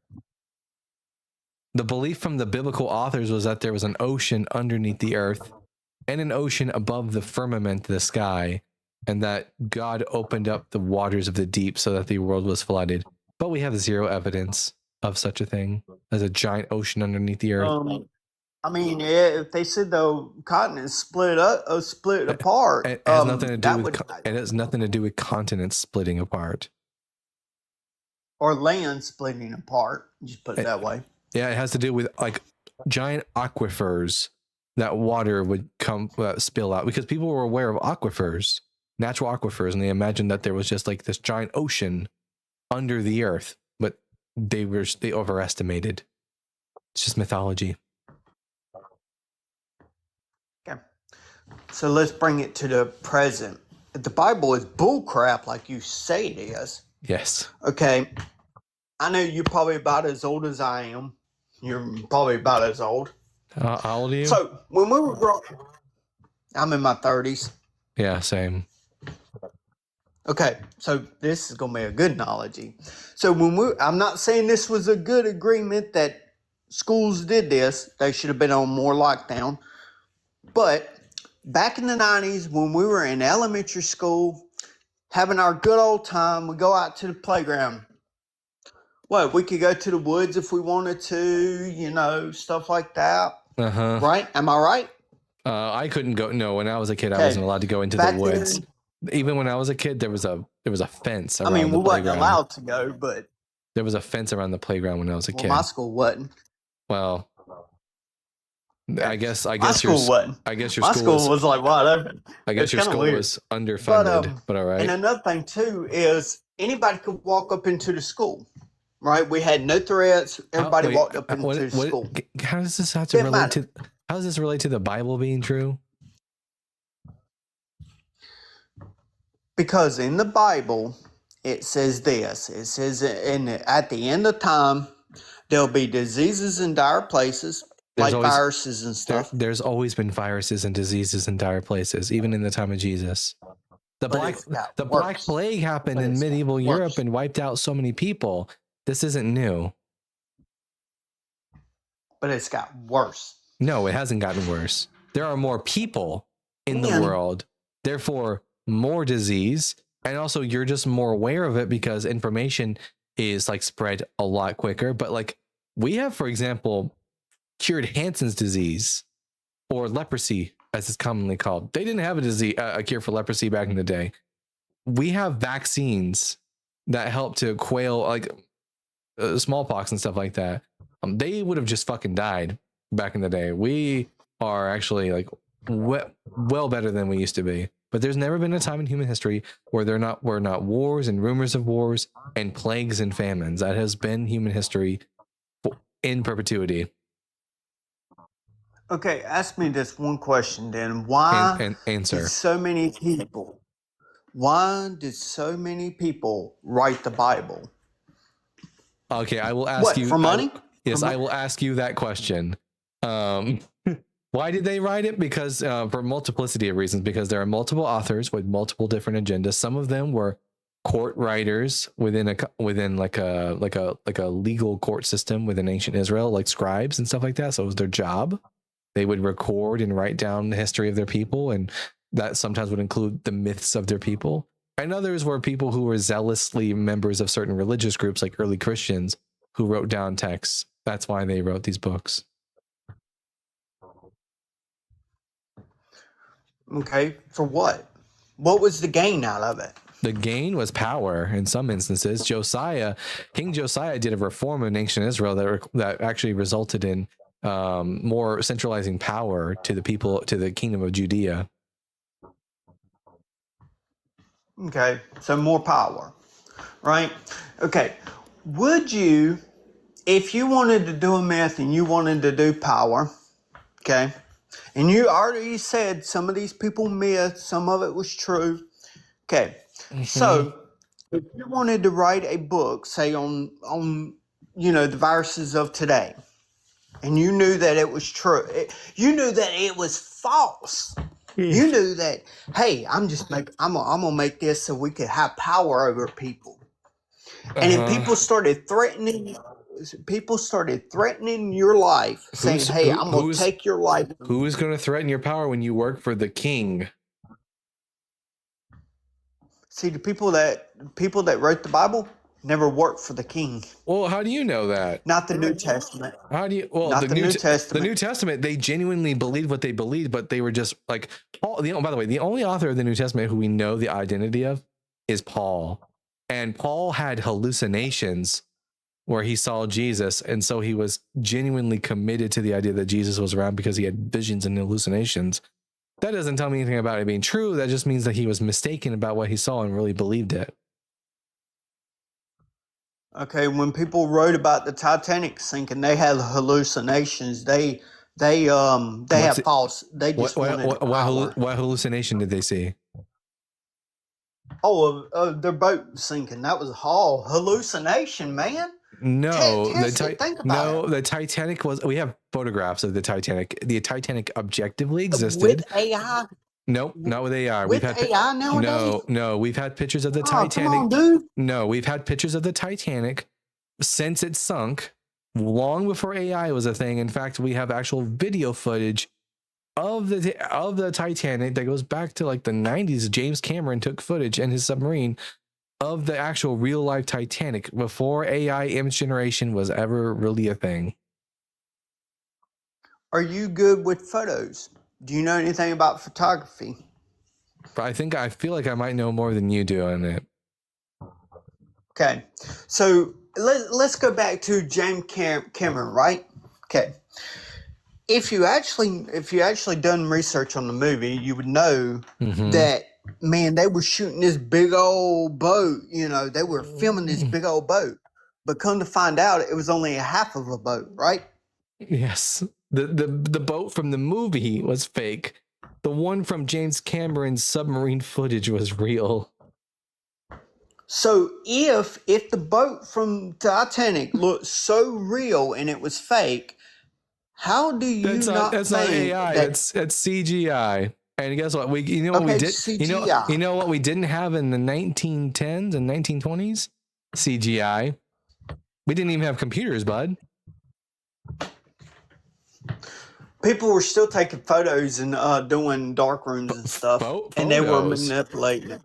The belief from the biblical authors was that there was an ocean underneath the earth and an ocean above the firmament, the sky, and that God opened up the waters of the deep so that the world was flooded. But we have zero evidence of such a thing as a giant ocean underneath the earth. I mean, if they said the continents split apart, It has nothing to do with it has nothing to do with continents splitting apart. Or land splitting apart, just put it that way. Yeah, it has to do with like giant aquifers that water would come spill out, because people were aware of aquifers, natural aquifers, and they imagined that there was just like this giant ocean under the earth, but they overestimated. It's just mythology. Okay. So let's bring it to the present. If the Bible is bullcrap like you say it is. Yes. Okay. I know you're probably about as old as I am. You're probably about as old. How old are you? So when we were growing, I'm in my 30s. Yeah, same. Okay, so this is gonna be a good analogy. So I'm not saying this was a good agreement that schools did this. They should have been on more lockdown. But back in the 90s, when we were in elementary school, having our good old time, we go out to the playground. What, we could go to the woods if we wanted to, stuff like that. Uh-huh. Right? Am I right? I couldn't go. No, when I was a kid, I Okay. wasn't allowed to go into Back the woods. then- Even when I was a kid, there was a fence I around mean, the we wasn't playground. allowed to go, but There was a fence around the playground when I was a kid. my school wasn't. Well, I guess My your school wasn't. I guess your My school school was like wide open. I guess It's your kinda school weird. was underfunded, but all right. And another thing too is anybody could walk up into the school, right? We had no threats. Everybody Wait, walked up into what- the what- school. How does this have to Didn't relate matter. to? How does this relate to the Bible being true? Because in the Bible, it says this. It says at the end of time, there'll be diseases in dire places, There's like always- viruses and stuff. There's always been viruses and diseases in dire places, even in the time of Jesus. The But black it's got the Black worse. Plague happened But in it's got medieval worse. Europe and wiped out so many people. This isn't new. But it's got worse. No, it hasn't gotten worse. There are more people in the And- world, therefore more disease, and also you're just more aware of it because information is like spread a lot quicker. But like we have, for example, cured Hansen's disease or leprosy, as it's commonly called. They didn't have a cure for leprosy back in the day. We have vaccines that help to quail like smallpox and stuff like that. They would have just fucking died back in the day. We are actually like well better than we used to be. But there's never been a time in human history where there were not wars and rumors of wars and plagues and famines. That has been human history in perpetuity. Okay, ask me this one question then. Why And answer. did so many people write the Bible? Okay, I will ask What, you for money? Yes, I will ask you that question. Why did they write it? Because for multiplicity of reasons. Because there are multiple authors with multiple different agendas. Some of them were court writers within like a legal court system within ancient Israel, like scribes and stuff like that. So it was their job. They would record and write down the history of their people, and that sometimes would include the myths of their people. And others were people who were zealously members of certain religious groups, like early Christians, who wrote down texts. That's why they wrote these books. Okay, for what? What was the gain out of it? The gain was power in some instances. King Josiah did a reform in ancient Israel that actually resulted in more centralizing power to the people, to the kingdom of Judea. Okay, so more power, right? Okay, would you, if you wanted to do a myth and you wanted to do power, okay, and you already said some of these people myth, some of it was true, okay. So if you wanted to write a book, say on the viruses of today, and you knew that it was true, you knew that it was false. You knew that, hey, I'm gonna make this so we could have power over people. And if people started threatening your life, saying, hey, I'm gonna take your life. Who is going to threaten your power when you work for the king? See, the people that wrote the Bible never worked for the king. Well, how do you know that? Not the New Testament. How do you? Well, Not the New Testament. The New Testament, they genuinely believed what they believed, but they were just like Paul. By the way, the only author of the New Testament who we know the identity of is Paul, and Paul had hallucinations where he saw Jesus, and so he was genuinely committed to the idea that Jesus was around because he had visions and hallucinations. That doesn't tell me anything about it being true. That just means that he was mistaken about what he saw and really believed it. Okay, when people wrote about the Titanic sinking, they had hallucinations. They have false. They just wanted power. What hallucination did they see? Oh, their boat sinking. That was all hallucination, man. No, the Titanic was. We have photographs of the Titanic. The Titanic objectively existed. With AI. Nope, not with AI. With AI nowadays? No, we've had pictures of the Titanic. Titanic. Come on, dude. No, we've had pictures of the Titanic since it sunk, long before AI was a thing. In fact, we have actual video footage of the Titanic that goes back to like the 90s. James Cameron took footage in his submarine of the actual real life Titanic before AI image generation was ever really a thing. Are you good with photos? Do you know anything about photography? I feel like I might know more than you do on it. Okay, so let's go back to James Cameron, right? Okay, if you actually done research on the movie, you would know that, man, they were shooting this big old boat. You know, they were filming this big old boat, but come to find out, it was only a half of a boat, right? Yes. The boat from the movie was fake. The one from James Cameron's submarine footage was real. So if the boat from Titanic looked so real and it was fake, how do you That's not AI. It's CGI. And guess what? We did. CGI. You know what we didn't have in the 1910s and 1920s? CGI. We didn't even have computers, bud. People were still taking photos and doing dark rooms and stuff, and they were manipulating.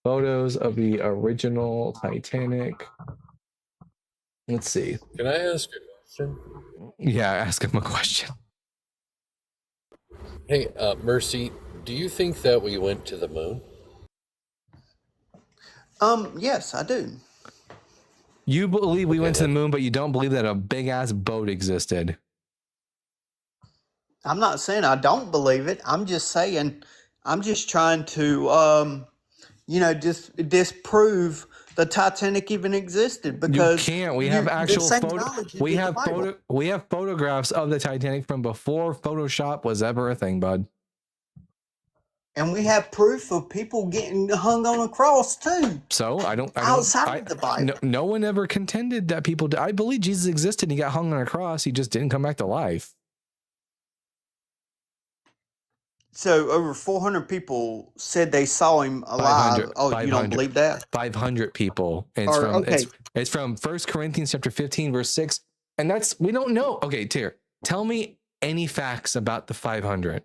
Photos of the original Titanic. Let's see. Can I ask a question? Yeah, ask him a question. Hey, Mercy, do you think that we went to the moon? Yes, I do. You believe we went to the moon, but you don't believe that a big ass boat existed. I'm not saying I don't believe it. I'm just saying, I'm just trying to, just disprove the Titanic even existed, because you can't. We have actual we have photographs of the Titanic from before Photoshop was ever a thing, bud. And we have proof of people getting hung on a cross too. So outside of the Bible. No one ever contended that people. I believe Jesus existed and he got hung on a cross. He just didn't come back to life. So over 400 people said they saw him alive. Oh, you don't believe that? 500 people. And it's from 1 Corinthians chapter 15, verse 6. And we don't know. Okay, Tyr, tell me any facts about the 500.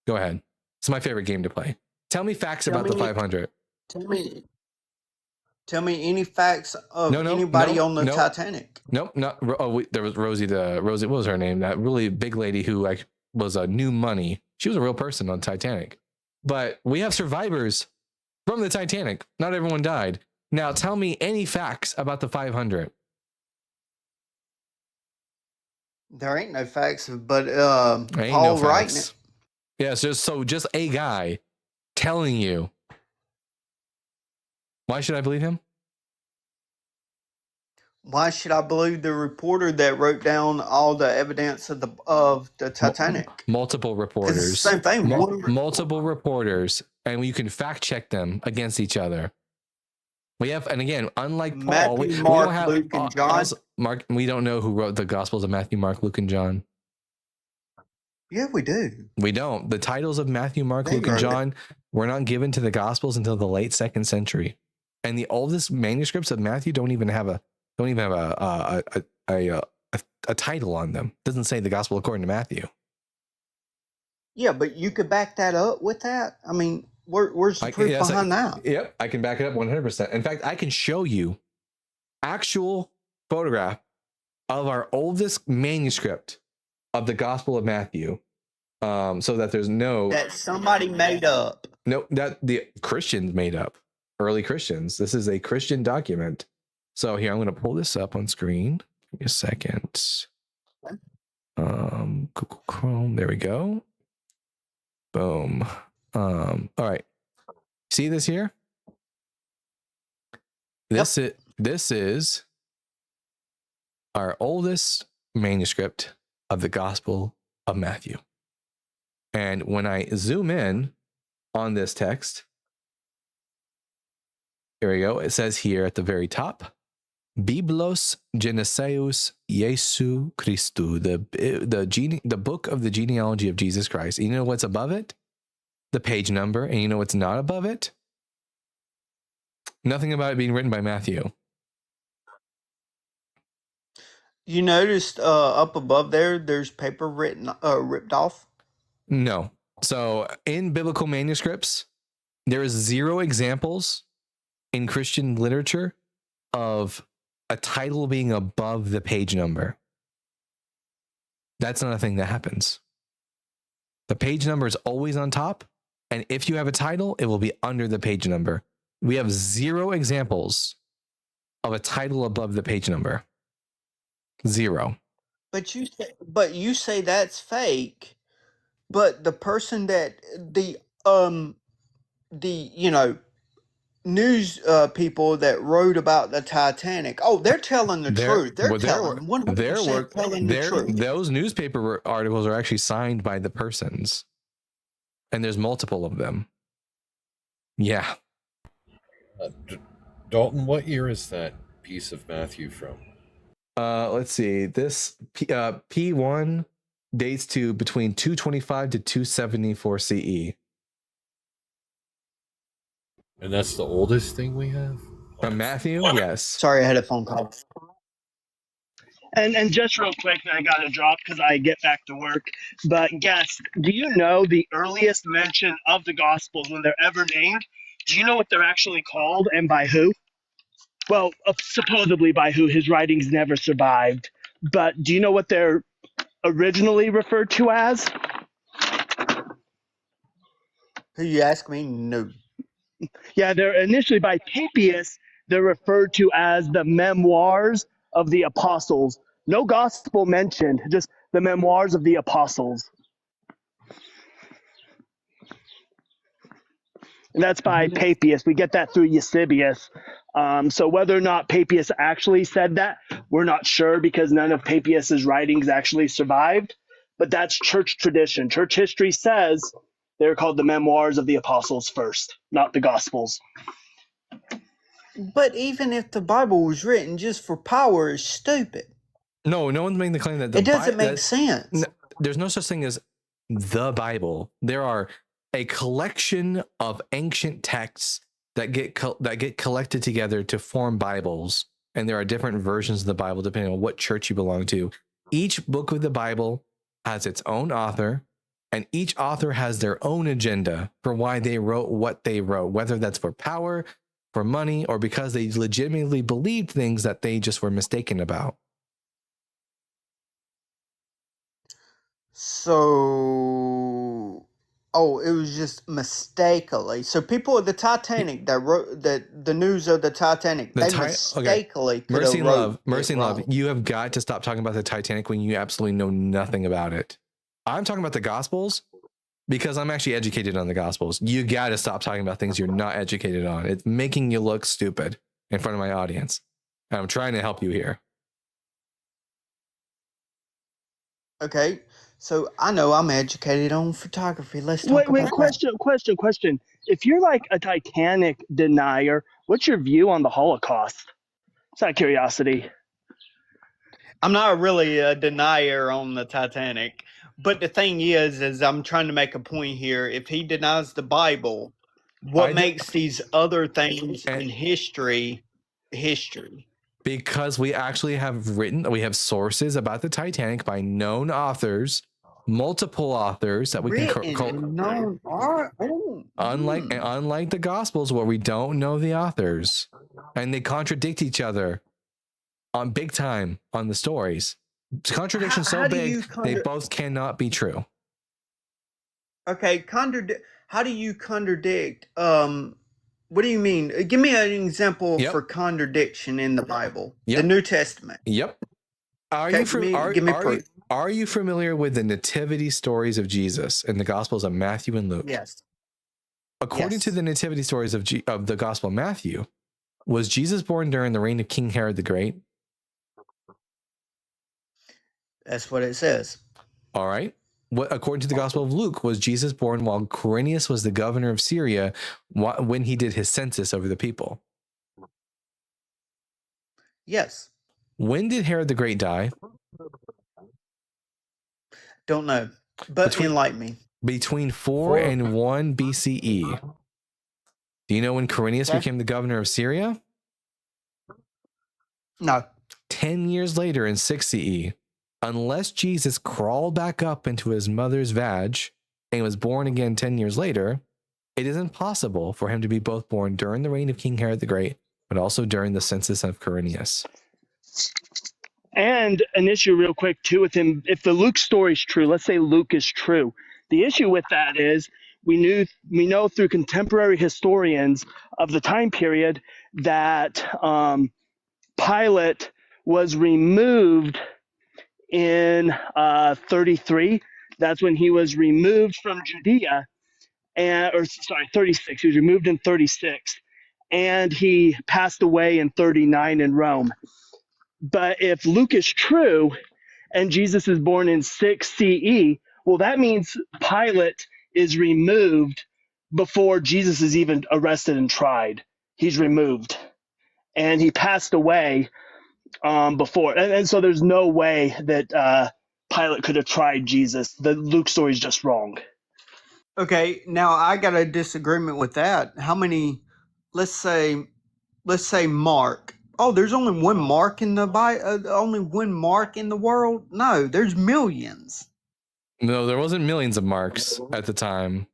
Go ahead. It's my favorite game to play. Tell me facts about the 500. Tell me any facts of anybody on the Titanic. Nope, not. There was Rosie. What was her name? That really big lady who was a new money. She was a real person on Titanic. But we have survivors from the Titanic. Not everyone died. Now tell me any facts about the 500. There ain't no facts, but Paul writing it. Yeah, so just a guy telling you. Why should I believe him? Why should I believe the reporter that wrote down all the evidence of the Titanic? Multiple 'Cause it's reporters. the same thing. Multiple reporters, and you can fact check them against each other. We have, and again, unlike Paul, Matthew, we Mark, don't have Luke, and John. Mark. We don't know who wrote the Gospels of Matthew, Mark, Luke, and John. Yeah, we do. We don't. The titles of Matthew, Mark, They Luke, and wrote it. John were not given to the Gospels until the late 2nd century, and the oldest manuscripts of Matthew don't even have a title on them. It doesn't say the Gospel according to Matthew. Yeah, but you could back that up with that. I mean, where's the proof behind that? Yep, I can back it up 100%. In fact, I can show you actual photograph of our oldest manuscript of the Gospel of Matthew, so that there's no That somebody made up. no that the Christians made up, early Christians. This is a Christian document. So here I'm going to pull this up on screen. Give me a second. Google Chrome. There we go. Boom. All right. See this here? This is our oldest manuscript of the Gospel of Matthew. And when I zoom in on this text, here we go. It says here at the very top, Biblos Geneseus Jesu Christu, the book of the genealogy of Jesus Christ. You know what's above it? The page number. And you know what's not above it? Nothing about it being written by Matthew. You noticed up above there's paper ripped off? No. So in biblical manuscripts, there is 0 examples in Christian literature of a title being above the page number. That's not a thing that happens. The page number is always on top, and if you have a title, it will be under the page number. We have 0 examples of a title above the page number. 0. But you say that's fake. But the person that the news people that wrote about the Titanic, they're telling the truth. They're telling 100% telling the truth. Those newspaper articles are actually signed by the persons, and there's multiple of them. Yeah. Dalton, what year is that piece of Matthew from? Let's see. This P1 dates to between 225 to 274 CE. And that's the oldest thing we have? From Matthew? Yes. Sorry, I had a phone call. And just real quick, I got to drop because I get back to work. But guess, do you know the earliest mention of the Gospels when they're ever named? Do you know what they're actually called and by who? Well, supposedly by who. His writings never survived. But do you know what they're originally referred to as? Who you ask me? No. Yeah, they're initially by Papias, they're referred to as the Memoirs of the Apostles. No gospel mentioned, just the Memoirs of the Apostles. And that's by Papias. We get that through Eusebius. So whether or not Papias actually said that, we're not sure because none of Papias's writings actually survived. But that's church tradition. Church history says they're called the Memoirs of the Apostles first, not the Gospels. But even if the Bible was written just for power, it's stupid. No one's making the claim that it doesn't make sense. There's no such thing as the Bible. There are a collection of ancient texts that get collected together to form Bibles, and there are different versions of the Bible depending on what church you belong to. Each book of the Bible has its own author, and each author has their own agenda for why they wrote what they wrote, whether that's for power, for money, or because they legitimately believed things that they just were mistaken about. So, it was just mistakenly. So people at the Titanic that wrote the news of the Titanic, they mistakenly could Mercy have and wrote love, mercy it and love. wrong. You have got to stop talking about the Titanic when you absolutely know nothing about it. I'm talking about the Gospels because I'm actually educated on the Gospels. You got to stop talking about things you're not educated on. It's making you look stupid in front of my audience. I'm trying to help you here. Okay, so I know I'm educated on photography. Let's talk Wait, about question. If you're like a Titanic denier, what's your view on the Holocaust? It's out of curiosity. I'm not really a denier on the Titanic, but the thing is I'm trying to make a point here. If he denies the Bible, what makes these other things in history? Because we actually we have sources about the Titanic by known authors, multiple authors that we can unlike the Gospels where we don't know the authors and they contradict each other on big time on the stories. Contradictions so big they both cannot be true. Okay, how do you contradict? What do you mean? Give me an example for contradiction in the Bible, the New Testament. Yep. Are you familiar with the nativity stories of Jesus in the Gospels of Matthew and Luke? Yes. According to the nativity stories of the Gospel of Matthew, was Jesus born during the reign of King Herod the Great? That's what it says. All right. According to the Gospel of Luke, was Jesus born while Quirinius was the governor of Syria when he did his census over the people? Yes. When did Herod the Great die? Don't know, but enlighten me. Between 4 and 1 BCE. Do you know when Quirinius became the governor of Syria? No. 10 years later in 6 CE. Unless Jesus crawled back up into his mother's vag and was born again 10 years later, it is impossible for him to be both born during the reign of King Herod the Great, but also during the census of Quirinius. And an issue real quick too with him, if the Luke story is true, let's say Luke is true. The issue with that is we know through contemporary historians of the time period that Pilate was removed in 33. That's when he was removed from Judea, 36. He was removed in 36, and he passed away in 39 in Rome. But if Luke is true and Jesus is born in 6 CE, well, that means Pilate is removed before Jesus is even arrested and tried. He's removed, and he passed away before. And so there's no way that Pilate could have tried Jesus. The Luke story is just wrong. Okay, now I got a disagreement with that. How many? Let's say Mark. Oh, there's only one Mark in the Bible. Only one Mark in the world? No, there's millions. No, there wasn't millions of Marks at the time.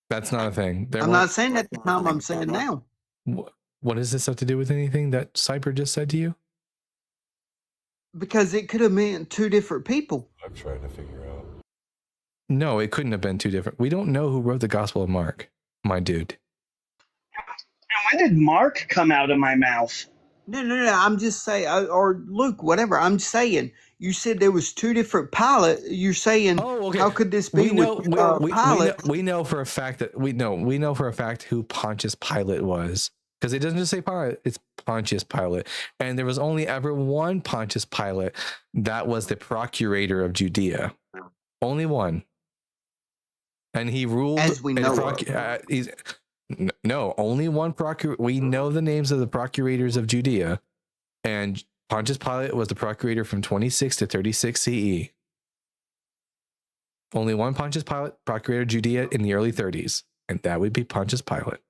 That's not a thing. I'm not saying at the time. I'm saying now. What does this have to do with anything that Cyper just said to you? Because it could have meant two different people. I'm trying to figure out. No, it couldn't have been two different. We don't know who wrote the Gospel of Mark, my dude. And when did Mark come out of my mouth? No. I'm just saying, or Luke, whatever. I'm saying, you said there was two different Pilate. You're saying, how could this be Pilate? We know for a fact that we know for a fact who Pontius Pilate was, because it doesn't just say Pilate; it's Pontius Pilate, and there was only ever one Pontius Pilate that was the procurator of Judea, only one, and he ruled as we know. No, only one procurator. We know the names of the procurators of Judea, and Pontius Pilate was the procurator from 26 to 36 CE. Only one Pontius Pilate, procurator of Judea in the early 30s, and that would be Pontius Pilate.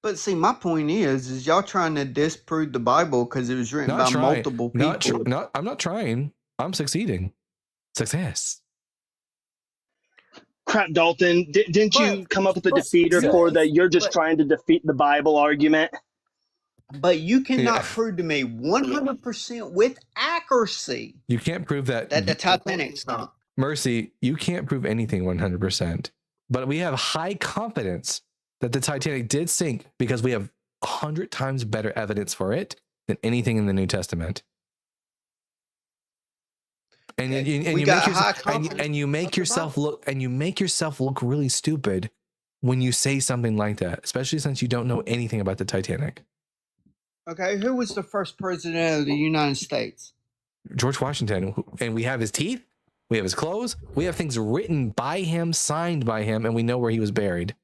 But see, my point is y'all trying to disprove the Bible because it was written by multiple people. I'm not trying. I'm succeeding. Success. Crap, Dalton, didn't you come up with a defeater for that you're just trying to defeat the Bible argument? But you cannot prove to me 100% with accuracy. You can't prove that the Titanic's not. Mercy, you can't prove anything 100%. But we have high confidence that the Titanic did sink because we have 100 times better evidence for it than anything in the New Testament. And you make yourself look really stupid when you say something like that, especially since you don't know anything about the Titanic. Okay, who was the first president of the United States? George Washington. And we have his teeth, we have his clothes, we have things written by him, signed by him, and we know where he was buried.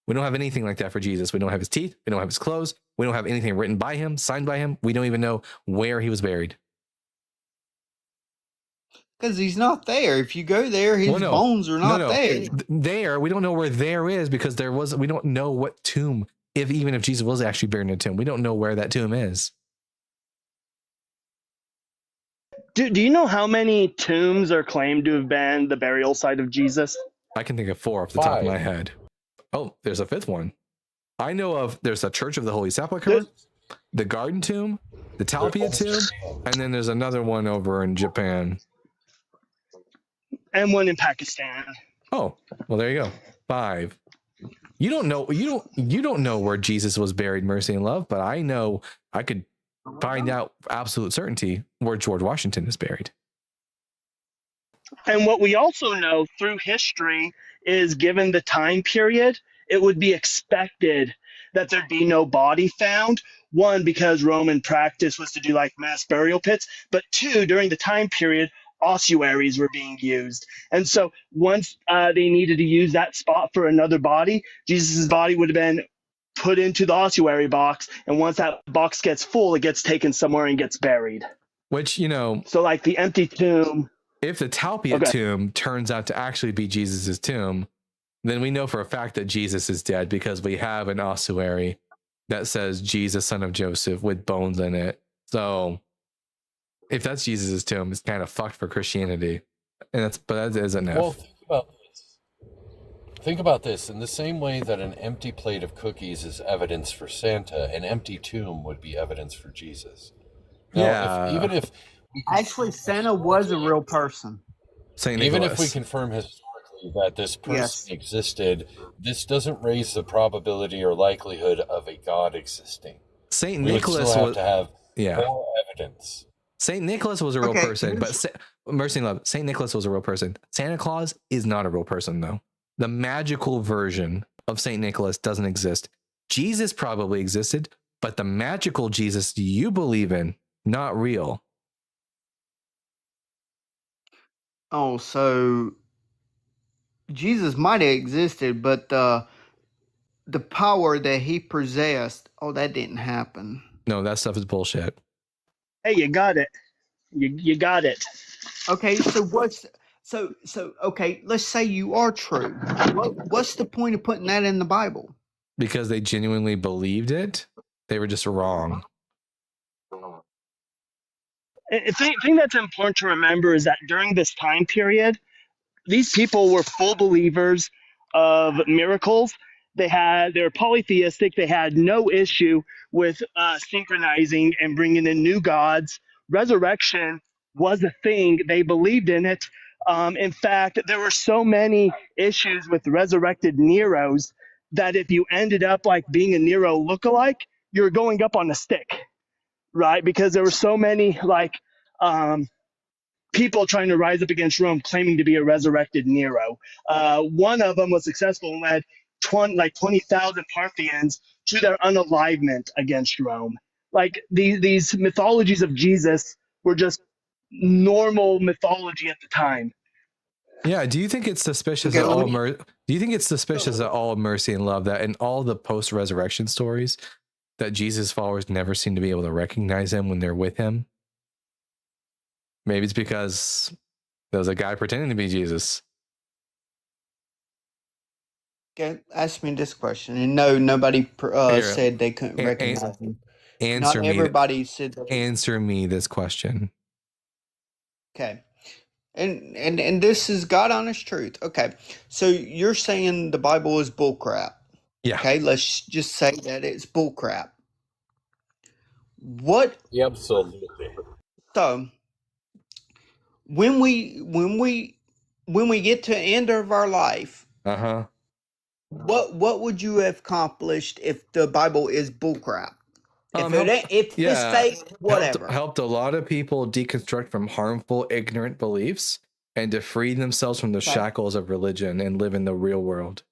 We don't have anything like that for Jesus. We don't have his teeth, we don't have his clothes, we don't have anything written by him, signed by him. We don't even know where he was buried. Because he's not there. If you go there, his bones are not there. There, we don't know where there is because we don't know what tomb, even if Jesus was actually buried in a tomb, we don't know where that tomb is. Do you know how many tombs are claimed to have been the burial site of Jesus? I can think of 4 off the top of my head. Oh, there's a 5th one. I know of, there's a Church of the Holy Sepulchre, the Garden Tomb, the Talpia Tomb, and then there's another one over in Japan. And one in Pakistan. Oh, well, there you go. 5. You don't know where Jesus was buried, mercy and love, but I know I could find out absolute certainty where George Washington is buried. And what we also know through history is, given the time period, it would be expected that there'd be no body found. 1, because Roman practice was to do like mass burial pits, but 2, during the time period, ossuaries were being used. And so once they needed to use that spot for another body, Jesus's body would have been put into the ossuary box. And once that box gets full, it gets taken somewhere and gets buried. Which, so like the empty tomb. If the Talpia tomb turns out to actually be Jesus's tomb, then we know for a fact that Jesus is dead because we have an ossuary that says Jesus, son of Joseph, with bones in it. So if that's Jesus's tomb, it's kind of fucked for Christianity, but that isn't enough. Well, think about this. In the same way that an empty plate of cookies is evidence for Santa, an empty tomb would be evidence for Jesus. Now, Yeah. Actually, Santa was a real person. Saint Even if Nicholas. we confirm historically that this person existed, this doesn't raise the probability or likelihood of a God existing. Saint We would Nicholas still have was to have yeah. more evidence. Saint Nicholas was a real person, but mercy and love. Saint Nicholas was a real person. Santa Claus is not a real person, though. The magical version of Saint Nicholas doesn't exist. Jesus probably existed, but the magical Jesus you believe in, not real. Oh, so Jesus might have existed, but the power that he possessed, that didn't happen. No, that stuff is bullshit. Hey, you got it. You got it. Okay, so okay, let's say you are true. What's the point of putting that in the Bible? Because they genuinely believed it. They were just wrong. The thing that's important to remember is that during this time period, these people were full believers of miracles. They were polytheistic. They had no issue with synchronizing and bringing in new gods. Resurrection was a thing. They believed in it. In fact, there were so many issues with resurrected Neros that if you ended up like being a Nero lookalike, you're going up on a stick, right? Because there were so many people trying to rise up against Rome claiming to be a resurrected Nero. One of them was successful and led 20,000 Parthians to their unalivement against Rome. Like these mythologies of Jesus were just normal mythology at the time. Yeah. Do you think it's suspicious that all mercy and love, that in all the post-resurrection stories, that Jesus' followers never seem to be able to recognize him when they're with him? Maybe it's because there was a guy pretending to be Jesus. Okay, ask me this question. And no, nobody said they couldn't recognize him. Answer said that. Answer me this question. Okay. And this is God honest truth. Okay. So you're saying the Bible is bullcrap. Yeah. Okay, let's just say that it's bullcrap. What? Absolutely. So when we get to the end of our life, what would you have accomplished if the Bible is bullcrap? If it's fake, whatever. Helped a lot of people deconstruct from harmful, ignorant beliefs and to free themselves from the shackles of religion and live in the real world.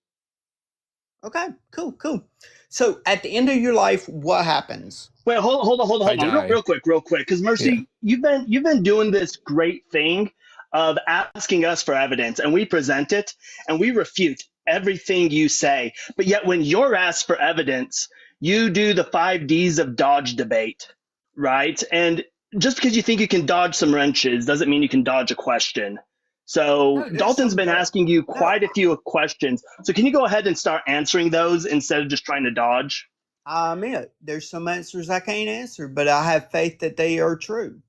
Okay, cool. So at the end of your life, what happens? Wait, hold on, real quick, because Mercy, you've been doing this great thing of asking us for evidence, and we present it, and we refute everything you say. But yet, when you're asked for evidence, you do the 5 Ds of dodge debate, right? And just because you think you can dodge some wrenches doesn't mean you can dodge a question. So Dalton's been asking you quite a few questions. So can you go ahead and start answering those instead of just trying to dodge? I admit there's some answers I can't answer, but I have faith that they are true.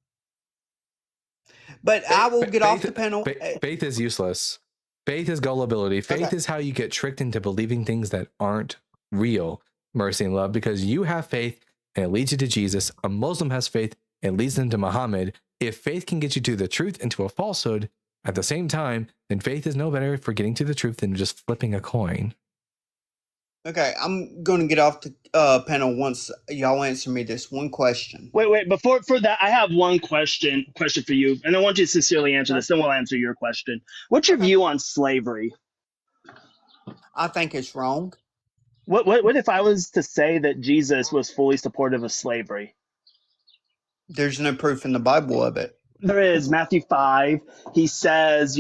But I will get off the panel. Faith is useless. Faith is gullibility. Faith is how you get tricked into believing things that aren't real. Mercy and love, because you have faith and it leads you to Jesus. A Muslim has faith and leads them to Muhammad. If faith can get you to the truth and to a falsehood at the same time, then faith is no better for getting to the truth than just flipping a coin. Okay, I'm going to get off the panel once y'all answer me this one question. Wait. Before that, I have one question for you, and I want you to sincerely answer this. Then we'll answer your question. What's your view on slavery? I think it's wrong. What if I was to say that Jesus was fully supportive of slavery? There's no proof in the Bible of it. There is. Matthew 5, he says,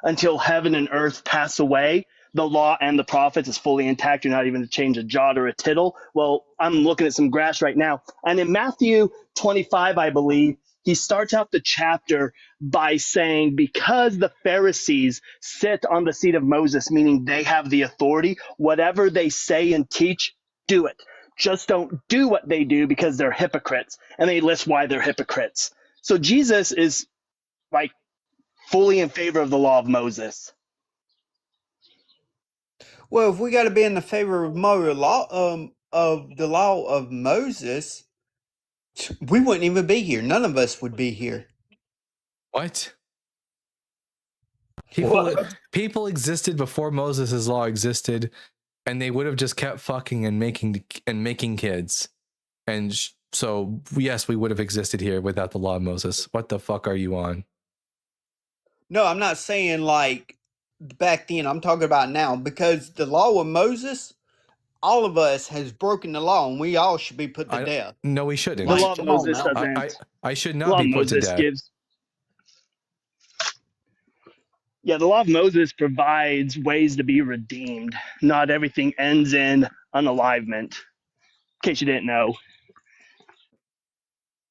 until heaven and earth pass away, the law and the prophets is fully intact. You're not even to change a jot or a tittle. Well, I'm looking at some grass right now. And in Matthew 25, I believe, he starts out the chapter by saying, because the Pharisees sit on the seat of Moses, meaning they have the authority, whatever they say and teach, do it. Just don't do what they do because they're hypocrites. And they list why they're hypocrites. So Jesus is like fully in favor of the law of Moses. Well, if we got to be in the favor of the law of Moses, we wouldn't even be here. None of us would be here. What? People existed before Moses' law existed, and they would have just kept fucking and making kids. And so, yes, we would have existed here without the law of Moses. What the fuck are you on? No, I'm not saying like back then. I'm talking about now, because the law of Moses, all of us has broken the law, and we all should be put to death. No, we shouldn't. The law of Moses doesn't. I should not be put to death. Yeah, the law of Moses provides ways to be redeemed. Not everything ends in unalivement. In case you didn't know.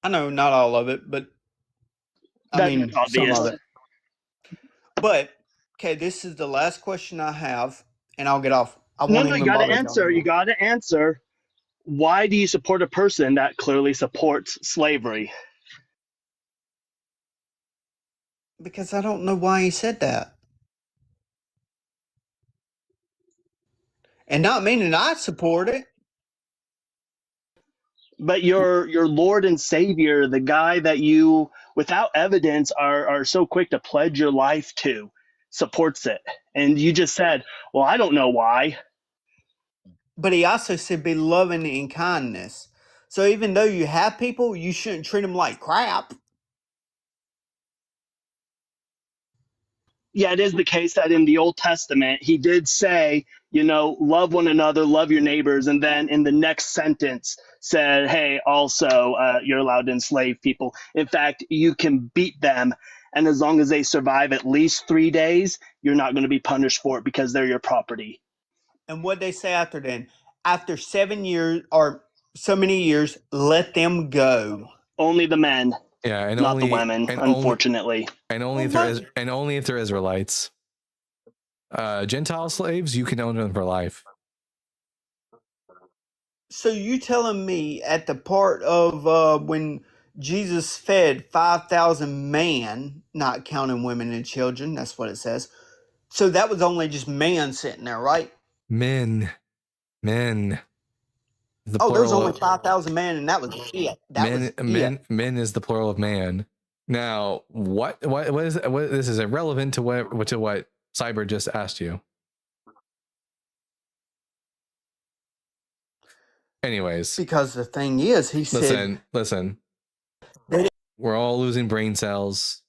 I know not all of it, but some of it. But okay, this is the last question I have, and I'll get off. You got to answer. You got to answer. Why do you support a person that clearly supports slavery? Because I don't know why he said that. And not meaning I support it. But your Lord and Savior, the guy that you, without evidence, are so quick to pledge your life to, supports it. And you just said, well, I don't know why. But he also said be loving and kindness. So even though you have people, you shouldn't treat them like crap. Yeah, it is the case that in the Old Testament, he did say, love one another, love your neighbors. And then in the next sentence said, hey, also, you're allowed to enslave people. In fact, you can beat them. And as long as they survive at least 3 days, you're not going to be punished for it because they're your property. And what they say after then, after 7 years or so many years, let them go. Only the men. Yeah, and not only the women, unfortunately. Only if they're Israelites. Gentile slaves, you can own them for life. So you telling me at the part of when Jesus fed 5,000 man, not counting women and children, that's what it says. So that was only just man sitting there, right? Men. There was only 5,000 men, and that was it. Men is the plural of man. Now, what is this is irrelevant to what Cyber just asked you. Anyways, because the thing is, he said, listen. We're all losing brain cells.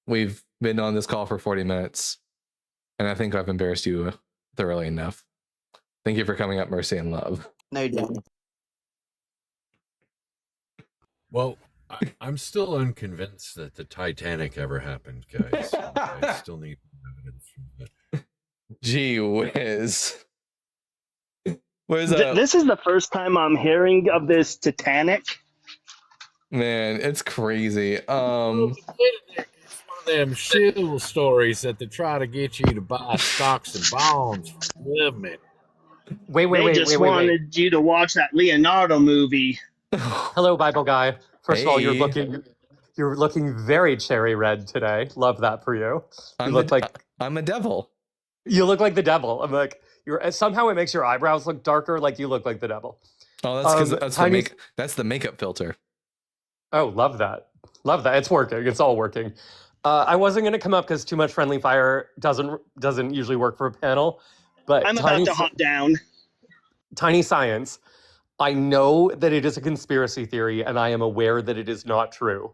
We've been on this call for 40 minutes, and I think I've embarrassed you thoroughly enough. Thank you for coming up, Mercy and Love. No doubt. Well, I'm still unconvinced that the Titanic ever happened, guys. I still need evidence from that. Gee whiz. Where's This is the first time I'm hearing of this Titanic. Man, it's crazy. It's one of them shill stories that they try to get you to buy stocks and bonds for the government. They just wanted you to watch that Leonardo movie. Hello, Bible guy. First of all, you're looking very cherry red today. Love that for you. I'm a devil. You look like the devil. I'm like, somehow it makes your eyebrows look darker, like you look like the devil. Oh, that's because that's the makeup filter. Oh, love that. Love that. It's working. It's all working. I wasn't going to come up because too much friendly fire doesn't usually work for a panel. But I'm about to hop down. Tiny Science. I know that it is a conspiracy theory, and I am aware that it is not true.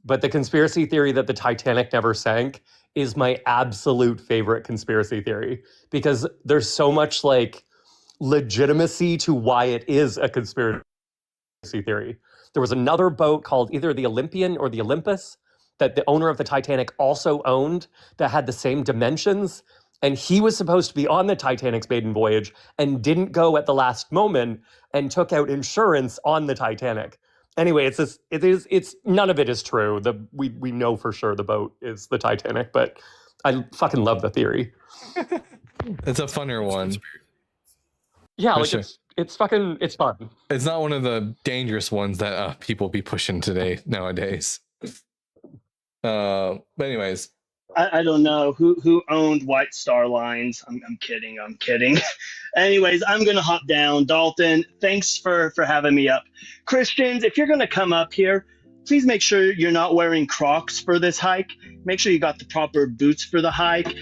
But the conspiracy theory that the Titanic never sank is my absolute favorite conspiracy theory, because there's so much like legitimacy to why it is a conspiracy theory. There was another boat called either the Olympian or the Olympus that the owner of the Titanic also owned that had the same dimensions. And he was supposed to be on the Titanic's maiden voyage and didn't go at the last moment and took out insurance on the Titanic. Anyway, it's none of it is true. We know for sure the boat is the Titanic, but I fucking love the theory. It's a funner one. Yeah, For like sure. it's fun. It's not one of the dangerous ones that people be pushing nowadays. But anyways, I don't know who owned White Star Lines. I'm kidding. Anyways, I'm gonna hop down. Dalton, thanks for having me up. Christians, if you're gonna come up here, please make sure you're not wearing Crocs for this hike. Make sure you got the proper boots for the hike.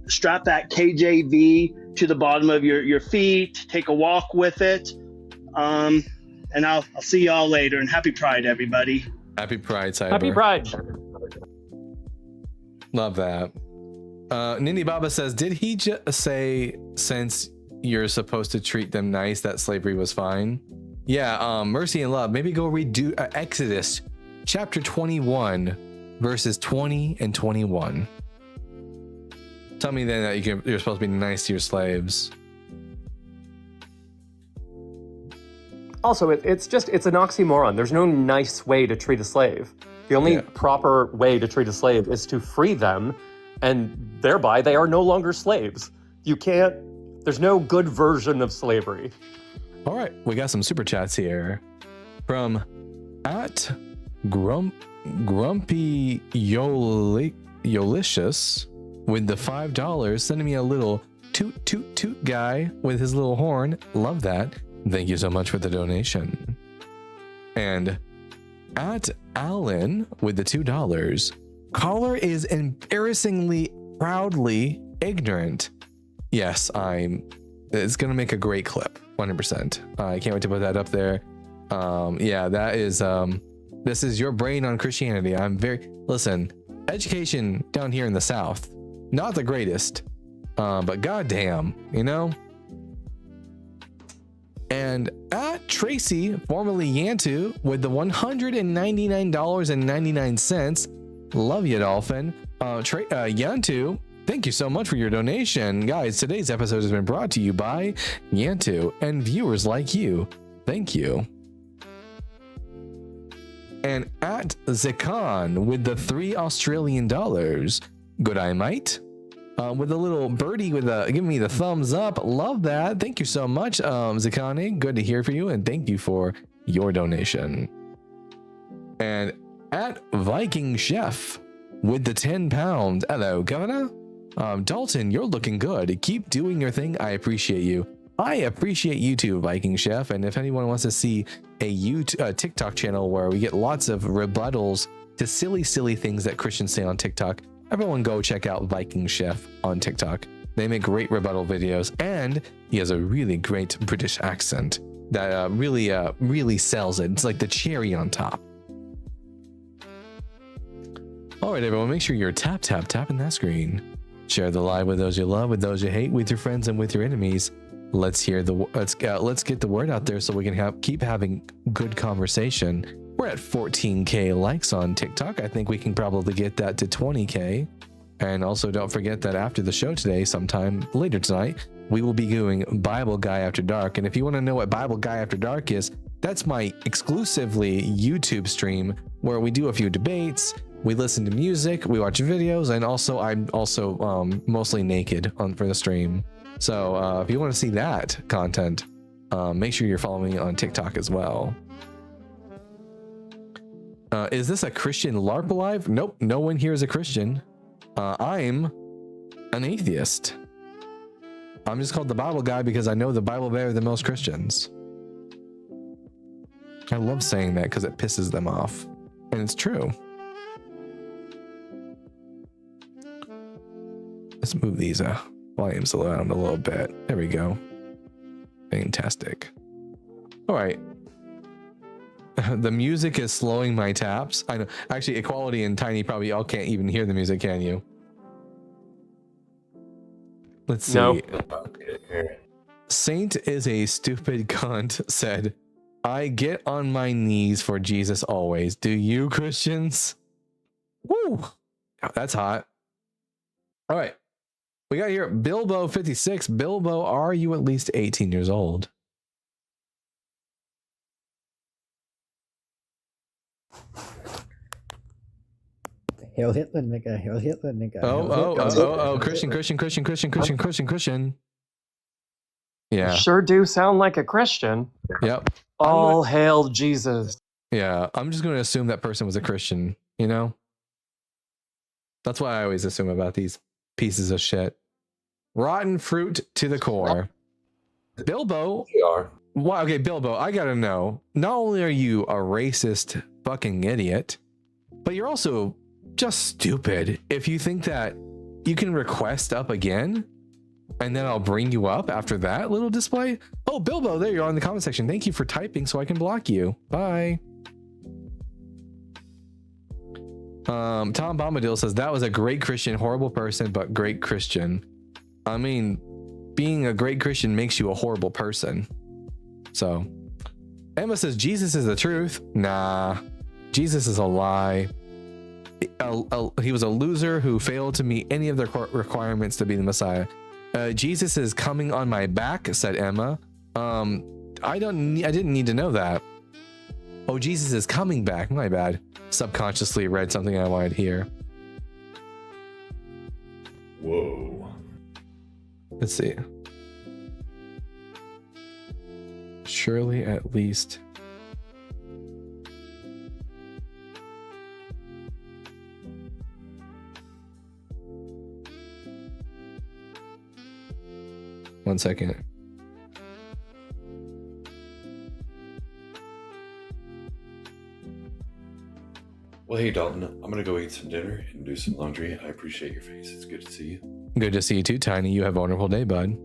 Strap that KJV to the bottom of your feet. Take a walk with it. And I'll see y'all later. And happy Pride, everybody. Happy Pride, Cyber. Happy Pride. Love that. Nindi Baba says, did he just say since you're supposed to treat them nice that slavery was fine? Yeah, mercy and love. Maybe go read Exodus chapter 21, verses 20 and 21. Tell me then that you're supposed to be nice to your slaves. Also, it's an oxymoron. There's no nice way to treat a slave. The only proper way to treat a slave is to free them, and thereby they are no longer slaves. There's no good version of slavery. All right, we got some super chats here from at Grumpy Yolicious with the $5, sending me a little toot toot toot guy with his little horn. Love that. Thank you so much for the donation. And at Alan with the $2, caller is embarrassingly proudly ignorant. Yes, it's gonna make a great clip, 100%. I can't wait to put that up there. Yeah, that is this is your brain on Christianity. Listen, education down here in the South, not the greatest, but goddamn, you know. And at Tracy, formerly Yantu, with the $199.99. Love you, Dolphin. Yantu, thank you so much for your donation. Guys, today's episode has been brought to you by Yantu and viewers like you. Thank you. And at Zekan with the $3 Australian. Good eye, mate. With a little birdie with giving me the thumbs up. Love that. Thank you so much, Zakani. Good to hear from you, and thank you for your donation. And at Viking Chef with the 10 pounds. Hello, Governor. Dalton, you're looking good. Keep doing your thing. I appreciate you. I appreciate you too, Viking Chef. And if anyone wants to see a TikTok channel where we get lots of rebuttals to silly things that Christians say on TikTok, everyone go check out Viking Chef on TikTok. They make great rebuttal videos, and he has a really great British accent that really sells it. It's like the cherry on top. All right, everyone, make sure you're tapping that screen. Share the live with those you love, with those you hate, with your friends and with your enemies. Let's get the word out there so we can keep having good conversation. We're at 14K likes on TikTok. I think we can probably get that to 20K. And also don't forget that after the show today, sometime later tonight, we will be doing Bible Guy After Dark. And if you want to know what Bible Guy After Dark is, that's my exclusively YouTube stream where we do a few debates, we listen to music, we watch videos, and also I'm also mostly naked for the stream. So if you want to see that content, make sure you're following me on TikTok as well. Is this a Christian LARP alive? Nope, no one here is a Christian. I'm an atheist. I'm just called the Bible Guy because I know the Bible better than most Christians. I love saying that because it pisses them off. And it's true. Let's move these volumes around a little bit. There we go. Fantastic. All right. The music is slowing my taps. I know. Actually, Equality and Tiny probably all can't even hear the music, can you? Let's see. No. Saint is a stupid cunt said, I get on my knees for Jesus always. Do you, Christians? Woo! That's hot. All right. We got here Bilbo56. Bilbo, are you at least 18 years old? Hail Hitler, nigga. Hail Hitler, nigga. Oh, Christian. Yeah. You sure do sound like a Christian. Yep. All hail Jesus. Yeah, I'm just going to assume that person was a Christian, you know? That's what I always assume about these pieces of shit. Rotten fruit to the core. Bilbo. Why? Okay, Bilbo, I gotta know. Not only are you a racist fucking idiot, but you're also just stupid if you think that you can request up again and then I'll bring you up after that little display. Oh, Bilbo, there you are in the comment section. Thank you for typing so I can block you. Bye. Tom Bombadil says that was a great Christian, horrible person, but great Christian. I mean, being a great Christian makes you a horrible person. So Emma says Jesus is the truth. Nah, Jesus is a lie. He was a loser who failed to meet any of the requirements to be the Messiah. Jesus is coming on my back, said Emma. I didn't need to know that. Oh, Jesus is coming back. My bad. Subconsciously read something I wanted to hear. Whoa. Let's see. Surely at least. One second. Well, hey, Dalton, I'm going to go eat some dinner and do some laundry. I appreciate your face. It's good to see you. Good to see you too, Tiny. You have a wonderful day, bud.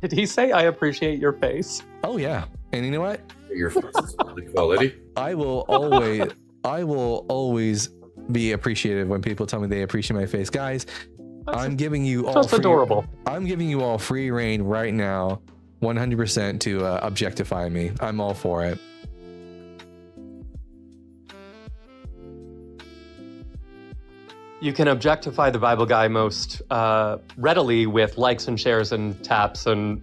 Did he say I appreciate your face? Oh, yeah. And you know what? Your face is high quality. I will always be appreciative when people tell me they appreciate my face. Guys, I'm giving you all That's adorable. I'm giving you all free reign right now, 100% to objectify me. I'm all for it. You can objectify the Bible Guy most readily with likes and shares and taps and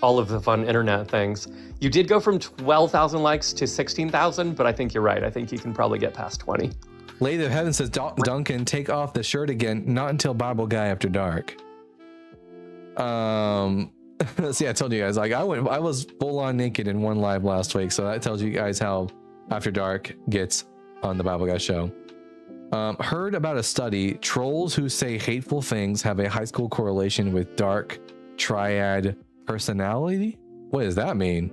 all of the fun internet things. You did go from 12,000 likes to 16,000, but I think you're right. I think you can probably get past 20. Lady of Heaven says, Duncan, take off the shirt again. Not until Bible Guy After Dark. See, I told you guys, like I was full on naked in one live last week, so that tells you guys how After Dark gets on the Bible Guy show. Heard about a study. Trolls who say hateful things have a high school correlation with dark triad personality. What does that mean?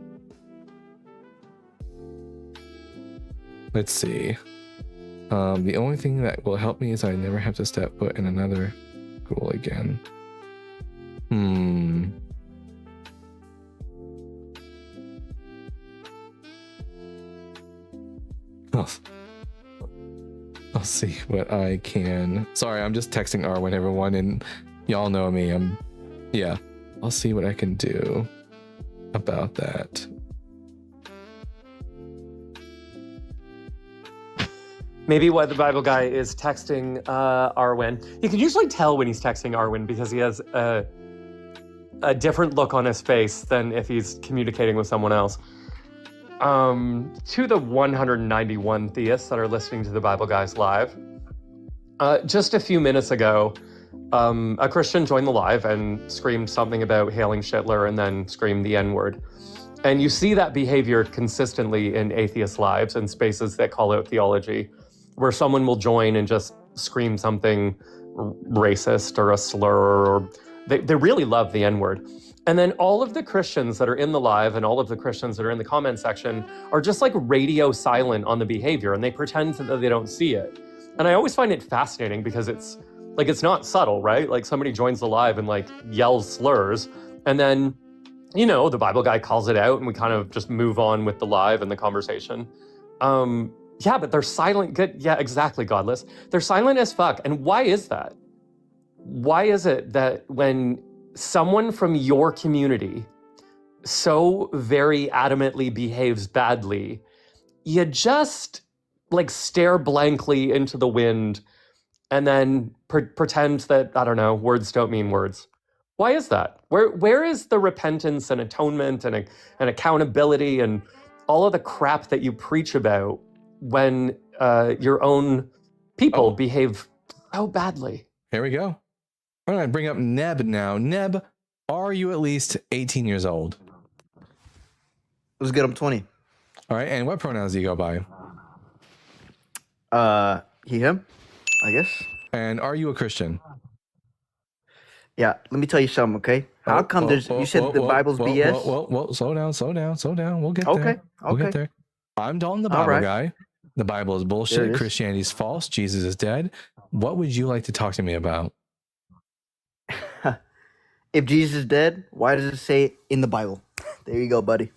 Let's see. The only thing that will help me is I never have to step foot in another school again. I'll see what I can. Sorry, I'm just texting Arwen, everyone, and y'all know me. Yeah, I'll see what I can do about that. Maybe what the Bible guy is texting Arwen. You can usually tell when he's texting Arwen because he has a different look on his face than if he's communicating with someone else. To the 191 theists that are listening to the Bible guys live, just a few minutes ago, a Christian joined the live and screamed something about hailing Schindler and then screamed the N-word. And you see that behavior consistently in atheist lives and spaces that call out theology, where someone will join and just scream something racist or a slur, or they really love the N-word. And then all of the Christians that are in the live and all of the Christians that are in the comment section are just like radio silent on the behavior, and they pretend that they don't see it. And I always find it fascinating because it's not subtle, right? Like somebody joins the live and like yells slurs, and then, you know, the Bible guy calls it out and we kind of just move on with the live and the conversation. Yeah, but they're silent. Good. Yeah, exactly, Godless. They're silent as fuck. And why is that? Why is it that when someone from your community so very adamantly behaves badly, you just like stare blankly into the wind and then pretend that, I don't know, words don't mean words? Why is that? Where is the repentance and atonement and accountability and all of the crap that you preach about when your own people behave so badly? Here we go. I'm going to bring up Neb now. Neb, are you at least 18 years old? Let's get him 20. All right. And what pronouns do you go by? He, him, I guess. And are you a Christian? Yeah. Let me tell you something, okay? How come you said the Bible's BS? Whoa. Slow down. We'll get there. We'll get there. I'm Dalton, the Bible guy. The Bible is bullshit. Christianity is false. Jesus is dead. What would you like to talk to me about? If Jesus is dead, why does it say in the Bible? There you go, buddy.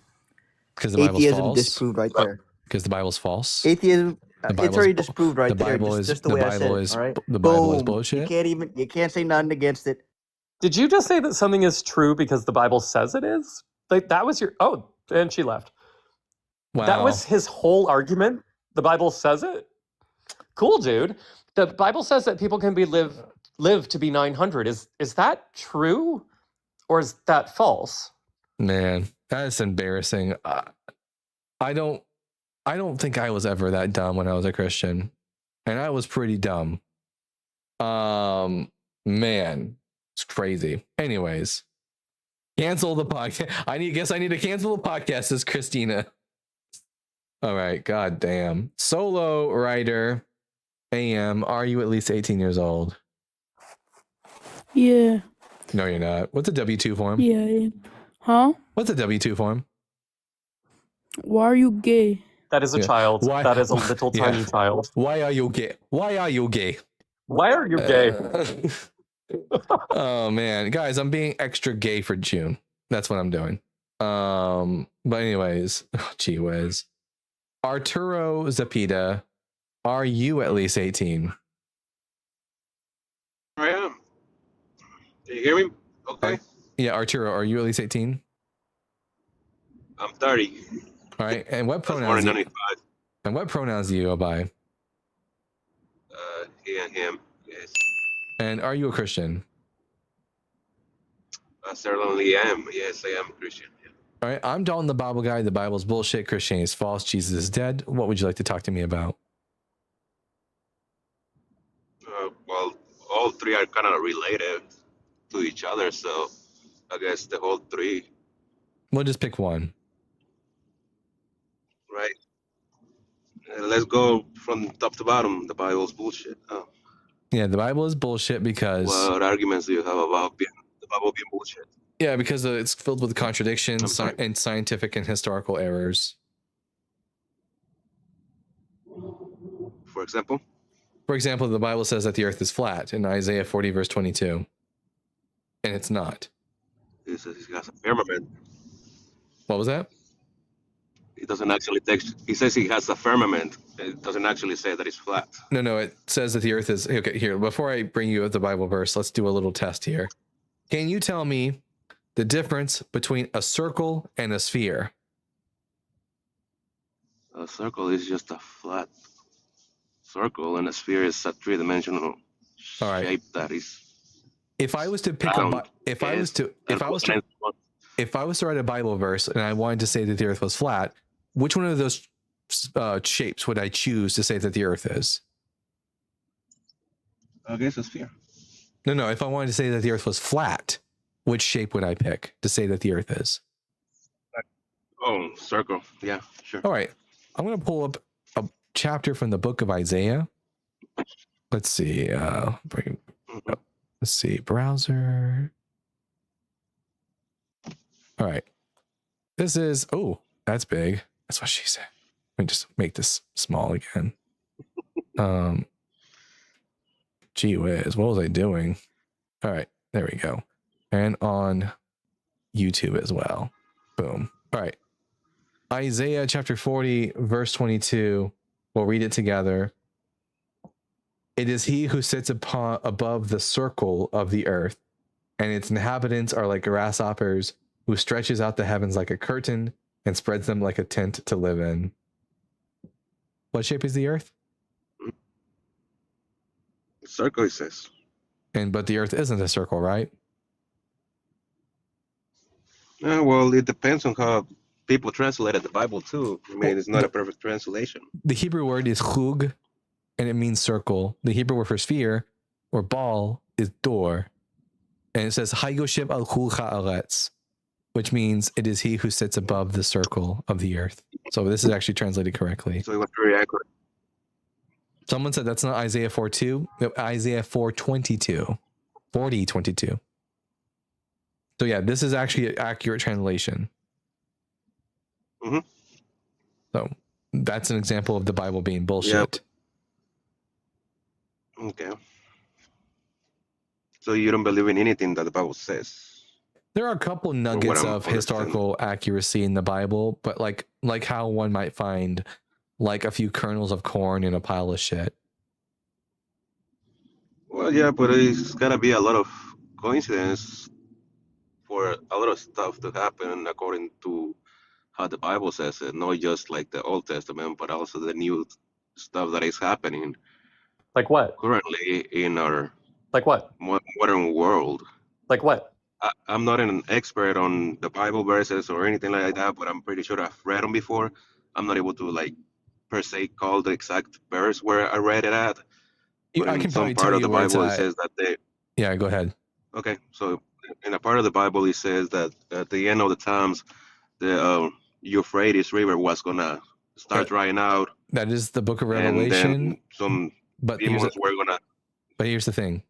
Because the Bible's Atheism false. disproved right there. Because the Bible's false. Atheism, it's already disproved right there. Just the way I said it, all right? The Bible is Boom. bullshit. You can't say nothing against it. Did you just say that something is true because the Bible says it is? Like that was your and she left. Wow. That was his whole argument. The Bible says it. Cool, dude. The Bible says that people can live to be 900. Is that true, or is that false? Man, that is embarrassing. I don't think I was ever that dumb when I was a Christian, and I was pretty dumb. Man, it's crazy. Anyways, cancel the podcast. I need to cancel the podcast, says Christina. All right, god damn. Solo Rider AM, are you at least 18 years old? Yeah. No, you're not. What's a W2 form? Yeah, I am. Huh? What's a W2 form? Why are you gay? That is a child. That is a little tiny child. Why are you gay? Why are you gay? Why are you gay? Oh man, guys, I'm being extra gay for June. That's what I'm doing. But anyways, gee whiz. Arturo Zapita, are you at least 18? I am. Can you hear me? Okay. Yeah, Arturo, are you at least 18? I'm 30. All right. And what Born in pronouns? 95. And what pronouns do you go by? He and him. Yes. And are you a Christian? I certainly am. Yes, I am a Christian. Yeah. All right. I'm Dalton, the Bible guy. The Bible's bullshit. Christianity is false. Jesus is dead. What would you like to talk to me about? Well, all three are kind of related to each other, so I guess the whole three. We'll just pick one. Right. Let's go from top to bottom. The Bible's bullshit. Oh. Yeah, the Bible is bullshit because... What arguments do you have about the Bible being bullshit? Yeah, because it's filled with contradictions and scientific and historical errors. For example? For example, the Bible says that the earth is flat in Isaiah 40, verse 22. And it's not. It says he has a firmament. What was that? It doesn't actually text. He says he has a firmament. It doesn't actually say that it's flat. No, it says that the earth is... Okay, here, before I bring you the Bible verse, let's do a little test here. Can you tell me the difference between a circle and a sphere? A circle is just a flat circle, and a sphere is a three-dimensional All right. shape that is. If I was to pick if I was to write a Bible verse and I wanted to say that the Earth was flat, which one of those shapes would I choose to say that the Earth is? I guess a sphere. No. If I wanted to say that the Earth was flat, which shape would I pick to say that the Earth is? Oh, circle. Yeah, sure. All right. I'm going to pull up a chapter from the book of Isaiah. Let's see. Let's see. Browser. All right. This is, oh, that's big. That's what she said. Let me just make this small again. Gee whiz, what was I doing? All right, there we go. And on YouTube as well. Boom. All right. Isaiah chapter 40, verse 22. We'll read it together. It is he who sits above the circle of the earth, and its inhabitants are like grasshoppers, who stretches out the heavens like a curtain and spreads them like a tent to live in. What shape is the earth? Circle, it says. But the earth isn't a circle, right? Well, it depends on how people translated the Bible too. I mean, it's not a perfect translation. The Hebrew word is chug, and it means circle. The Hebrew word for sphere or ball is dor, and it says Hayoshev al chul haaretz, which means it is he who sits above the circle of the earth. So this is actually translated correctly. So it was very accurate. Someone said that's not Isaiah 4:2, Isaiah 4:22, 40:22. So yeah, this is actually an accurate translation. Mm-hmm. So that's an example of the Bible being bullshit. Yep. Okay. So you don't believe in anything that the Bible says? There are a couple nuggets of historical accuracy in the Bible, but like how one might find like a few kernels of corn in a pile of shit. Well, yeah, but it's gotta be a lot of coincidence for a lot of stuff to happen according to how the Bible says it, not just like the Old Testament, but also the new stuff that is happening. Like what? Currently in our like what modern world. Like what? I'm not an expert on the Bible verses or anything like that, but I'm pretty sure I've read them before. I'm not able to like per se call the exact verse where I read it at. But I can in some probably part tell of the you where it's Bible it at. says that they. Yeah, go ahead. Okay, so in a part of the Bible it says that at the end of the times, the Euphrates River was gonna start drying out. That is the book of and Revelation. then some But demons here's were gonna. But here's the thing.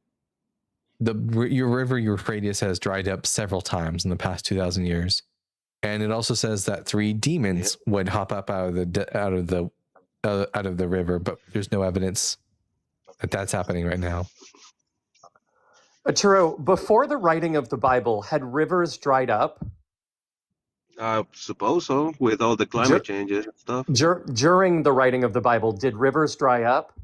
Your river Euphrates has dried up several times in the past 2,000 years. And it also says that 3 demons would hop up out of the river, but there's no evidence that that's happening right now. Arturo, before the writing of the Bible, had rivers dried up? I suppose so, with all the climate changes and stuff. During the writing of the Bible, did rivers dry up?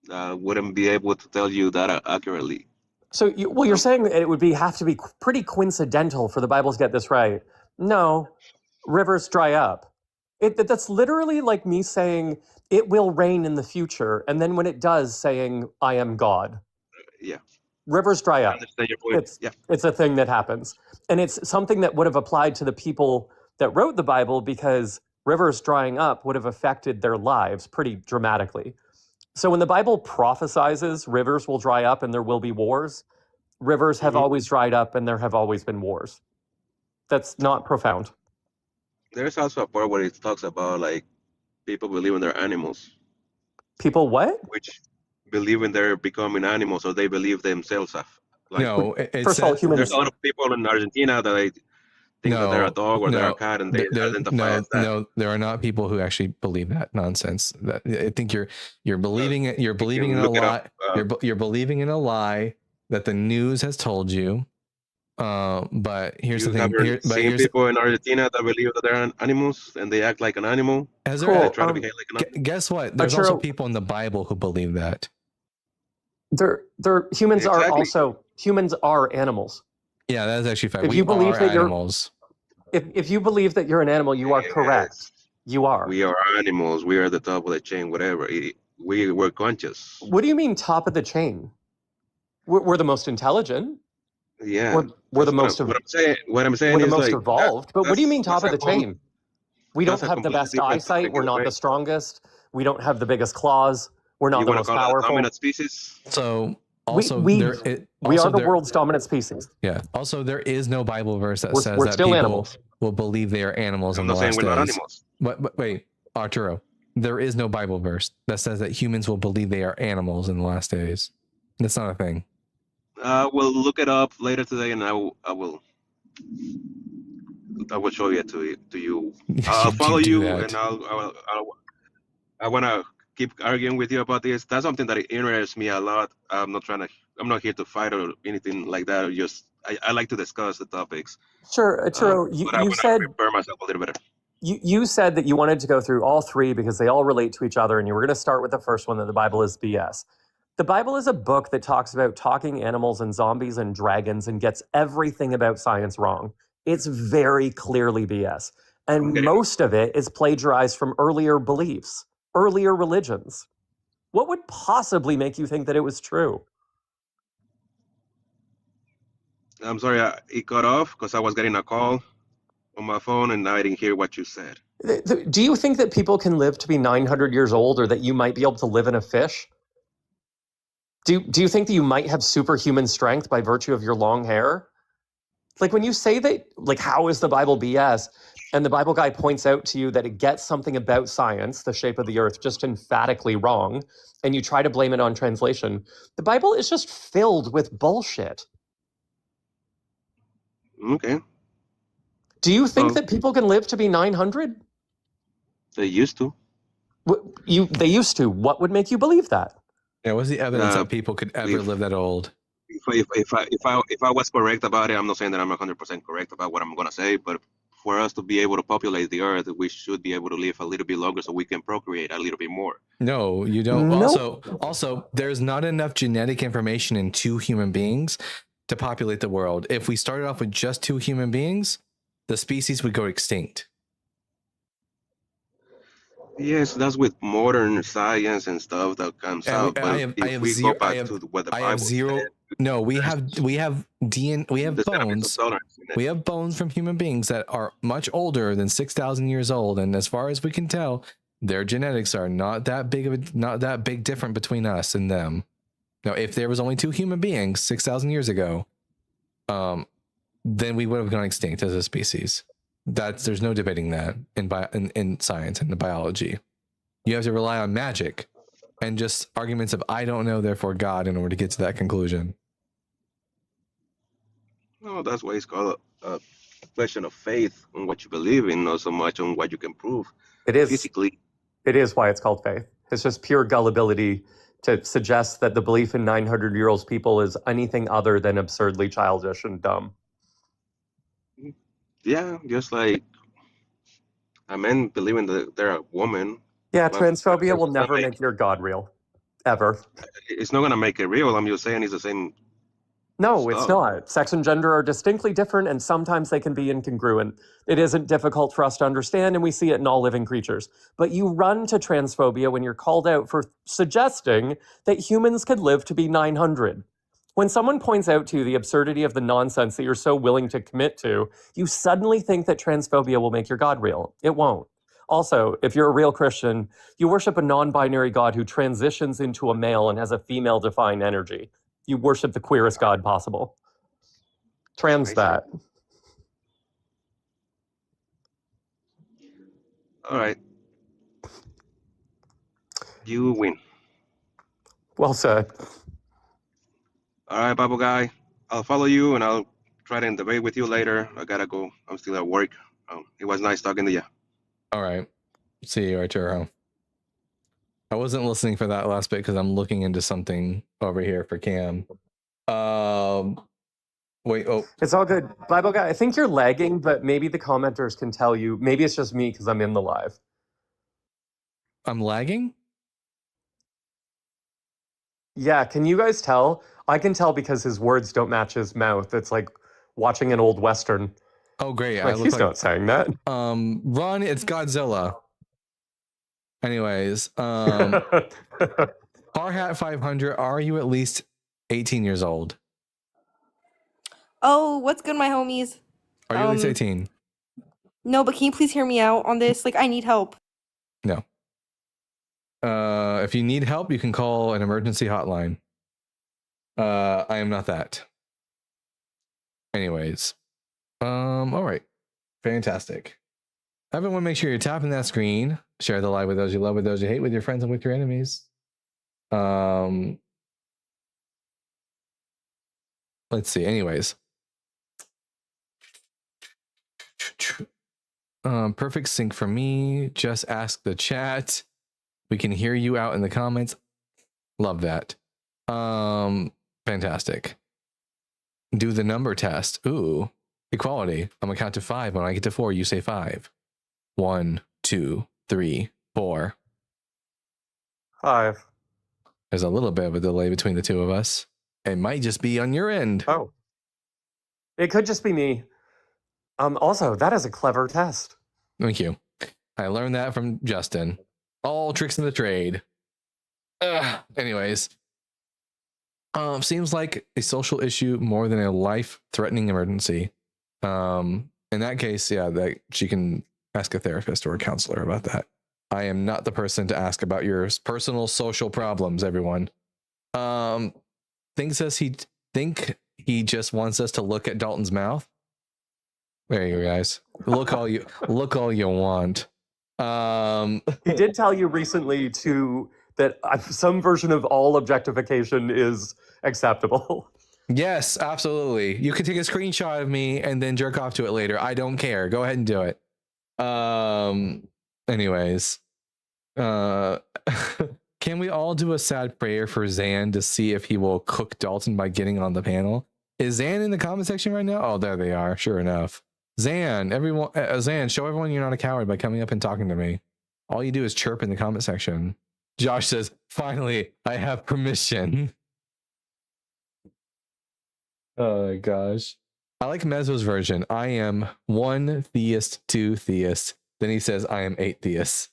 Wouldn't be able to tell you that accurately. So, you're saying that it would have to be pretty coincidental for the Bible to get this right. No, rivers dry up. That's literally like me saying it will rain in the future, and then when it does, saying I am God. Yeah. Rivers dry up. I understand your point. It's a thing that happens, and it's something that would have applied to the people that wrote the Bible because rivers drying up would have affected their lives pretty dramatically. So when the Bible prophesizes rivers will dry up and there will be wars, rivers have always dried up and there have always been wars. That's not profound. There's also a part where it talks about like people believing they're animals. People what? Which believe in they're becoming animals, or they believe themselves. No, First of all, humans. There's a lot of people in Argentina that think that they're a dog or they're a cat, and they identify as that. No, there are not people who actually believe that nonsense. I think you're believing it. You're believing in a lie. You're believing in a lie that the news has told you. But here's the thing. Seen people in Argentina that believe that they're animals and they act like an animal. They try to behave like an animal. Guess what? There's also people in the Bible who believe that. Humans are animals. Yeah, that's actually fact. If you believe that animals. If you believe that you're an animal, you are correct. You are. We are animals. We are the top of the chain. Whatever. we were conscious. What do you mean top of the chain? We're the most intelligent. Yeah, We're the that's most what I'm saying. What I'm saying we're the is most like evolved. But what do you mean top of the that's a whole- chain? We don't that's a have the completely best different eyesight. topic We're in a not way. the strongest. We don't have the biggest claws. We're not You the want to most call it a powerful. dominant species? So also we we are the world's dominant species. Yeah. Also, there is no Bible verse that We're says that still people animals. will believe they are animals I'm in the not saying last we're not days. animals. But wait, Arturo, there is no Bible verse that says that humans will believe they are animals in the last days. That's not a thing. We'll look it up later today, and I will show it to you. I'll follow do you, that. and I want to keep arguing with you about this. That's something that interests me a lot. I'm not here to fight or anything like that. I like to discuss the topics. Sure, Arturo, But I you want to said prepare myself a little better. you said that you wanted to go through all three because they all relate to each other, and you were going to start with the first one, that the Bible is BS. The Bible is a book that talks about talking animals and zombies and dragons and gets everything about science wrong. It's very clearly BS. And most of it is plagiarized from earlier beliefs, earlier religions. What would possibly make you think that it was true? I'm sorry, it cut off because I was getting a call on my phone, and I didn't hear what you said. Do you think that people can live to be 900 years old, or that you might be able to live in a fish? Do you think that you might have superhuman strength by virtue of your long hair? Like when you say that, like, how is the Bible BS? And the Bible guy points out to you that it gets something about science, the shape of the earth, just emphatically wrong, and you try to blame it on translation. The Bible is just filled with bullshit. Okay. Do you think that people can live to be 900? They used to. They used to. What would make you believe that? Yeah, what's the evidence that people could ever live that old? If I was correct about it, I'm not saying that I'm 100% correct about what I'm going to say, but for us to be able to populate the earth, we should be able to live a little bit longer so we can procreate a little bit more. No, you don't. Also, there's not enough genetic information in two human beings to populate the world. If we started off with just two human beings, the species would go extinct. Yes, that's with modern science and stuff that comes out. But if we go back to what the Bible said, no, we have DNA, we have bones. We have bones from human beings that are much older than 6,000 years old, and as far as we can tell, their genetics are not that big different between us and them. Now, if there was only two human beings 6,000 years ago, then we would have gone extinct as a species. There's no debating that in science and the biology. You have to rely on magic and just arguments of I don't know, therefore God, in order to get to that conclusion. no, that's why it's called a question of faith on what you believe in, not so much on what you can prove. It is physically. It is why it's called faith. It's just pure gullibility to suggest that the belief in 900-year-old people is anything other than absurdly childish and dumb. Yeah, just like a man believing that they're a woman. Yeah, But transphobia will never make your God real. Ever. it's not gonna make it real. I'm just saying it's the same. No, it's stuff. not. Sex and gender are distinctly different, and sometimes they can be incongruent. It isn't difficult for us to understand, and we see it in all living creatures. But you run to transphobia when you're called out for suggesting that humans could live to be 900. When someone points out to you the absurdity of the nonsense that you're so willing to commit to, you suddenly think that transphobia will make your God real. It won't. Also, if you're a real Christian, you worship a non-binary God who transitions into a male and has a female-defined energy. You worship the queerest God possible. Trans that. All right. You win. Well said. All right, Bible guy. I'll follow you, and I'll try to debate with you later. I gotta go. I'm still at work. It was nice talking to you. All right. See you, Arturo. I wasn't listening for that last bit because I'm looking into something over here for Cam. Wait, oh. It's all good. Bible guy, I think you're lagging, but maybe the commenters can tell you. Maybe it's just me because I'm in the live. I'm lagging? Yeah, can you guys tell? I can tell because his words don't match his mouth. It's like watching an old Western. Oh, great. Like, he's not saying that. Ron, it's Godzilla. Anyways, Parhat 500, are you at least 18 years old? Oh, what's good, my homies? Are you at least 18? No, but can you please hear me out on this? Like, I need help. No. If you need help, you can call an emergency hotline. I am not that. Anyways. All right. Fantastic. Everyone, make sure you're tapping that screen. Share the live with those you love, with those you hate, with your friends and with your enemies. Let's see. Anyways. Perfect sync for me. Just ask the chat. We can hear you out in the comments. Love that. Fantastic. Do the number test. Ooh, equality. I'm gonna count to 5. When I get to 4, you say 5. 1, 2, 3, 4. 5. There's a little bit of a delay between the two of us. It might just be on your end. Oh, it could just be me. Also, that is a clever test. Thank you. I learned that from Justin. All tricks in the trade. Anyways. Seems like a social issue more than a life-threatening emergency. In that case, yeah, that she can ask a therapist or a counselor about that. I am not the person to ask about your personal social problems, everyone. Says he just wants us to look at Dalton's mouth. There you go, guys. Look all you want. He did tell you recently that some version of all objectification is acceptable. Yes, absolutely. You can take a screenshot of me and then jerk off to it later. I don't care. Go ahead and do it. Anyways. Can we all do a sad prayer for Zan to see if he will cook Dalton by getting on the panel? Is Zan in the comment section right now? Oh, there they are. Sure enough. Zan, Zan, show everyone you're not a coward by coming up and talking to me. All you do is chirp in the comment section. Josh says, finally, I have permission. Oh my gosh. I like Mezzo's version. I am 1 theist, 2 theist. Then he says, I am 8 theists.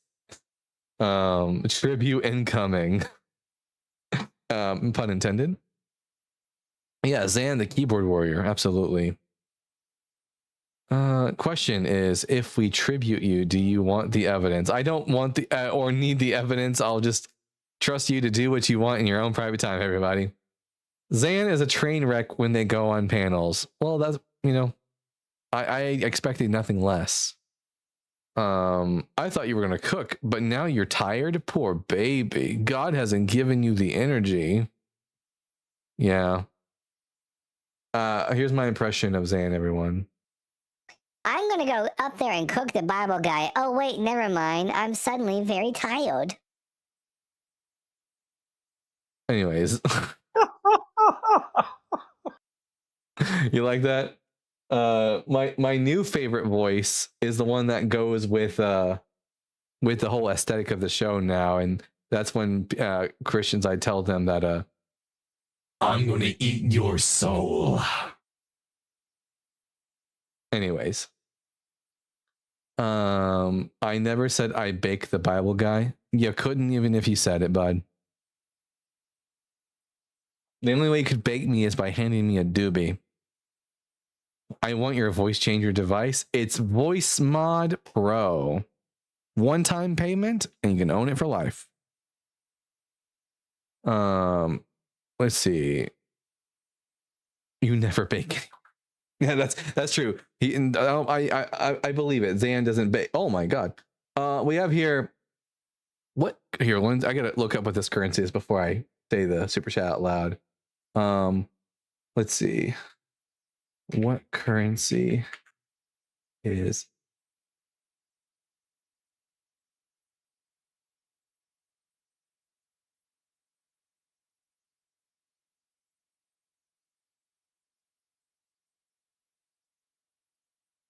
Tribute incoming. Pun intended. Yeah, Zan, the keyboard warrior. Absolutely. Question is, if we tribute you, do you want the evidence? I don't want the or need the evidence. I'll just trust you to do what you want in your own private time, everybody. Zan is a train wreck when they go on panels. Well, that's, I expected nothing less. I thought you were going to cook, but now you're tired? Poor baby. God hasn't given you the energy. Yeah. Here's my impression of Zan, everyone. I'm gonna go up there and cook the Bible guy. Oh wait, never mind. I'm suddenly very tired. Anyways. You like that? My new favorite voice is the one that goes with the whole aesthetic of the show now, and that's when Christians, I tell them that I'm gonna eat your soul. Anyways, I never said I bake the Bible guy. You couldn't, even if you said it, bud. The only way you could bake me is by handing me a doobie. I want your voice changer device. It's Voice Mod Pro. One-time payment, and you can own it for life. Let's see. You never bake. Yeah, that's true. I believe it. Zan doesn't bake. Oh my god. We have here. What here? I gotta look up what this currency is before I say the super chat out loud. Let's see. What currency is?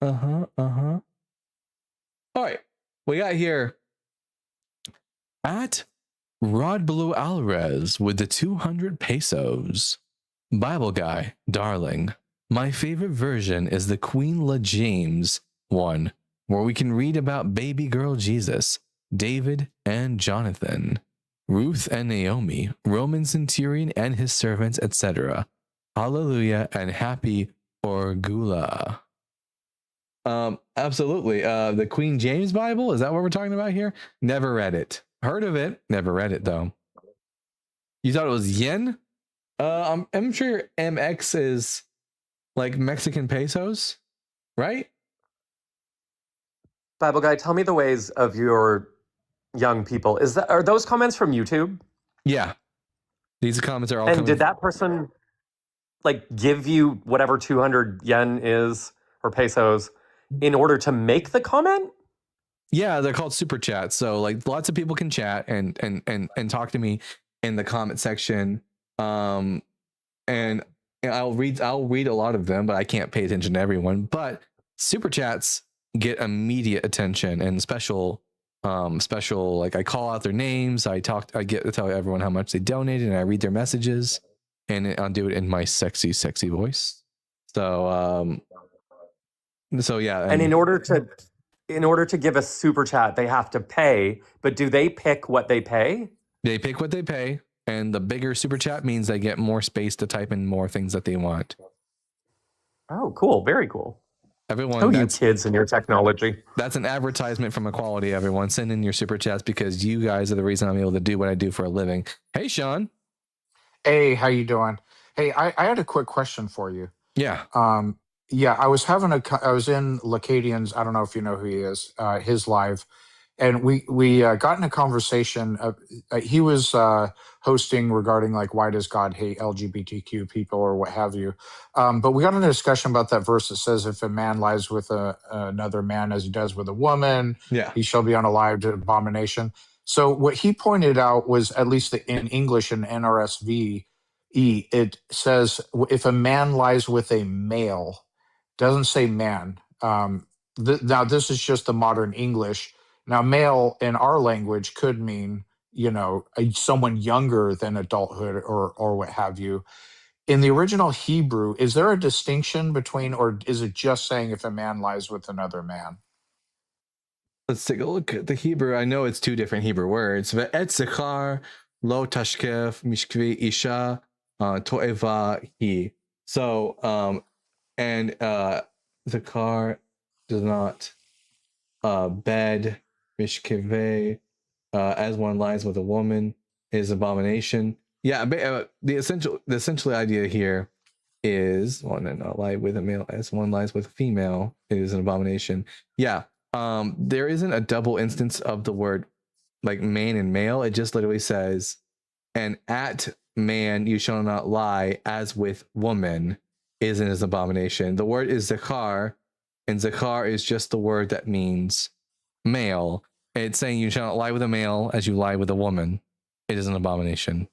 All right, we got here at Rod Blue Alvarez with the 200 pesos. Bible guy, darling. My favorite version is the Queen La James one, where we can read about baby girl Jesus. David and Jonathan, Ruth and Naomi, Roman centurion and his servants, etc. Hallelujah and happy Orgula. Absolutely. The Queen James Bible, is that what we're talking about here? Never read it. Heard of it, never read it though. You thought it was yen? I'm sure MX is like Mexican pesos, right? Bible guy, tell me the ways of your young people. Are those comments from YouTube? Yeah. These comments are all And coming. did that person like give you whatever 200 yen is or pesos in order to make the comment? Yeah, they're called super chats. So like lots of people can chat and talk to me in the comment section. And I'll read a lot of them, but I can't pay attention to everyone. But super chats get immediate attention and special like I call out their names, I get to tell everyone how much they donated, and I read their messages, and I'll do it in my sexy voice. So yeah. And in order to give a super chat, they have to pay, but do they pick what they pay? They pick what they pay, and the bigger super chat means they get more space to type in more things that they want. Oh, cool. Very cool. Everyone, you kids and your technology. That's an advertisement from Equality, everyone. Send in your super chats because you guys are the reason I'm able to do what I do for a living. Hey, Sean. Hey, how you doing? Hey, I had a quick question for you. Yeah. Yeah, I was in Lacadian's, I don't know if you know who he is, his live, and we got in a conversation. He was hosting regarding like, why does God hate LGBTQ people or what have you? But we got in a discussion about that verse that says, if a man lies with another man as he does with a woman, he shall be unalive to abomination. So what he pointed out was, at least in English and NRSV, it says, if a man lies with a male, doesn't say man. Now, this is just the modern English. Now, male in our language could mean, someone younger than adulthood or what have you. In the original Hebrew, is there a distinction between, or is it just saying if a man lies with another man? Let's take a look at the Hebrew. I know it's two different Hebrew words. Ve'et zechar lo tashkef mishkvi isha to'eva hi. So, and zechar does not bed mishkeve as one lies with a woman is abomination. Yeah, the essential idea here is one that not lie with a male as one lies with a female. It is an abomination. Yeah. There isn't a double instance of the word like man and male. It just literally says, and at man you shall not lie as with woman is an abomination. The word is zechar, and zechar is just the word that means male. It's saying you shall not lie with a male as you lie with a woman. It is an abomination.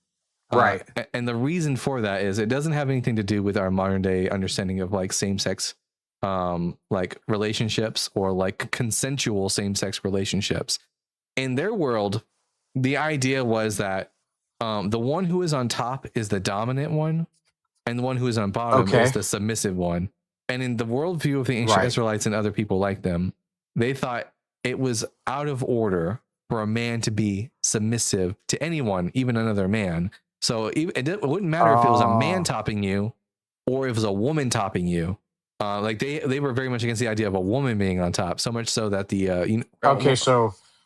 Right. And the reason for that is it doesn't have anything to do with our modern day understanding of like same-sex like relationships or like consensual same-sex relationships. In their world, the idea was that the one who is on top is the dominant one, and the one who is on bottom is the submissive one. And in the worldview of the ancient Israelites and other people like them, they thought it was out of order for a man to be submissive to anyone, even another man. So it wouldn't matter if it was a man topping you or if it was a woman topping you. Like they were very much against the idea of a woman being on top, so much so that the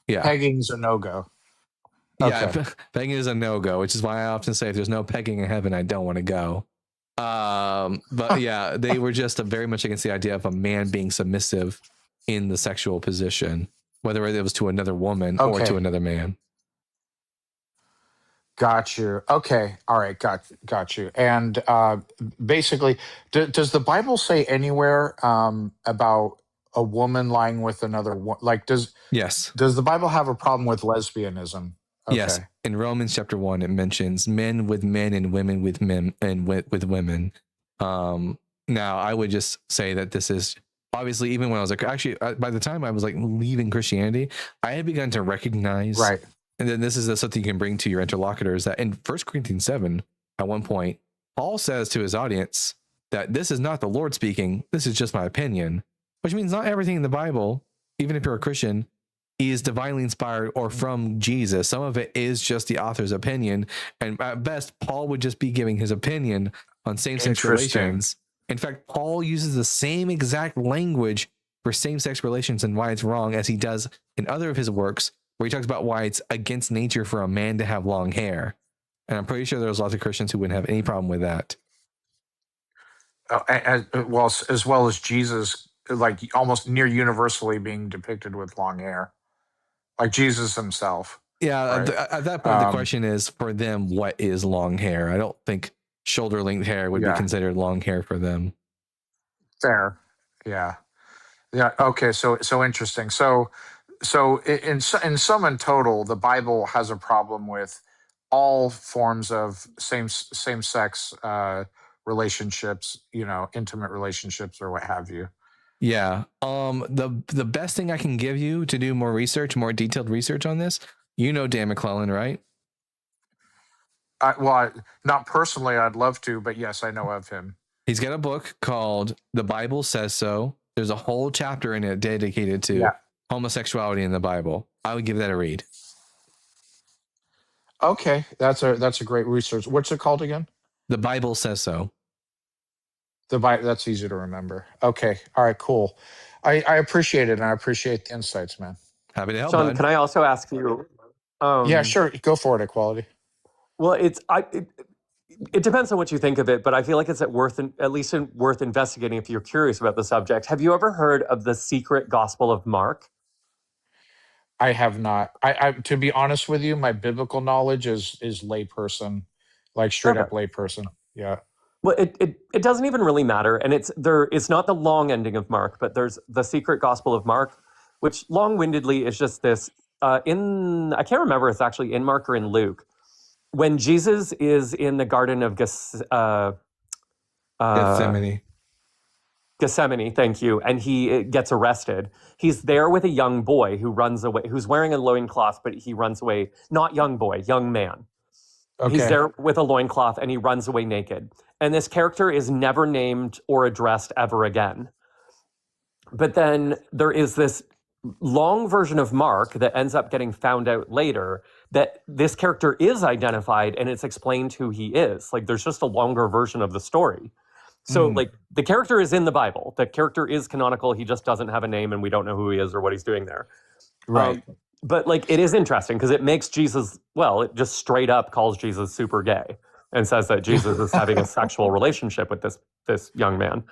pegging's a no-go. Yeah, pegging is a no-go, which is why I often say if there's no pegging in heaven, I don't want to go. But yeah, they were just very much against the idea of a man being submissive in the sexual position, whether it was to another woman or to another man. Got you. Okay. All right. Got you. And basically, does the Bible say anywhere about a woman lying with another one? Like, does the Bible have a problem with lesbianism? Okay. Yes. In Romans chapter 1, it mentions men with men and women with men and with women. Now, I would just say that this is obviously, even when I was like, actually, by the time I was like leaving Christianity, I had begun to recognize. Right. And then this is something you can bring to your interlocutors that in 1 Corinthians 7, at one point, Paul says to his audience that this is not the Lord speaking. This is just my opinion, which means not everything in the Bible, even if you're a Christian, is divinely inspired or from Jesus. Some of it is just the author's opinion. And at best, Paul would just be giving his opinion on same-sex Interesting. relations. In fact, Paul uses the same exact language for same-sex relations and why it's wrong as he does in other of his works, where he talks about why it's against nature for a man to have long hair. And I'm pretty sure there's lots of Christians who wouldn't have any problem with that. As well as Jesus, like almost near universally being depicted with long hair, like Jesus himself. Yeah, right? at that point, the question is for them, what is long hair? I don't think shoulder-length hair would be considered long hair for them. Fair, yeah. Okay, so interesting. So in sum and total, the Bible has a problem with all forms of same sex relationships, intimate relationships or what have you. Yeah. The best thing I can give you to do more research, more detailed research on this, Dan McClellan, right? Not personally, I'd love to, but yes, I know of him. He's got a book called The Bible Says So. There's a whole chapter in it dedicated to homosexuality in the Bible. I would give that a read. Okay, that's a great research. What's it called again? The Bible Says So. The Bible. That's easy to remember. Okay, all right, cool. I appreciate it, and I appreciate the insights, man. Happy to help. Sean, bud. Can I also ask you? Yeah, sure. Go for it, Equality. Well, it depends on what you think of it, but I feel like it's worth investigating if you're curious about the subject. Have you ever heard of the secret Gospel of Mark? I have not. I to be honest with you, my biblical knowledge is layperson, like straight up layperson. Yeah. Well, it doesn't even really matter, and it's not the long ending of Mark, but there's the secret Gospel of Mark, which long-windedly is just this. I can't remember if it's actually in Mark or in Luke. When Jesus is in the Garden of Gethsemane, thank you, and he gets arrested. He's there with a young boy who runs away, who's wearing a loincloth, but he runs away. Not young boy, young man. Okay. He's there with a loincloth and he runs away naked. And this character is never named or addressed ever again. But then there is this long version of Mark that ends up getting found out later that this character is identified and it's explained who he is. Like there's just a longer version of the story. So like the character is in the Bible. The character is canonical. He just doesn't have a name and we don't know who he is or what he's doing there. Right. But like it is interesting because it makes Jesus, it just straight up calls Jesus super gay and says that Jesus is having a sexual relationship with this young man.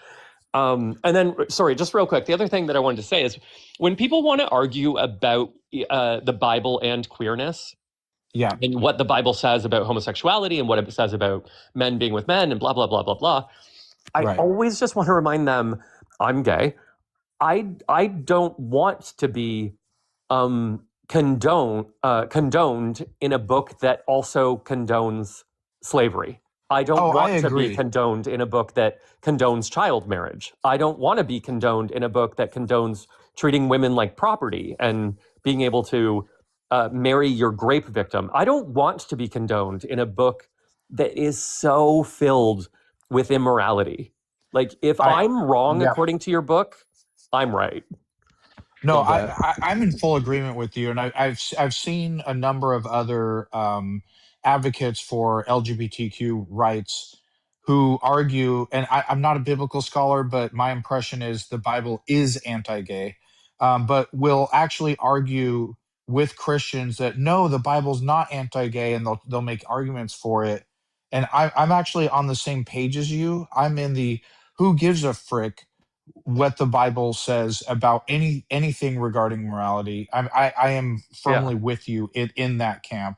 And then, sorry, just real quick, the other thing that I wanted to say is when people want to argue about the Bible and queerness, and what the Bible says about homosexuality and what it says about men being with men and blah, blah, blah, blah, blah, I always just want to remind them, I'm gay. I don't want to be condoned in a book that also condones slavery. I don't want to be condoned in a book that condones child marriage. I don't want to be condoned in a book that condones treating women like property and being able to marry your grape victim. I don't want to be condoned in a book that is so filled with immorality. Like if I'm wrong according to your book, I'm right. No, I'm in full agreement with you, and I've seen a number of other advocates for LGBTQ rights who argue, and I'm not a biblical scholar, but my impression is the Bible is anti-gay, but will actually argue with Christians that no, the Bible's not anti-gay, and they'll make arguments for it. And I'm actually on the same page as you. I'm in the who gives a frick what the Bible says about anything regarding morality. I am firmly with you in that camp.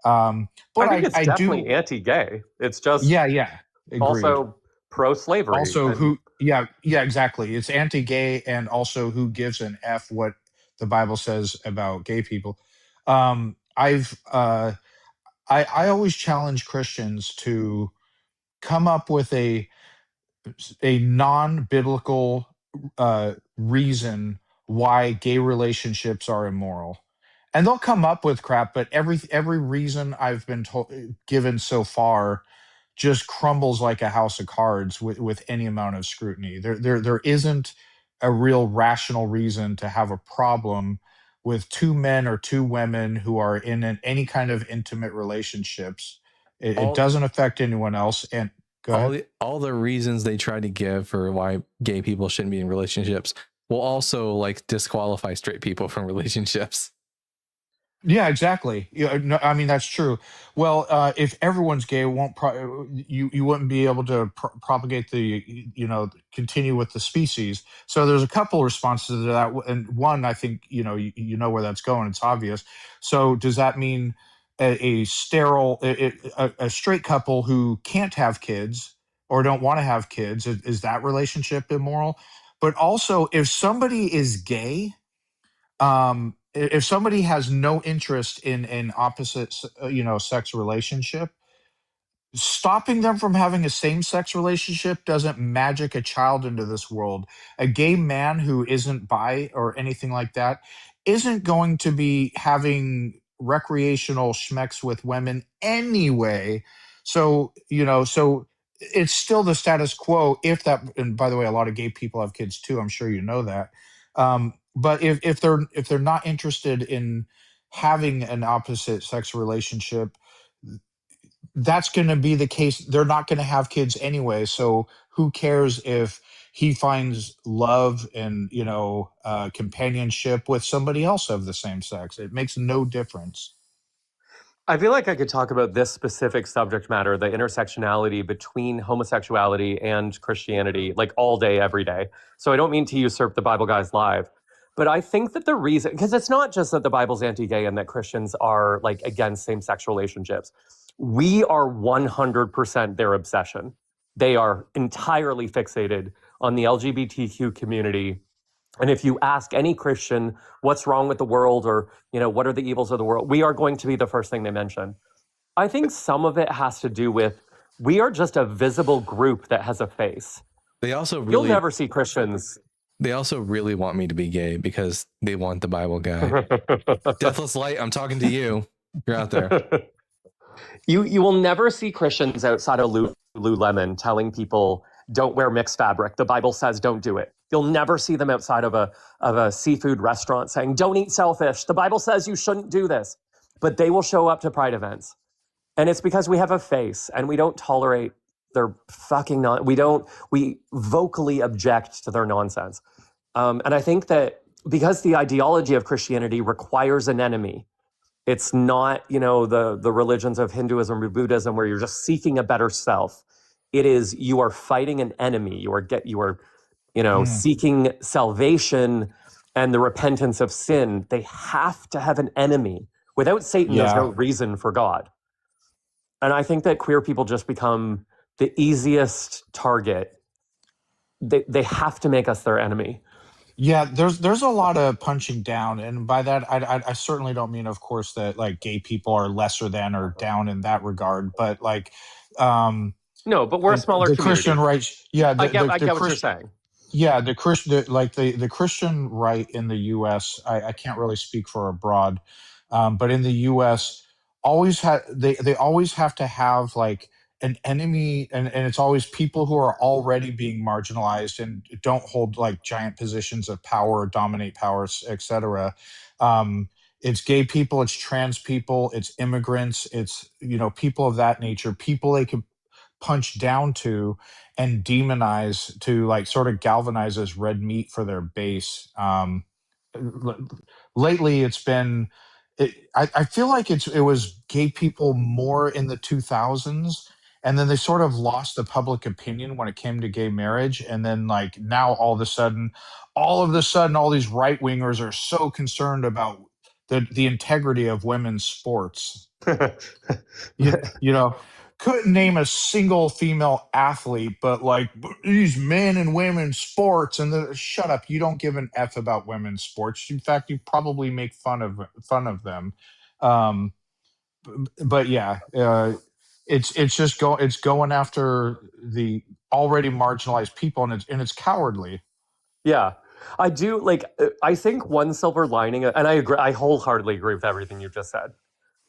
But I think it's definitely anti-gay. It's just agreed. Also pro-slavery. Also, exactly. It's anti-gay, and also who gives an F what the Bible says about gay people. I always challenge Christians to come up with a non-biblical reason why gay relationships are immoral, and they'll come up with crap. But every reason I've been given so far just crumbles like a house of cards with any amount of scrutiny. There isn't a real rational reason to have a problem with two men or two women who are in any kind of intimate relationships. It All doesn't affect anyone else. And go ahead. all the reasons they try to give for why gay people shouldn't be in relationships will also like disqualify straight people from relationships. Yeah, exactly. Yeah, no, I mean that's true. Well, if everyone's gay, it won't you wouldn't be able to propagate continue with the species. So there's a couple responses to that, and one I think you know where that's going. It's obvious. So does that mean a sterile a straight couple who can't have kids or don't want to have kids is that relationship immoral? But also, if somebody is gay, if somebody has no interest in an opposite sex relationship, stopping them from having a same-sex relationship doesn't magic a child into this world. A gay man who isn't bi or anything like that isn't going to be having recreational schmecks with women anyway. So it's still the status quo. If that, and by the way, a lot of gay people have kids too. I'm sure you know that. But if they're not interested in having an opposite sex relationship, that's going to be the case. They're not going to have kids anyway. So who cares if he finds love and companionship with somebody else of the same sex? It makes no difference. I feel like I could talk about this specific subject matter, the intersectionality between homosexuality and Christianity, like all day, every day. So I don't mean to usurp the Bible Guys Live, but I think that the reason, because it's not just that the Bible's anti-gay and that Christians are like against same-sex relationships. We are 100% their obsession. They are entirely fixated on the LGBTQ community. And if you ask any Christian what's wrong with the world or, what are the evils of the world, we are going to be the first thing they mention. I think some of it has to do with we are just a visible group that has a face. They also You'll never see Christians. They also really want me to be gay because they want the Bible guy. Deathless Light, I'm talking to you. You're out there. You will never see Christians outside of Lululemon telling people don't wear mixed fabric. The Bible says don't do it. You'll never see them outside of a seafood restaurant saying don't eat shellfish. The Bible says you shouldn't do this. But they will show up to Pride events. And it's because we have a face and we don't tolerate their fucking we vocally object to their nonsense. And I think that because the ideology of Christianity requires an enemy, it's not, the religions of Hinduism or Buddhism where you're just seeking a better self. It is you are fighting an enemy. You are seeking salvation and the repentance of sin. They have to have an enemy. Without Satan, there's no reason for God. And I think that queer people just become the easiest target. They have to make us their enemy. Yeah, there's a lot of punching down, and by that I certainly don't mean, of course, that like gay people are lesser than or down in that regard, but like no, but we're a smaller the community. Christian right. Yeah, I get what you're saying. Yeah, the Christian right in the U.S. I can't really speak for abroad, but in the U.S. they always have to have like an enemy, and it's always people who are already being marginalized and don't hold like giant positions of power, dominate powers, etc. It's gay people, it's trans people, it's immigrants, it's people of that nature, people they could punch down to and demonize to like sort of galvanize as red meat for their base. Lately it's been I feel like it was gay people more in the 2000s, and then they sort of lost the public opinion when it came to gay marriage, and then like now all of a sudden all these right wingers are so concerned about the integrity of women's sports. Couldn't name a single female athlete, but like these men and women's sports, and shut up, you don't give an F about women's sports. In fact, you probably make fun of them. But yeah, it's going after the already marginalized people, and it's cowardly. Yeah, I do. I think one silver lining, and I agree, I wholeheartedly agree with everything you just said.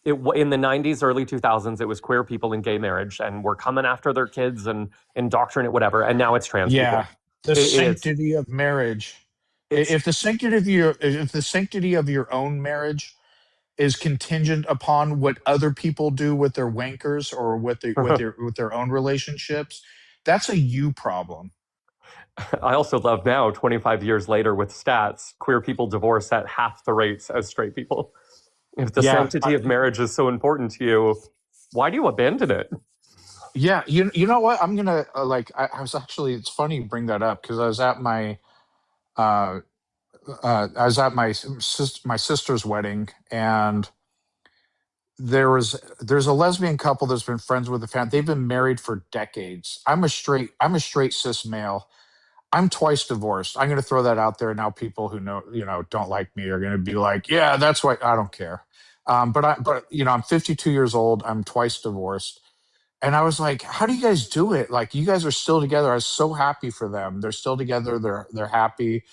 In the 90s, early 2000s, it was queer people in gay marriage, and we're coming after their kids and indoctrinate whatever. And now it's trans people. The sanctity of marriage. If the sanctity of your own marriage is contingent upon what other people do with their wankers or with their own relationships, that's a you problem. I also love now, 25 years later, with stats, queer people divorce at half the rates as straight people. If the sanctity of marriage is so important to you, why do you abandon it? Yeah, you know what? I'm gonna I was actually. It's funny you bring that up because I was at my my sister's wedding, and there's a lesbian couple that's been friends with the family. They've been married for decades. I'm a straight cis male. I'm twice divorced. I'm going to throw that out there now. People who don't like me are going to be like, yeah, that's why. I don't care. But I'm 52 years old. I'm twice divorced. And I was like, how do you guys do it? Like, you guys are still together. I was so happy for them. They're still together. They're happy.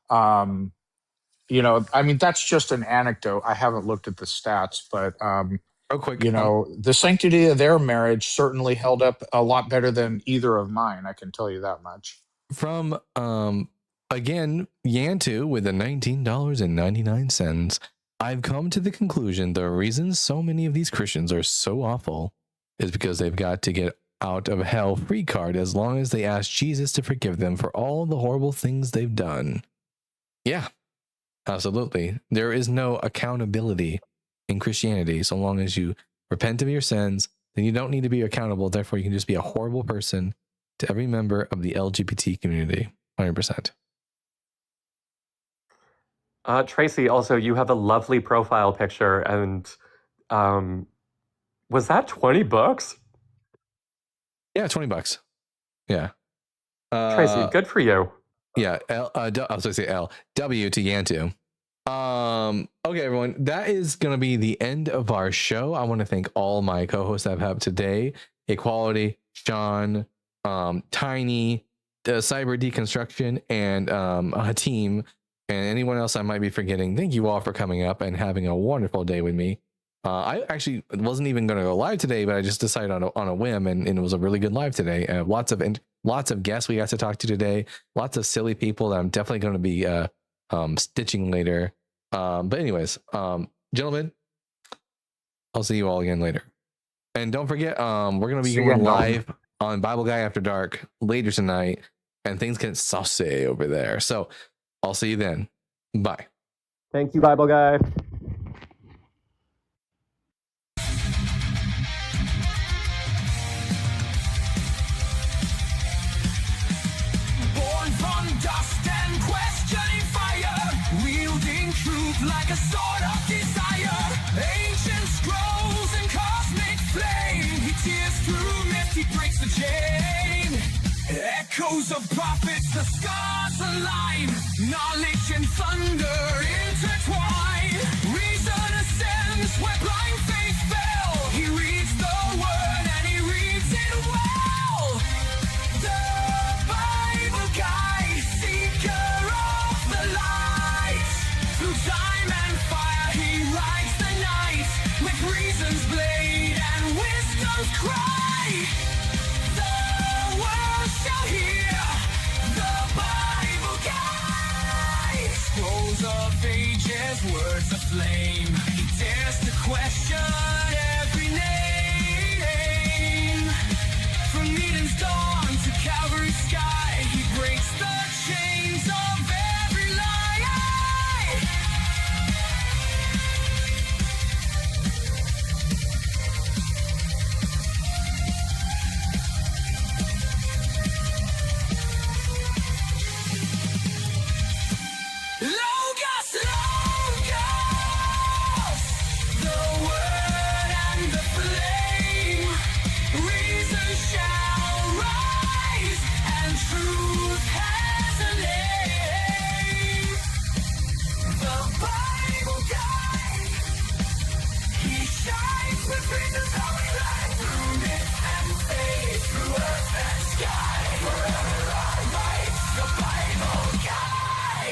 I mean, that's just an anecdote. I haven't looked at the stats, but real quick, the sanctity of their marriage certainly held up a lot better than either of mine. I can tell you that much. From again, Yantu with the $19.99. I've come to the conclusion the reason so many of these Christians are so awful is because they've got to get out of hell free card as long as they ask Jesus to forgive them for all the horrible things they've done. Yeah, absolutely. There is no accountability in Christianity. So long as you repent of your sins, then you don't need to be accountable. Therefore, you can just be a horrible person to every member of the LGBT community. 100%. Tracy, also, you have a lovely profile picture, and was that $20? Yeah, $20. Yeah. Tracy, good for you. Yeah, I was going to say L. W to Yantu. Okay, everyone, that is going to be the end of our show. I want to thank all my co-hosts I've had today. Equality, Sean, Tiny, Cyber Deconstruction, and Hatim, and anyone else I might be forgetting. Thank you all for coming up and having a wonderful day with me. I actually wasn't even going to go live today, but I just decided on a whim, and it was a really good live today. Lots of guests we got to talk to today. Lots of silly people that I'm definitely going to be stitching later. But anyways, gentlemen, I'll see you all again later. And don't forget, we're going to be going live on Bible Guy After Dark later tonight, and things get saucy over there. So I'll see you then. Bye. Thank you, Bible Guy. Born from dust and questioning fire, wielding truth like a sword of desire. Ancient scrolls and cosmic flame, he tears through myth, he breaks the chain. Echoes of prophets, the scars align, knowledge and thunder intertwine. Reason ascends where blind faith fell, he reads the word and he reads it well. The Bible Guy, seeker of the light, through time and fire he rides the night, with reason's blade and wisdom's cry. The world shall hear the Bible Guy. Scrolls of ages, words aflame, he dares to question every name. From Eden's dawn to Calvary's sky, he breaks the chains of every lie. Logos, Logos, the word and the flame. Reason shall rise, and truth has a name. The Bible Guy, he shines with reason's holy light, through myth and faith, through earth and sky. Forever our light, the Bible Guy.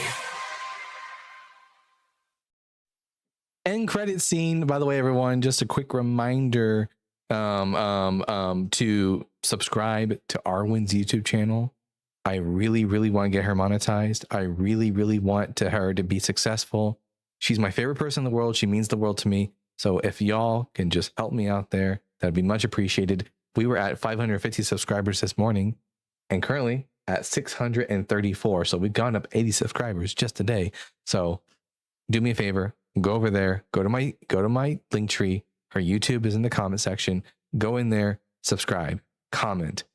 End credit scene. By the way, everyone, just a quick reminder to subscribe to Arwen's YouTube channel. I really, really want to get her monetized. I really, really want her to be successful. She's my favorite person in the world. She means the world to me. So if y'all can just help me out there, that'd be much appreciated. We were at 550 subscribers this morning and currently at 634. So we've gone up 80 subscribers just today. So do me a favor, go over there, go to my link tree. Her YouTube is in the comment section. Go in there, subscribe, comment,